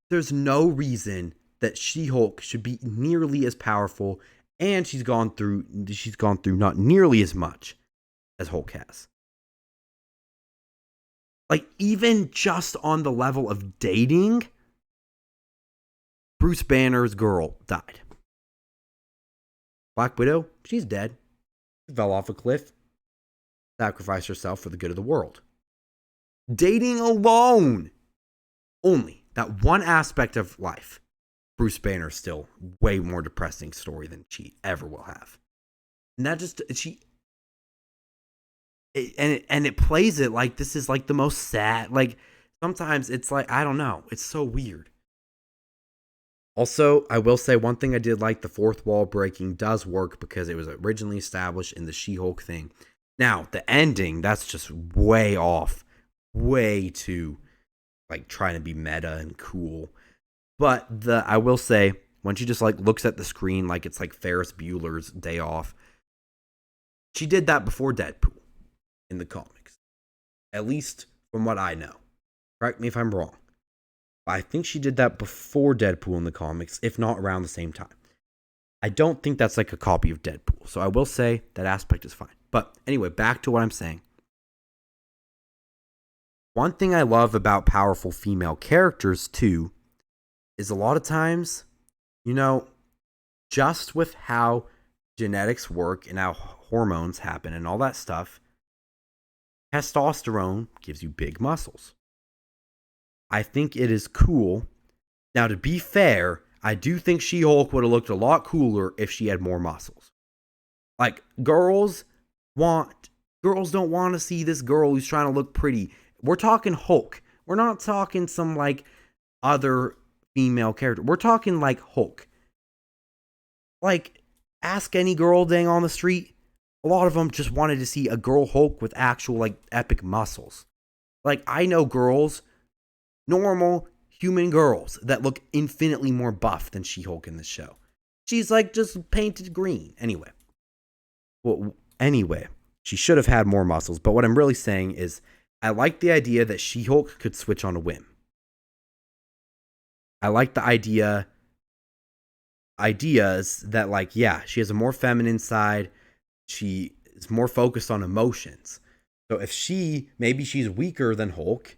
there's no reason that She-Hulk should be nearly as powerful, and she's gone through not nearly as much as Hulk has. Like, even just on the level of dating, Bruce Banner's girl died. Black Widow, she's dead. She fell off a cliff, sacrificed herself for the good of the world. Dating alone, only that one aspect of life, Bruce Banner's still way more depressing story than she ever will have. And that just, it plays it like this is like the most sad, like sometimes it's like, I don't know, it's so weird. Also, I will say one thing I did like, the fourth wall breaking does work because it was originally established in the She-Hulk thing. Now, the ending, that's just way off, way too, like, trying to be meta and cool. But I will say, when she just like looks at the screen like it's like Ferris Bueller's Day Off, she did that before Deadpool in the comics. At least from what I know. Correct me if I'm wrong. I think she did that before Deadpool in the comics, if not around the same time. I don't think that's like a copy of Deadpool. So I will say that aspect is fine. But anyway, back to what I'm saying. One thing I love about powerful female characters too is a lot of times, you know, just with how genetics work and how hormones happen and all that stuff, testosterone gives you big muscles. I think it is cool. Now, to be fair, I do think She-Hulk would have looked a lot cooler if she had more muscles. Like, girls don't want to see this girl who's trying to look pretty. We're talking Hulk. We're not talking some, like, other female character. We're talking, like, Hulk. Like, ask any girl dang on the street. A lot of them just wanted to see a girl Hulk with actual, like, epic muscles. Like, I know girls, normal human girls, that look infinitely more buff than She-Hulk in this show. She's, like, just painted green. Anyway, she should have had more muscles. But what I'm really saying is, I like the idea that She-Hulk could switch on a whim. I like the ideas that, like, yeah, she has a more feminine side. She is more focused on emotions. So if maybe she's weaker than Hulk,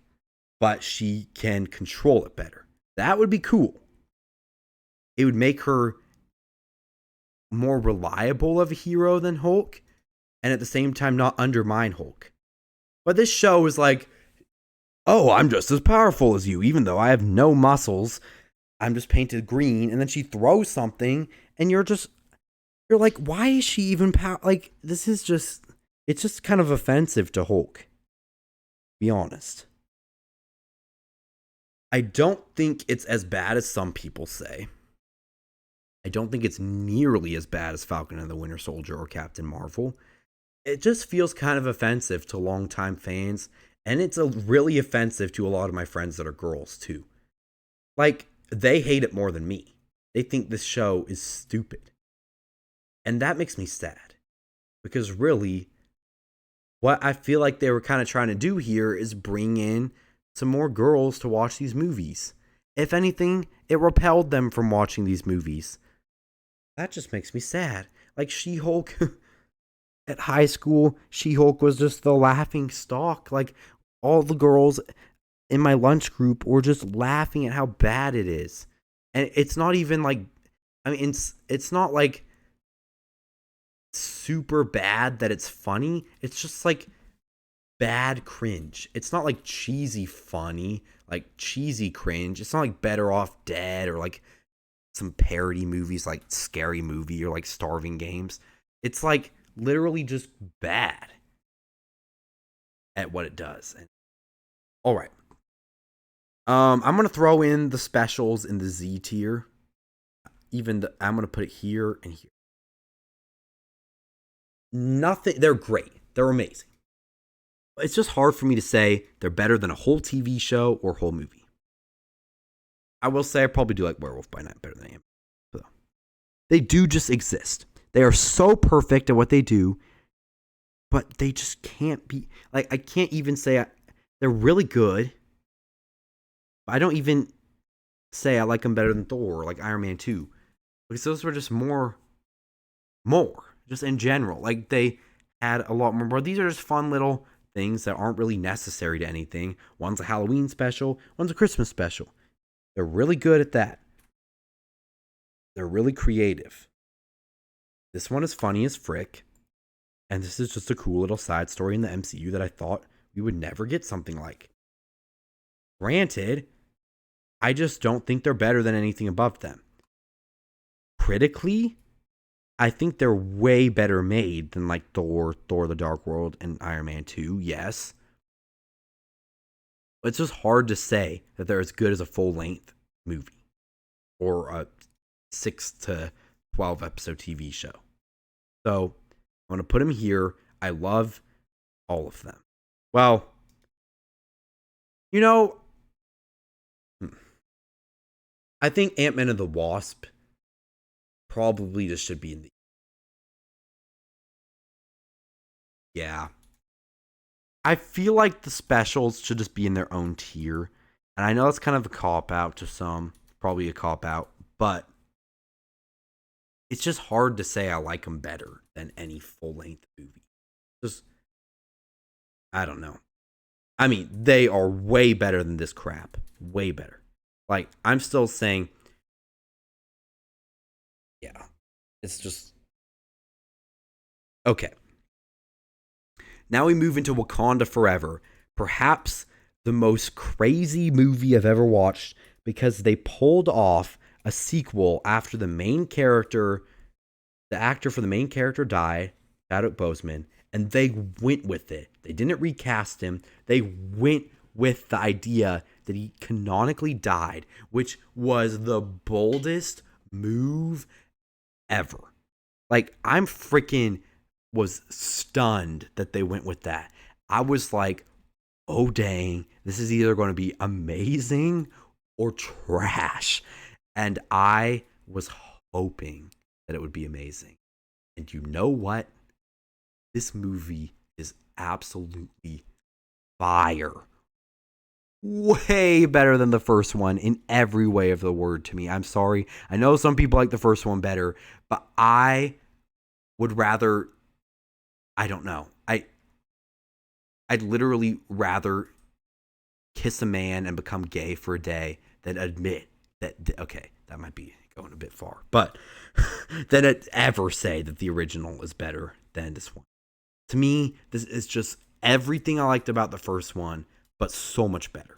but she can control it better. That would be cool. It would make her more reliable of a hero than Hulk, and at the same time not undermine Hulk. But this show is like, oh, I'm just as powerful as you, even though I have no muscles. I'm just painted green, and then she throws something, and you're like, why is she even like, this is just, it's just kind of offensive to Hulk. Be honest. I don't think it's as bad as some people say. I don't think it's nearly as bad as Falcon and the Winter Soldier or Captain Marvel. It just feels kind of offensive to longtime fans, and it's really offensive to a lot of my friends that are girls too. Like, they hate it more than me. They think this show is stupid. And that makes me sad. Because really, what I feel like they were kind of trying to do here is bring in some more girls to watch these movies. If anything, it repelled them from watching these movies. That just makes me sad. Like, She-Hulk, at high school, She-Hulk was just the laughing stock. Like, all the girls in my lunch group were just laughing at how bad it is. And it's not even like, I mean, it's not like super bad that it's funny. It's just like bad cringe. It's not like cheesy funny, like cheesy cringe. It's not like Better Off Dead or like some parody movies like Scary Movie or like Starving Games. It's like literally just bad at what it does. All right. I'm gonna throw in the specials in the Z tier. I'm gonna put it here and here. Nothing. They're great. They're amazing. It's just hard for me to say they're better than a whole TV show or whole movie. I will say I probably do like Werewolf by Night better than I am. So, they do just exist. They are so perfect at what they do, but they just can't be like, I can't even say they're really good. I don't even say I like them better than Thor or like Iron Man 2. Because those were just more, just in general. Like, they had a lot more. But these are just fun little things that aren't really necessary to anything. One's a Halloween special, one's a Christmas special. They're really good at that. They're really creative. This one is funny as frick. And this is just a cool little side story in the MCU that I thought we would never get something like. Granted, I just don't think they're better than anything above them. Critically, I think they're way better made than like Thor the Dark World, and Iron Man 2, yes. But it's just hard to say that they're as good as a full-length movie or a 6 to 12 episode TV show. So, I'm going to put them here. I love all of them. Well, I think Ant-Man and the Wasp probably just should be in the... Yeah. I feel like the specials should just be in their own tier. And I know that's kind of a cop-out to some. Probably a cop-out. But it's just hard to say I like them better than any full-length movie. Just, I don't know. I mean, they are way better than this crap. Way better. Like, I'm still saying, yeah, it's just okay. Now we move into Wakanda Forever, perhaps the most crazy movie I've ever watched because they pulled off a sequel after the actor for the main character died, Chadwick Boseman, and they went with it. They didn't recast him. They went with the idea that he canonically died, which was the boldest move ever. Like, I'm freaking was stunned that they went with that. I was like, oh dang, this is either going to be amazing or trash. And I was hoping that it would be amazing. And you know what? This movie is absolutely fire. Way better than the first one in every way of the word to me. I'm sorry. I know some people like the first one better, but I would rather, I don't know. I'd literally rather kiss a man and become gay for a day than admit that, okay, that might be going a bit far, but than ever say that the original is better than this one. To me, this is just everything I liked about the first one, but so much better.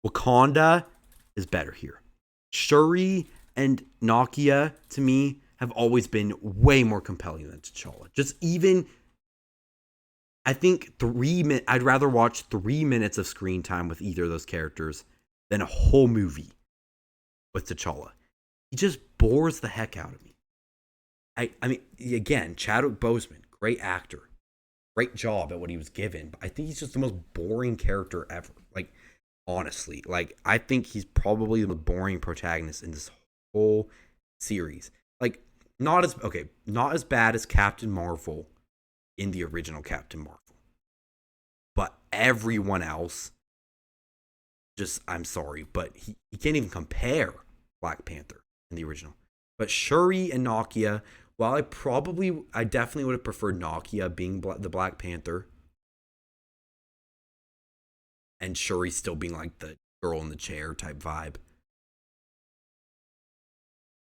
Wakanda is better here. Shuri and Nakia, to me, have always been way more compelling than T'Challa. Just even, I think I'd rather watch 3 minutes of screen time with either of those characters than a whole movie with T'Challa. He just bores the heck out of me. I mean, again, Chadwick Boseman, great actor, great job at what he was given, but I think he's just the most boring character ever. Like, honestly, like, I think he's probably the most boring protagonist in this whole series. Like, not as bad as Captain Marvel in the original Captain Marvel, but everyone else, just, I'm sorry, but he can't even compare Black Panther in the original. But Shuri and Nakia, while I definitely would have preferred Nakia being the Black Panther, and Shuri still being like the girl in the chair type vibe.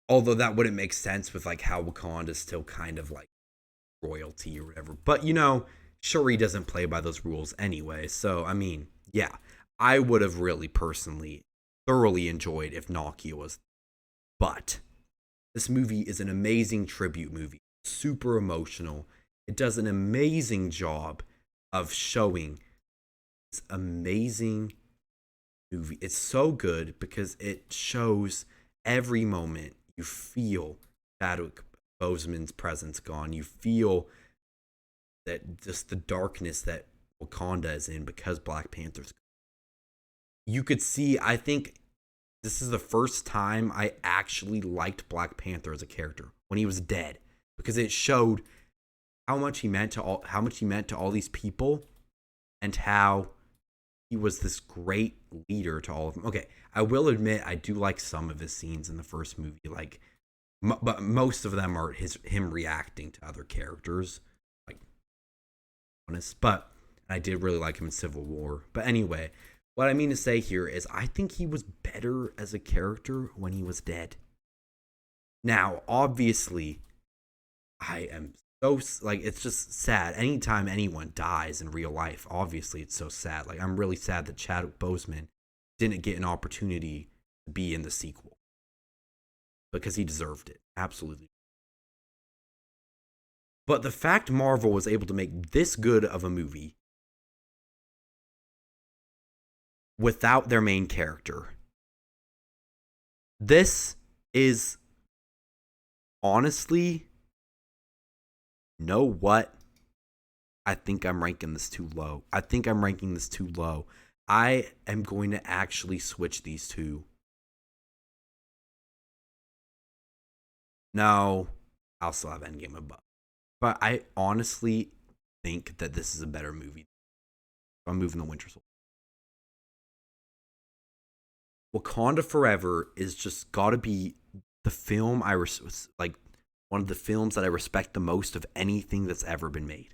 Although that wouldn't make sense with like how Wakanda's still kind of like royalty or whatever. But Shuri doesn't play by those rules anyway. So I mean, yeah, I would have really personally thoroughly enjoyed if Nakia was. But this movie is an amazing tribute movie. Super emotional. It does an amazing job of showing this amazing movie. It's so good because it shows every moment you feel Chadwick Boseman's presence gone. You feel that just the darkness that Wakanda is in because Black Panther's gone. You could see, I think this is the first time I actually liked Black Panther as a character when he was dead, because it showed how much he meant to all these people and how he was this great leader to all of them. Okay, I will admit I do like some of his scenes in the first movie, like, but most of them are him reacting to other characters, like, honest. But I did really like him in Civil War. But anyway, what I mean to say here is I think he was better as a character when he was dead. Now, obviously, I am so, like, it's just sad. Anytime anyone dies in real life, obviously it's so sad. Like, I'm really sad that Chadwick Boseman didn't get an opportunity to be in the sequel because he deserved it. Absolutely. But the fact Marvel was able to make this good of a movie without their main character, this is honestly, know what? I think I'm ranking this too low. I am going to actually switch these two. No, I'll still have Endgame above. But I honestly think that this is a better movie. I'm moving the Winter Soldier. Wakanda Forever is just got to be the film like one of the films that I respect the most of anything that's ever been made,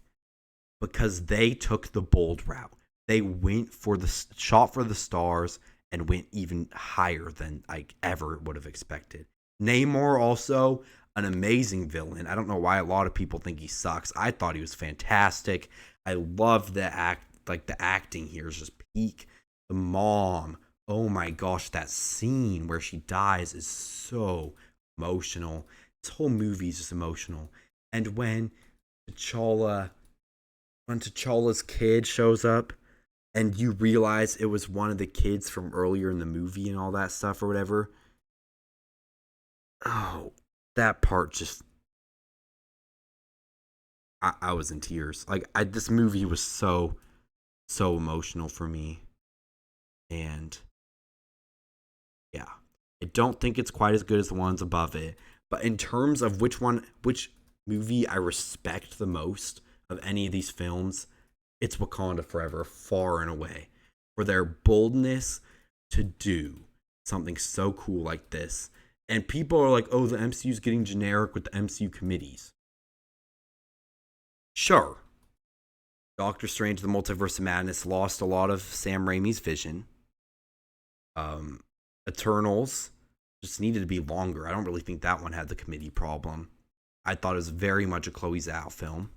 because they took the bold route. they went for the shot for the stars and went even higher than I ever would have expected. Namor also an amazing villain. I don't know why a lot of people think he sucks. I thought he was fantastic. I love the the acting here is just peak. The mom, oh my gosh, that scene where she dies is so emotional. This whole movie is just emotional. And T'Challa, when T'Challa's kid shows up, and you realize it was one of the kids from earlier in the movie and all that stuff or whatever. Oh, that part just I was in tears. Like this movie was so emotional for me. And yeah. I don't think it's quite as good as the ones above it. But in terms of which movie I respect the most of any of these films, it's Wakanda Forever, far and away. For their boldness to do something so cool like this. And people are like, oh, the MCU's getting generic with the MCU committees. Sure. Doctor Strange, The Multiverse of Madness lost a lot of Sam Raimi's vision. Eternals just needed to be longer. I don't really think that one had the committee problem. I thought it was very much a Chloe Zhao film.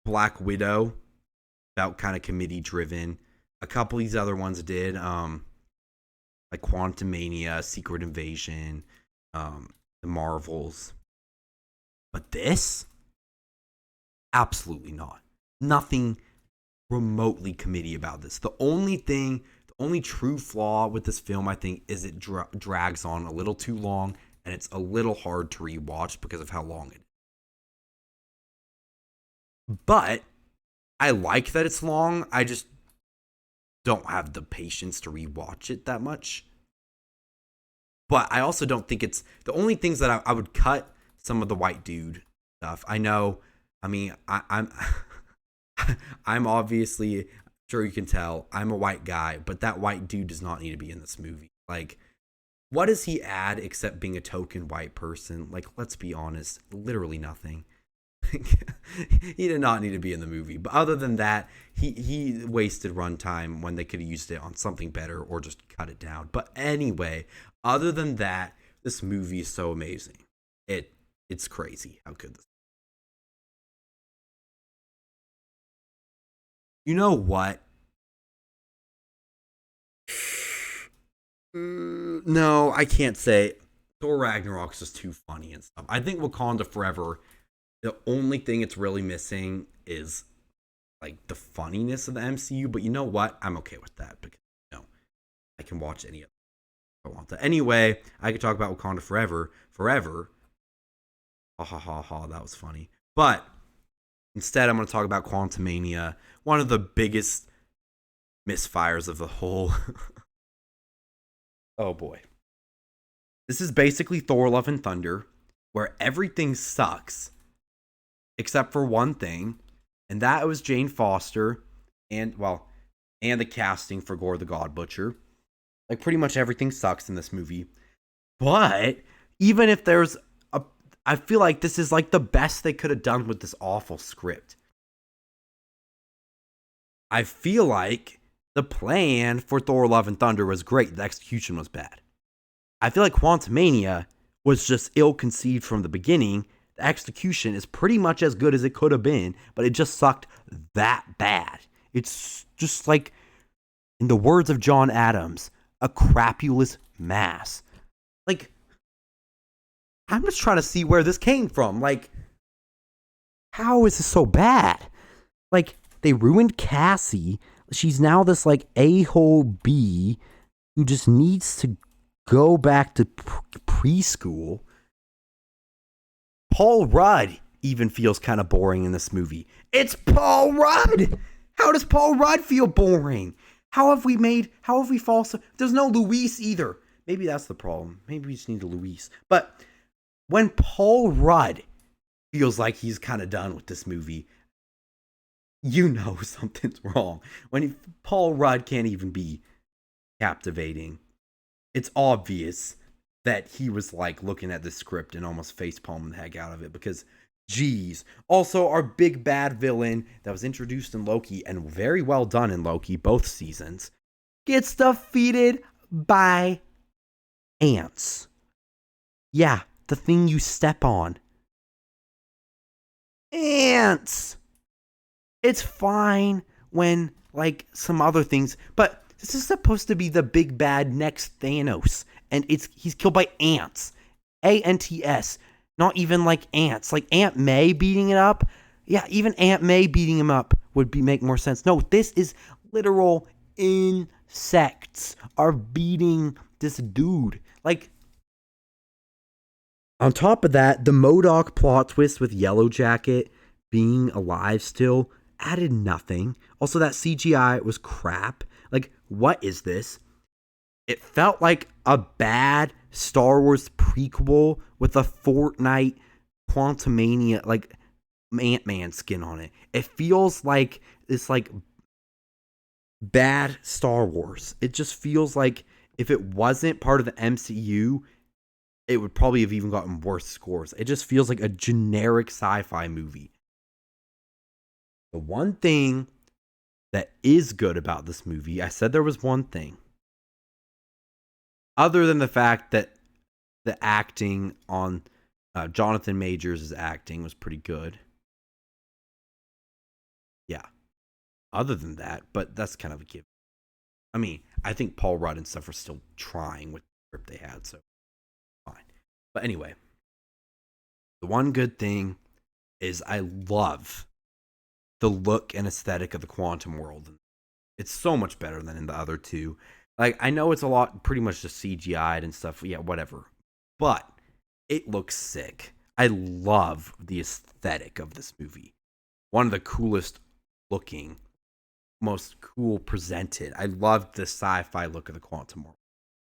Black Widow felt kind of committee driven. A couple of these other ones did, like Quantumania, Secret Invasion, the Marvels. But this, absolutely not. Nothing remotely committee about this. The only true flaw with this film, I think, is it drags on a little too long, and it's a little hard to rewatch because of how long it is. But I like that it's long. I just don't have the patience to rewatch it that much. But I also don't think it's the only things that I would cut some of the white dude stuff. I know. I mean, I'm I'm obviously, sure you can tell, I'm a white guy, but that white dude does not need to be in this movie. Like, what does he add except being a token white person? Like, let's be honest, literally nothing. He did not need to be in the movie. But other than that, he wasted runtime when they could have used it on something better or just cut it down. But anyway, other than that, this movie is so amazing. It's crazy how good this. You know what? No, I can't say. Thor Ragnarok is just too funny and stuff. I think Wakanda Forever, the only thing it's really missing is like the funniness of the MCU. But you know what? I'm okay with that because I can watch any of it if I want that. Anyway, I could talk about Wakanda forever. Ha ha ha ha, that was funny. But instead, I'm going to talk about Quantumania, one of the biggest misfires of the whole. Oh boy. This is basically Thor Love and Thunder, where everything sucks except for one thing, and that was Jane Foster and the casting for Gore the God Butcher. Like, pretty much everything sucks in this movie. But even if there's I feel like this is like the best they could have done with this awful script. I feel like the plan for Thor Love and Thunder was great. The execution was bad. I feel like Quantumania was just ill-conceived from the beginning. The execution is pretty much as good as it could have been, but it just sucked that bad. It's just like, in the words of John Adams, a crapulous mass. Like, I'm just trying to see where this came from. Like, how is this so bad? Like, they ruined Cassie. She's now this, like, a-hole bee who just needs to go back to preschool. Paul Rudd even feels kind of boring in this movie. It's Paul Rudd! How does Paul Rudd feel boring? How have we false? There's no Luis either. Maybe that's the problem. Maybe we just need a Luis. But when Paul Rudd feels like he's kind of done with this movie, you know something's wrong. When Paul Rudd can't even be captivating, it's obvious that he was like looking at the script and almost facepalming the heck out of it, because Jeez. Also, our big bad villain that was introduced in Loki and very well done in Loki, both seasons, gets defeated by ants. Yeah, the thing you step on. Ants! It's fine when, like, some other things, but this is supposed to be the big bad next Thanos, and he's killed by ants. ANTS. Not even like ants. Like Aunt May beating it up. Yeah, even Aunt May beating him up would make more sense. No, this is literal insects are beating this dude. Like, on top of that, the MODOK plot twist with Yellow Jacket being alive still added nothing. Also, that CGI was crap. Like, what is this? It felt like a bad Star Wars prequel with a Fortnite Quantumania, like, Ant-Man skin on it. It feels like this, like, bad Star Wars. It just feels like if it wasn't part of the MCU, it would probably have even gotten worse scores. It just feels like a generic sci-fi movie. The one thing that is good about this movie, I said there was one thing, other than the fact that the acting on Jonathan Majors' acting was pretty good. Yeah. Other than that, but that's kind of a given. I mean, I think Paul Rudd and stuff are still trying with the script they had, so fine. But anyway, the one good thing is I love the look and aesthetic of the quantum world. It's so much better than in the other two. Like, I know it's a lot, pretty much just CGI'd and stuff. Yeah, whatever. But it looks sick. I love the aesthetic of this movie. One of the coolest looking, most cool presented. I loved the sci-fi look of the quantum world.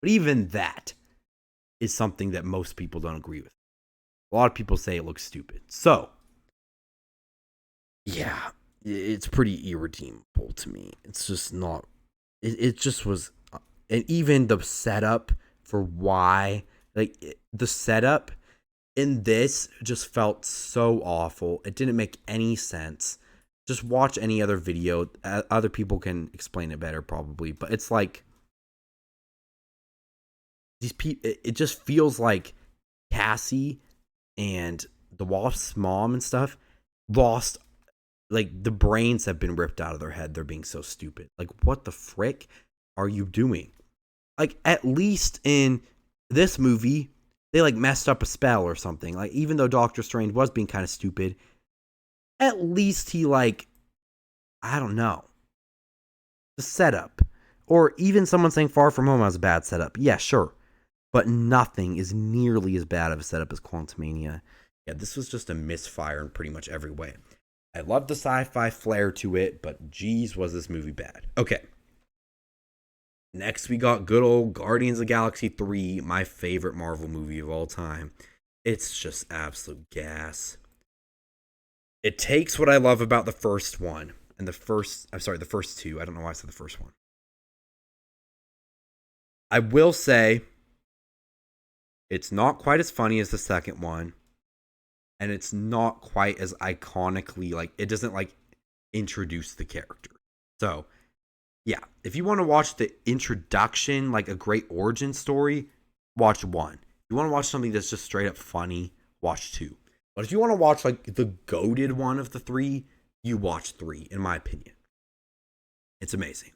But even that is something that most people don't agree with. A lot of people say it looks stupid. So, yeah, it's pretty irredeemable to me. It's just not. It just was. And even the setup for why, like, the setup in this just felt so awful. It didn't make any sense. Just watch any other video. Other people can explain it better, probably. But it's like, these people, it just feels like Cassie and the Wasp's mom and stuff lost, like, the brains have been ripped out of their head. They're being so stupid. Like, what the frick are you doing? Like, at least in this movie, they, like, messed up a spell or something. Like, even though Doctor Strange was being kind of stupid, at least he, like, I don't know, the setup. Or even someone saying Far From Home has a bad setup. Yeah, sure. But nothing is nearly as bad of a setup as Quantumania. Yeah, this was just a misfire in pretty much every way. I love the sci-fi flair to it, but geez, was this movie bad. Okay. Next, we got good old Guardians of the Galaxy 3, my favorite Marvel movie of all time. It's just absolute gas. It takes what I love about the first one, and the first two. I don't know why I said the first one. I will say, it's not quite as funny as the second one, and it's not quite as iconically, like, it doesn't, like, introduce the character. So, yeah, if you want to watch the introduction, like a great origin story, watch 1. If you want to watch something that's just straight up funny, watch 2. But if you want to watch, like, the goated one of the 3, you watch 3, in my opinion. It's amazing.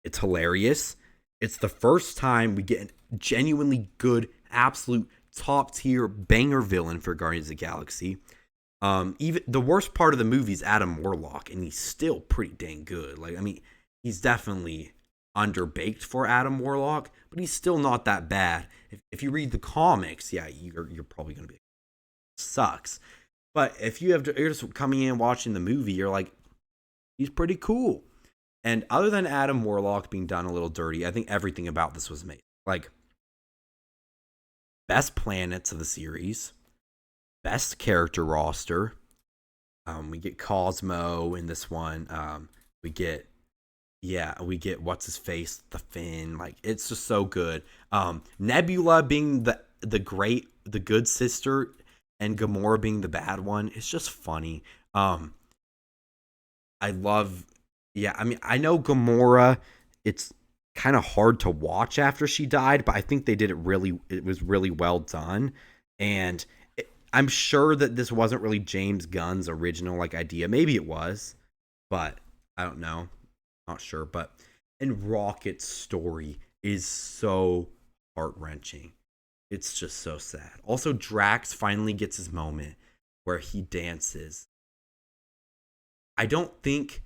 It's hilarious. It's the first time we get a genuinely good, absolute top tier banger villain for Guardians of the Galaxy. Even the worst part of the movie is Adam Warlock, and he's still pretty dang good. Like, I mean, he's definitely underbaked for Adam Warlock, but he's still not that bad. If you read the comics, yeah, you're probably gonna be sucks. But if you're just coming in and watching the movie, you're like, he's pretty cool. And other than Adam Warlock being done a little dirty, I think everything about this was made. Like, best planets of the series, best character roster. We get Cosmo in this one. We get what's his face, the Finn. Like, it's just so good. Nebula being the good sister and Gamora being the bad one, it's just funny. Um, I love, yeah. I mean, I know Gamora. It's kind of hard to watch after she died, but I think they did it really. It was really well done, and I'm sure that this wasn't really James Gunn's original like idea. Maybe it was, but I don't know. Not sure. But and Rocket's story is so heart wrenching. It's just so sad. Also, Drax finally gets his moment where he dances. I don't think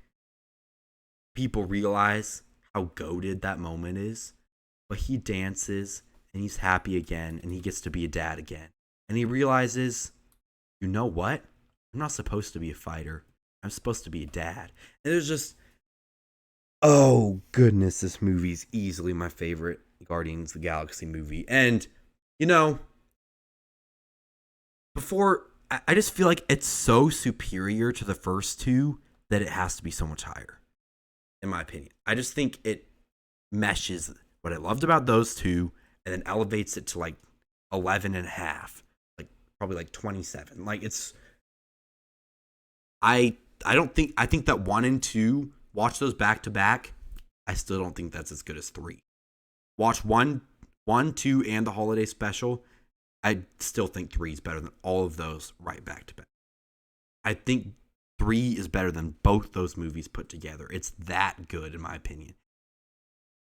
people realize how goated that moment is, but he dances and he's happy again and he gets to be a dad again. And he realizes, you know what? I'm not supposed to be a fighter. I'm supposed to be a dad. And there's just, oh goodness, this movie's easily my favorite Guardians of the Galaxy movie. And, you know, before, I just feel like it's so superior to the first two that it has to be so much higher, in my opinion. I just think it meshes what I loved about those two and then elevates it to like 11 and a half, like probably like 27. Like it's, I don't think, I think that 1 and 2, watch those back to back. I still don't think that's as good as 3. Watch 1, 2, and the holiday special. I still think 3 is better than all of those right back to back. I think 3 is better than both those movies put together. It's that good, in my opinion.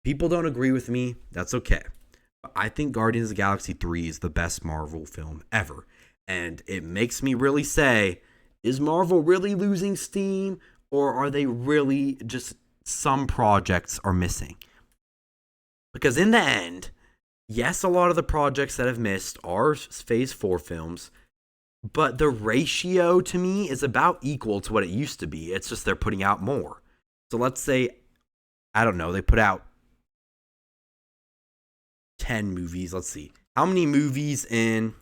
People don't agree with me. That's okay. But I think Guardians of the Galaxy 3 is the best Marvel film ever. And it makes me really say, is Marvel really losing steam? Or are they really just some projects are missing? Because in the end, yes, a lot of the projects that have missed are Phase 4 films, but the ratio to me is about equal to what it used to be. It's just they're putting out more. So let's say, I don't know, they put out 10 movies. Let's see. How many movies in...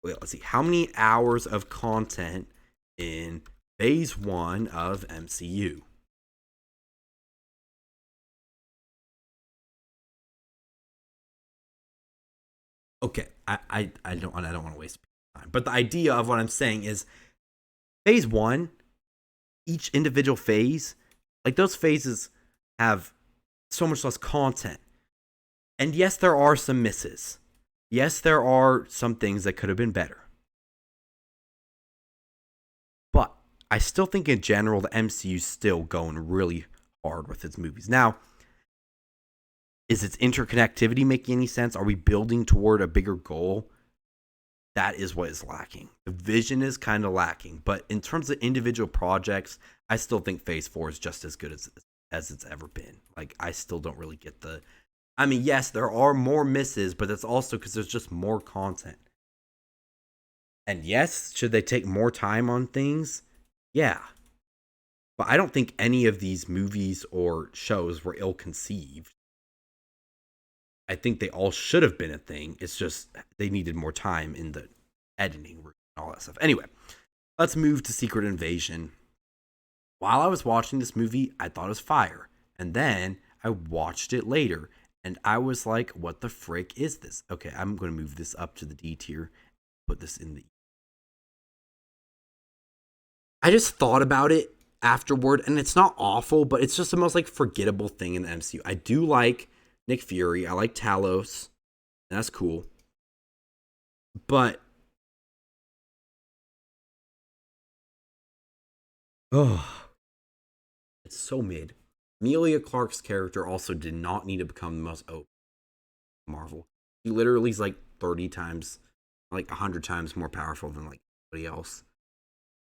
Wait, let's see. How many hours of content in Phase 1 of MCU? Okay, I don't want to waste time. But the idea of what I'm saying is Phase 1, each individual phase, like those phases have so much less content. And yes, there are some misses. Yes, there are some things that could have been better. But I still think in general the MCU's still going really hard with its movies. Now, is its interconnectivity making any sense? Are we building toward a bigger goal? That is what is lacking. The vision is kind of lacking. But in terms of individual projects, I still think Phase 4 is just as good as it's ever been. Like, I still don't really get the... I mean, yes, there are more misses, but that's also because there's just more content. And yes, should they take more time on things? Yeah. But I don't think any of these movies or shows were ill-conceived. I think they all should have been a thing. It's just they needed more time in the editing and all that stuff. Anyway, let's move to Secret Invasion. While I was watching this movie, I thought it was fire. And then I watched it later. And I was like, what the frick is this? Okay, I'm going to move this up to the D tier. Put this in the... I just thought about it afterward. And it's not awful, but it's just the most like forgettable thing in the MCU. I do like Nick Fury. I like Talos. That's cool. But oh, it's so mid. Emilia Clarke's character also did not need to become the most OP Marvel. He literally is like 30 times, like 100 times more powerful than like anybody else.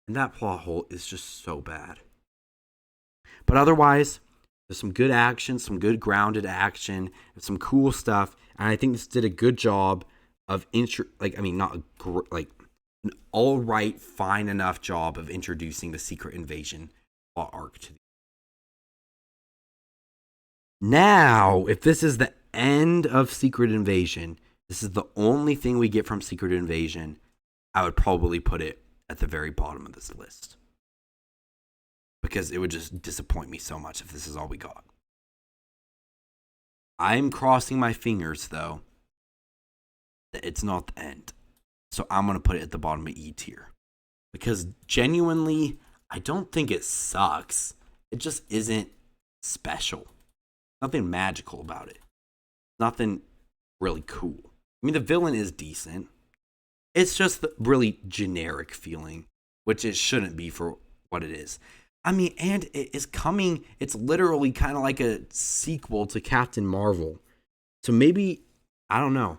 And that plot hole is just so bad. But otherwise, there's some good action, some good grounded action, some cool stuff, and I think this did a good job of an all right, fine enough job of introducing the Secret Invasion plot arc to. Now, if this is the end of Secret Invasion, this is the only thing we get from Secret Invasion, I would probably put it at the very bottom of this list. Because it would just disappoint me so much if this is all we got. I'm crossing my fingers, though, It's not the end. So I'm going to put it at the bottom of E tier. Because genuinely, I don't think it sucks. It just isn't special. Nothing magical about it. Nothing really cool. I mean, the villain is decent. It's just the really generic feeling, which it shouldn't be for what it is. I mean, and it is coming, it's literally kind of like a sequel to Captain Marvel. So maybe, I don't know.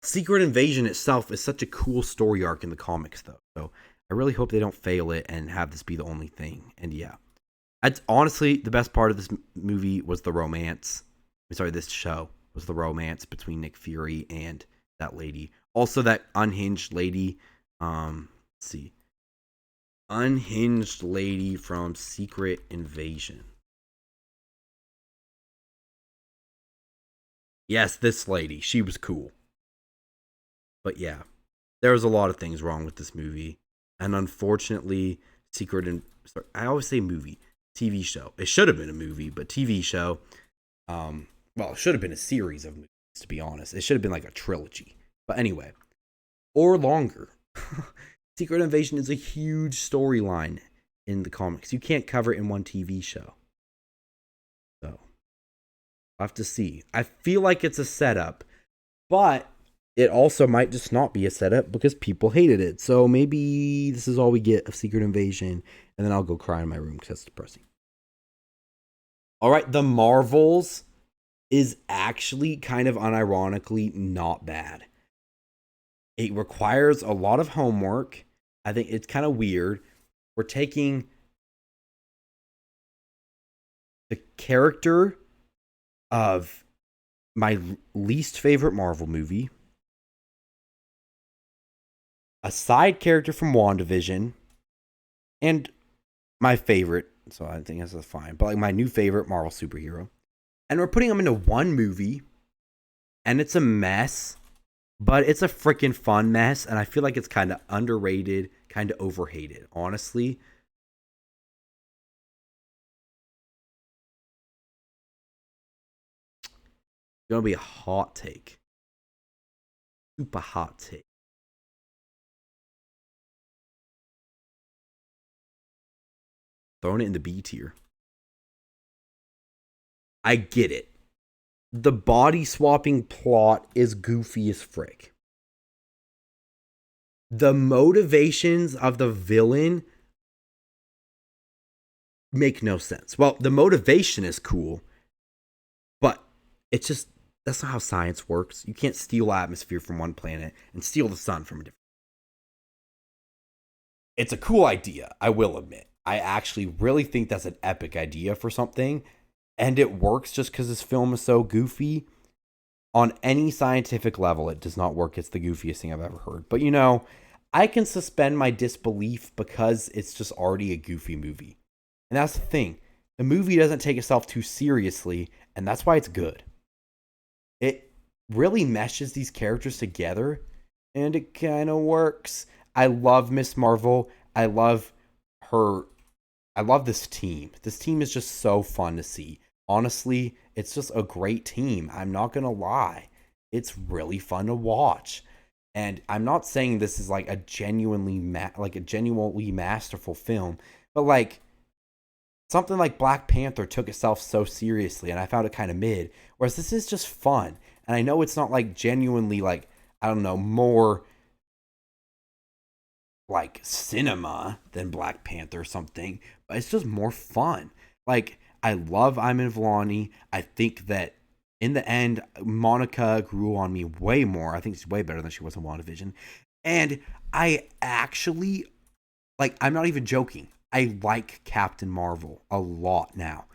Secret Invasion itself is such a cool story arc in the comics, though. So I really hope they don't fail it and have this be the only thing. And yeah, honestly, the best part of this movie was the romance. Sorry, this show was the romance between Nick Fury and that lady. Also, that unhinged lady. Let's see. Unhinged lady from Secret Invasion. Yes, this lady. She was cool. But yeah, there was a lot of things wrong with this movie. And unfortunately, I always say movie, TV show. It should have been a movie, but TV show. Well, it should have been a series of movies, to be honest. It should have been like a trilogy. But anyway, or longer. Secret Invasion is a huge storyline in the comics. You can't cover it in one TV show. So, I'll have to see. I feel like it's a setup, but it also might just not be a setup because people hated it. So maybe this is all we get of Secret Invasion, and then I'll go cry in my room because that's depressing. All right, The Marvels is actually kind of unironically not bad. It requires a lot of homework. I think it's kind of weird. We're taking the character of my least favorite Marvel movie, a side character from WandaVision, and my favorite, so I think this is fine, but like my new favorite Marvel superhero. And we're putting them into one movie, and it's a mess, but it's a freaking fun mess, and I feel like it's kind of underrated, kind of overhated, honestly. It's gonna be a hot take. Super hot take. Throwing it in the B tier. I get it. The body swapping plot is goofy as frick. The motivations of the villain make no sense. Well, the motivation is cool, but it's just, that's not how science works. You can't steal atmosphere from one planet and steal the sun from a different. It's a cool idea, I will admit. I actually really think that's an epic idea for something, and it works just because this film is so goofy. On any scientific level, it does not work. It's the goofiest thing I've ever heard. But you know, I can suspend my disbelief because it's just already a goofy movie. And that's the thing. The movie doesn't take itself too seriously, and that's why it's good. It really meshes these characters together, and it kind of works. I love Miss Marvel. I love her. I love this team. This team is just so fun to see. Honestly, it's just a great team. I'm not going to lie. It's really fun to watch. And I'm not saying this is like a genuinely masterful film, but like something like Black Panther took itself so seriously and I found it kind of mid, whereas this is just fun. And I know it's not like genuinely like, I don't know, more like cinema than Black Panther or something, but it's just more fun. Like, I love Iman Vellani. I think that in the end, Monica grew on me way more. I think she's way better than she was in WandaVision. And I actually, like, I'm not even joking. I like Captain Marvel a lot now.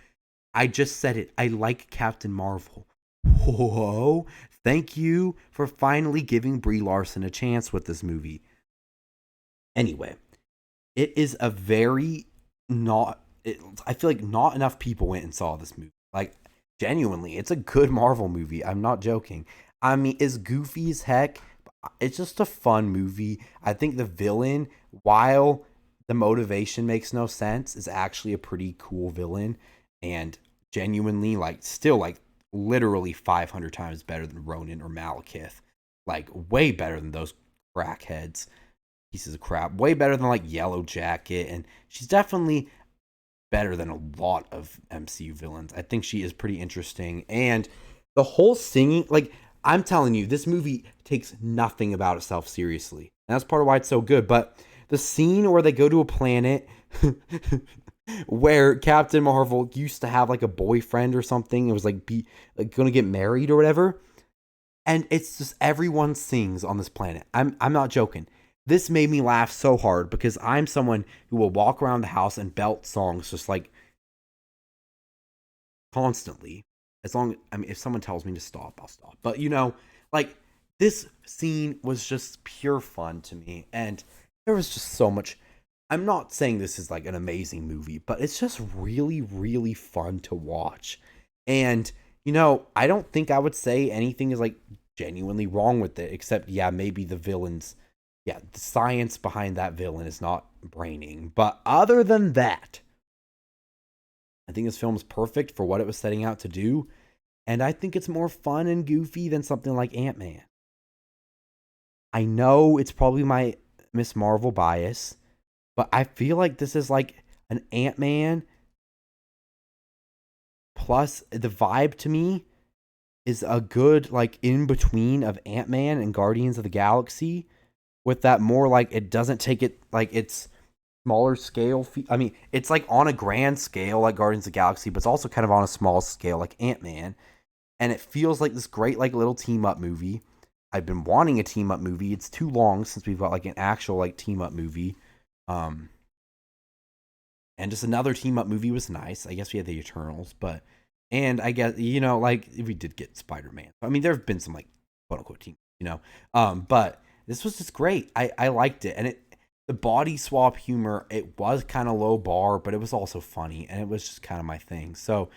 I just said it. I like Captain Marvel. Whoa. Thank you for finally giving Brie Larson a chance with this movie. Anyway, it is a very I feel like not enough people went and saw this movie. Like, genuinely, it's a good Marvel movie. I'm not joking. I mean, it's goofy as heck. It's just a fun movie. I think the villain, while the motivation makes no sense, is actually a pretty cool villain. And genuinely, like, still, like, literally 500 times better than Ronan or Malekith. Like, way better than those crackheads, pieces of crap. Way better than, like, Yellow Jacket. And she's definitely better than a lot of MCU villains. I think she is pretty interesting. And the whole singing, like, I'm telling you, this movie takes nothing about itself seriously. And that's part of why it's so good. But the scene where they go to a planet where Captain Marvel used to have like a boyfriend or something, it was like gonna get married or whatever, and it's just everyone sings on this planet. I'm not joking. This made me laugh so hard because I'm someone who will walk around the house and belt songs just like constantly. As long, I mean, if someone tells me to stop, I'll stop. But like, this scene was just pure fun to me, and there was just so much. I'm not saying this is like an amazing movie, but it's just really, really fun to watch. And I don't think I would say anything is like genuinely wrong with it, except yeah, maybe the villains. Yeah, the science behind that villain is not braining. But other than that, I think this film is perfect for what it was setting out to do. And I think it's more fun and goofy than something like Ant-Man. I know it's probably my Miss Marvel bias, but I feel like this is like an Ant-Man plus the vibe to me is a good like in between of Ant-Man and Guardians of the Galaxy, with that more like it doesn't take it like it's smaller scale. I mean, it's like on a grand scale like Guardians of the Galaxy, but it's also kind of on a small scale like Ant-Man. And it feels like this great like little team up movie. I've been wanting a team up movie. It's too long since we've got like an actual like team up movie. And just another team up movie was nice. I guess we had the Eternals, and I guess like we did get Spider-Man. I mean, there have been some like quote unquote team, but this was just great. I liked it, and the body swap humor, it was kind of low bar, but it was also funny, and it was just kind of my thing. So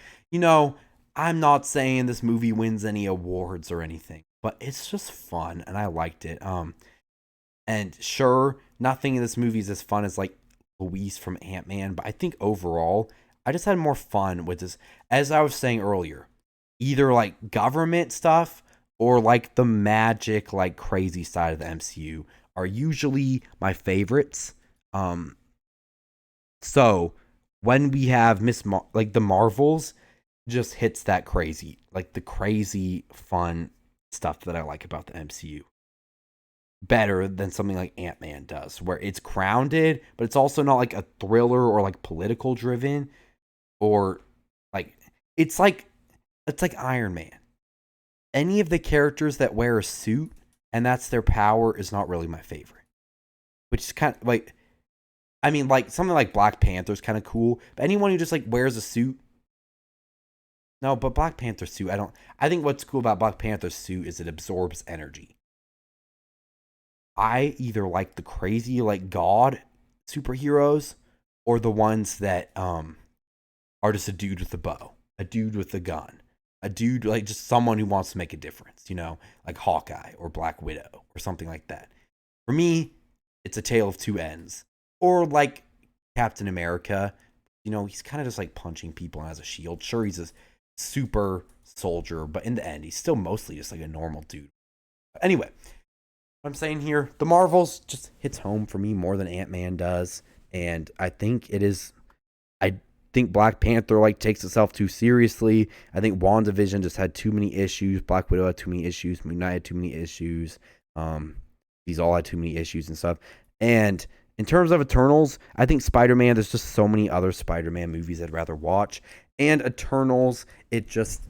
I'm not saying this movie wins any awards or anything, but it's just fun, and I liked it. And sure, nothing in this movie is as fun as like Luis from Ant-Man, but I think overall, I just had more fun with this. As I was saying earlier, either like government stuff or like the magic, like crazy side of the MCU are usually my favorites. So when we have like the Marvels, just hits that crazy, like the crazy fun stuff that I like about the MCU better than something like Ant-Man does, where it's grounded, but it's also not like a thriller or like political driven, or like it's like Iron Man. Any of the characters that wear a suit and that's their power is not really my favorite. Which is kind of like, I mean, like something like Black Panther is kind of cool, but anyone who just like wears a suit. No, but Black Panther's suit, I think what's cool about Black Panther's suit is it absorbs energy. I either like the crazy like god superheroes or the ones that are just a dude with a bow, a dude with a gun, a dude like just someone who wants to make a difference, like Hawkeye or Black Widow or something like that. For me, it's a tale of two ends. Or like Captain America, he's kind of just like punching people and has a shield. Sure, he's a super soldier, but in the end, he's still mostly just like a normal dude. But anyway, what I'm saying here, the Marvels just hits home for me more than Ant-Man does, and I think Black Panther like takes itself too seriously. I think WandaVision just had too many issues. Black Widow had too many issues. Moon Knight had too many issues. These all had too many issues and stuff. And in terms of Eternals, I think Spider-Man, there's just so many other Spider-Man movies I'd rather watch. And Eternals, it just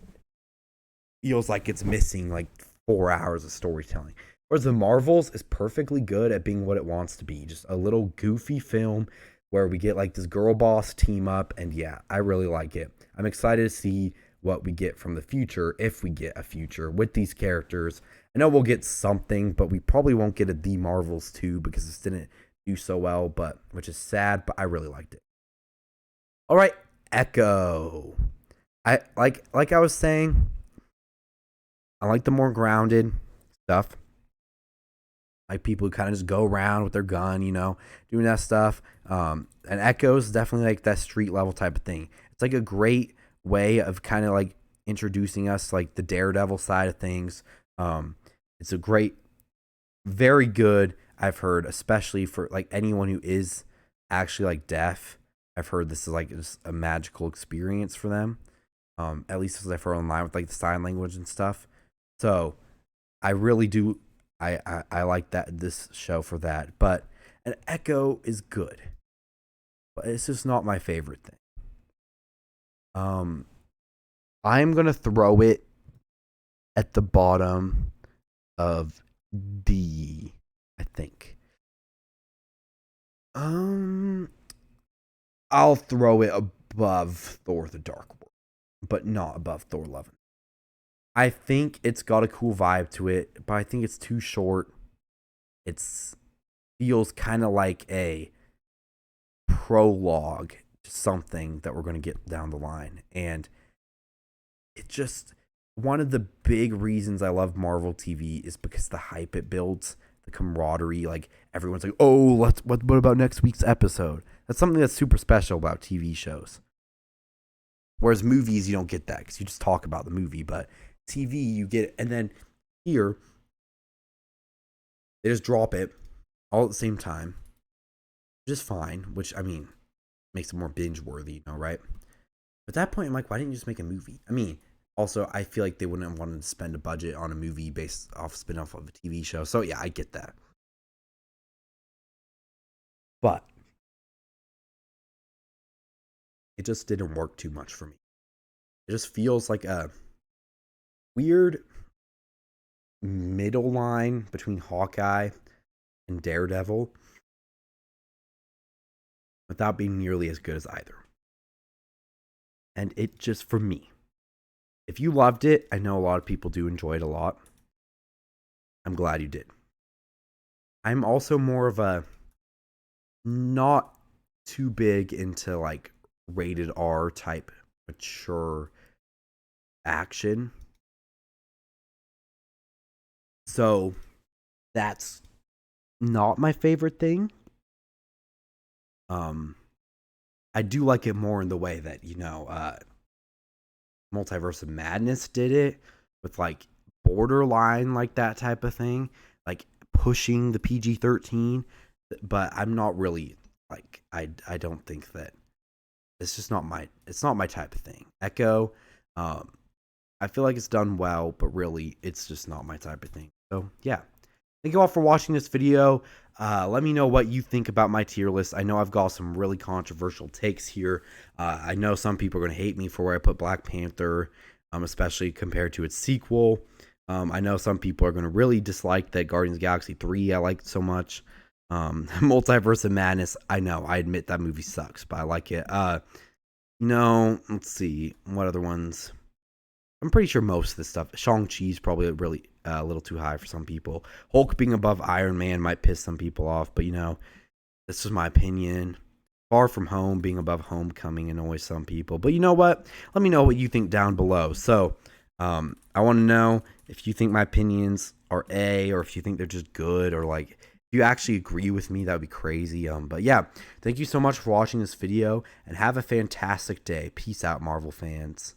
feels like it's missing like 4 hours of storytelling. Whereas the Marvels is perfectly good at being what it wants to be. Just a little goofy film where we get like this girl boss team up. And yeah, I really like it. I'm excited to see what we get from the future, if we get a future with these characters. I know we'll get something, but we probably won't get a The Marvels 2 because this didn't do so well, which is sad, but I really liked it. All right, Echo. I like I was saying, I like the more grounded stuff. Like people who kind of just go around with their gun, doing that stuff. And Echo is definitely like that street level type of thing. It's like a great way of kind of like introducing us like the Daredevil side of things. It's a great, very good. I've heard, especially for like anyone who is actually like deaf. I've heard this is like just a magical experience for them. At least as I've heard online with like the sign language and stuff. So I really do. I like this show for that. But an Echo is good, but it's just not my favorite thing. I'm gonna throw it at the bottom of D, I think. I'll throw it above Thor: The Dark World, but not above Thor: Love. I think it's got a cool vibe to it, but I think it's too short. It feels kind of like a prologue to something that we're going to get down the line. And it just, one of the big reasons I love Marvel TV is because the hype it builds, the camaraderie. Like, everyone's like, oh, what about next week's episode? That's something that's super special about TV shows. Whereas movies, you don't get that because you just talk about the movie. But TV, you get it. And then here, they just drop it all at the same time. Just fine, which, I mean, makes it more binge worthy, right? At that point, I'm like, why didn't you just make a movie? I mean, also, I feel like they wouldn't have wanted to spend a budget on a movie based off spin-off of a TV show. So yeah, I get that. But it just didn't work too much for me. It just feels like a weird middle line between Hawkeye and Daredevil without being nearly as good as either. And it just, for me, if you loved it, I know a lot of people do enjoy it a lot. I'm glad you did. I'm also more of a not too big into like rated R type mature action. So that's not my favorite thing. I do like it more in the way that, Multiverse of Madness did it with like borderline like that type of thing, like pushing the PG-13, but I'm not really like I don't think that it's just not my type of thing. Echo, I feel like it's done well, but really it's just not my type of thing. So yeah, thank you all for watching this video. Let me know what you think about my tier list. I know I've got some really controversial takes here. I know some people are going to hate me for where I put Black Panther, especially compared to its sequel. I know some people are going to really dislike that Guardians of the Galaxy 3 I liked so much. Multiverse of Madness, I know, I admit that movie sucks, but I like it. Let's see, what other ones? I'm pretty sure most of this stuff. Shang-Chi's probably really a little too high for some people. Hulk being above Iron Man might piss some people off, but that's just my opinion. Far From Home being above Homecoming annoys some people. But you know what? Let me know what you think down below. So, I want to know if you think my opinions are A, or if you think they're just good, or like if you actually agree with me. That would be crazy. But yeah, thank you so much for watching this video, and have a fantastic day. Peace out, Marvel fans.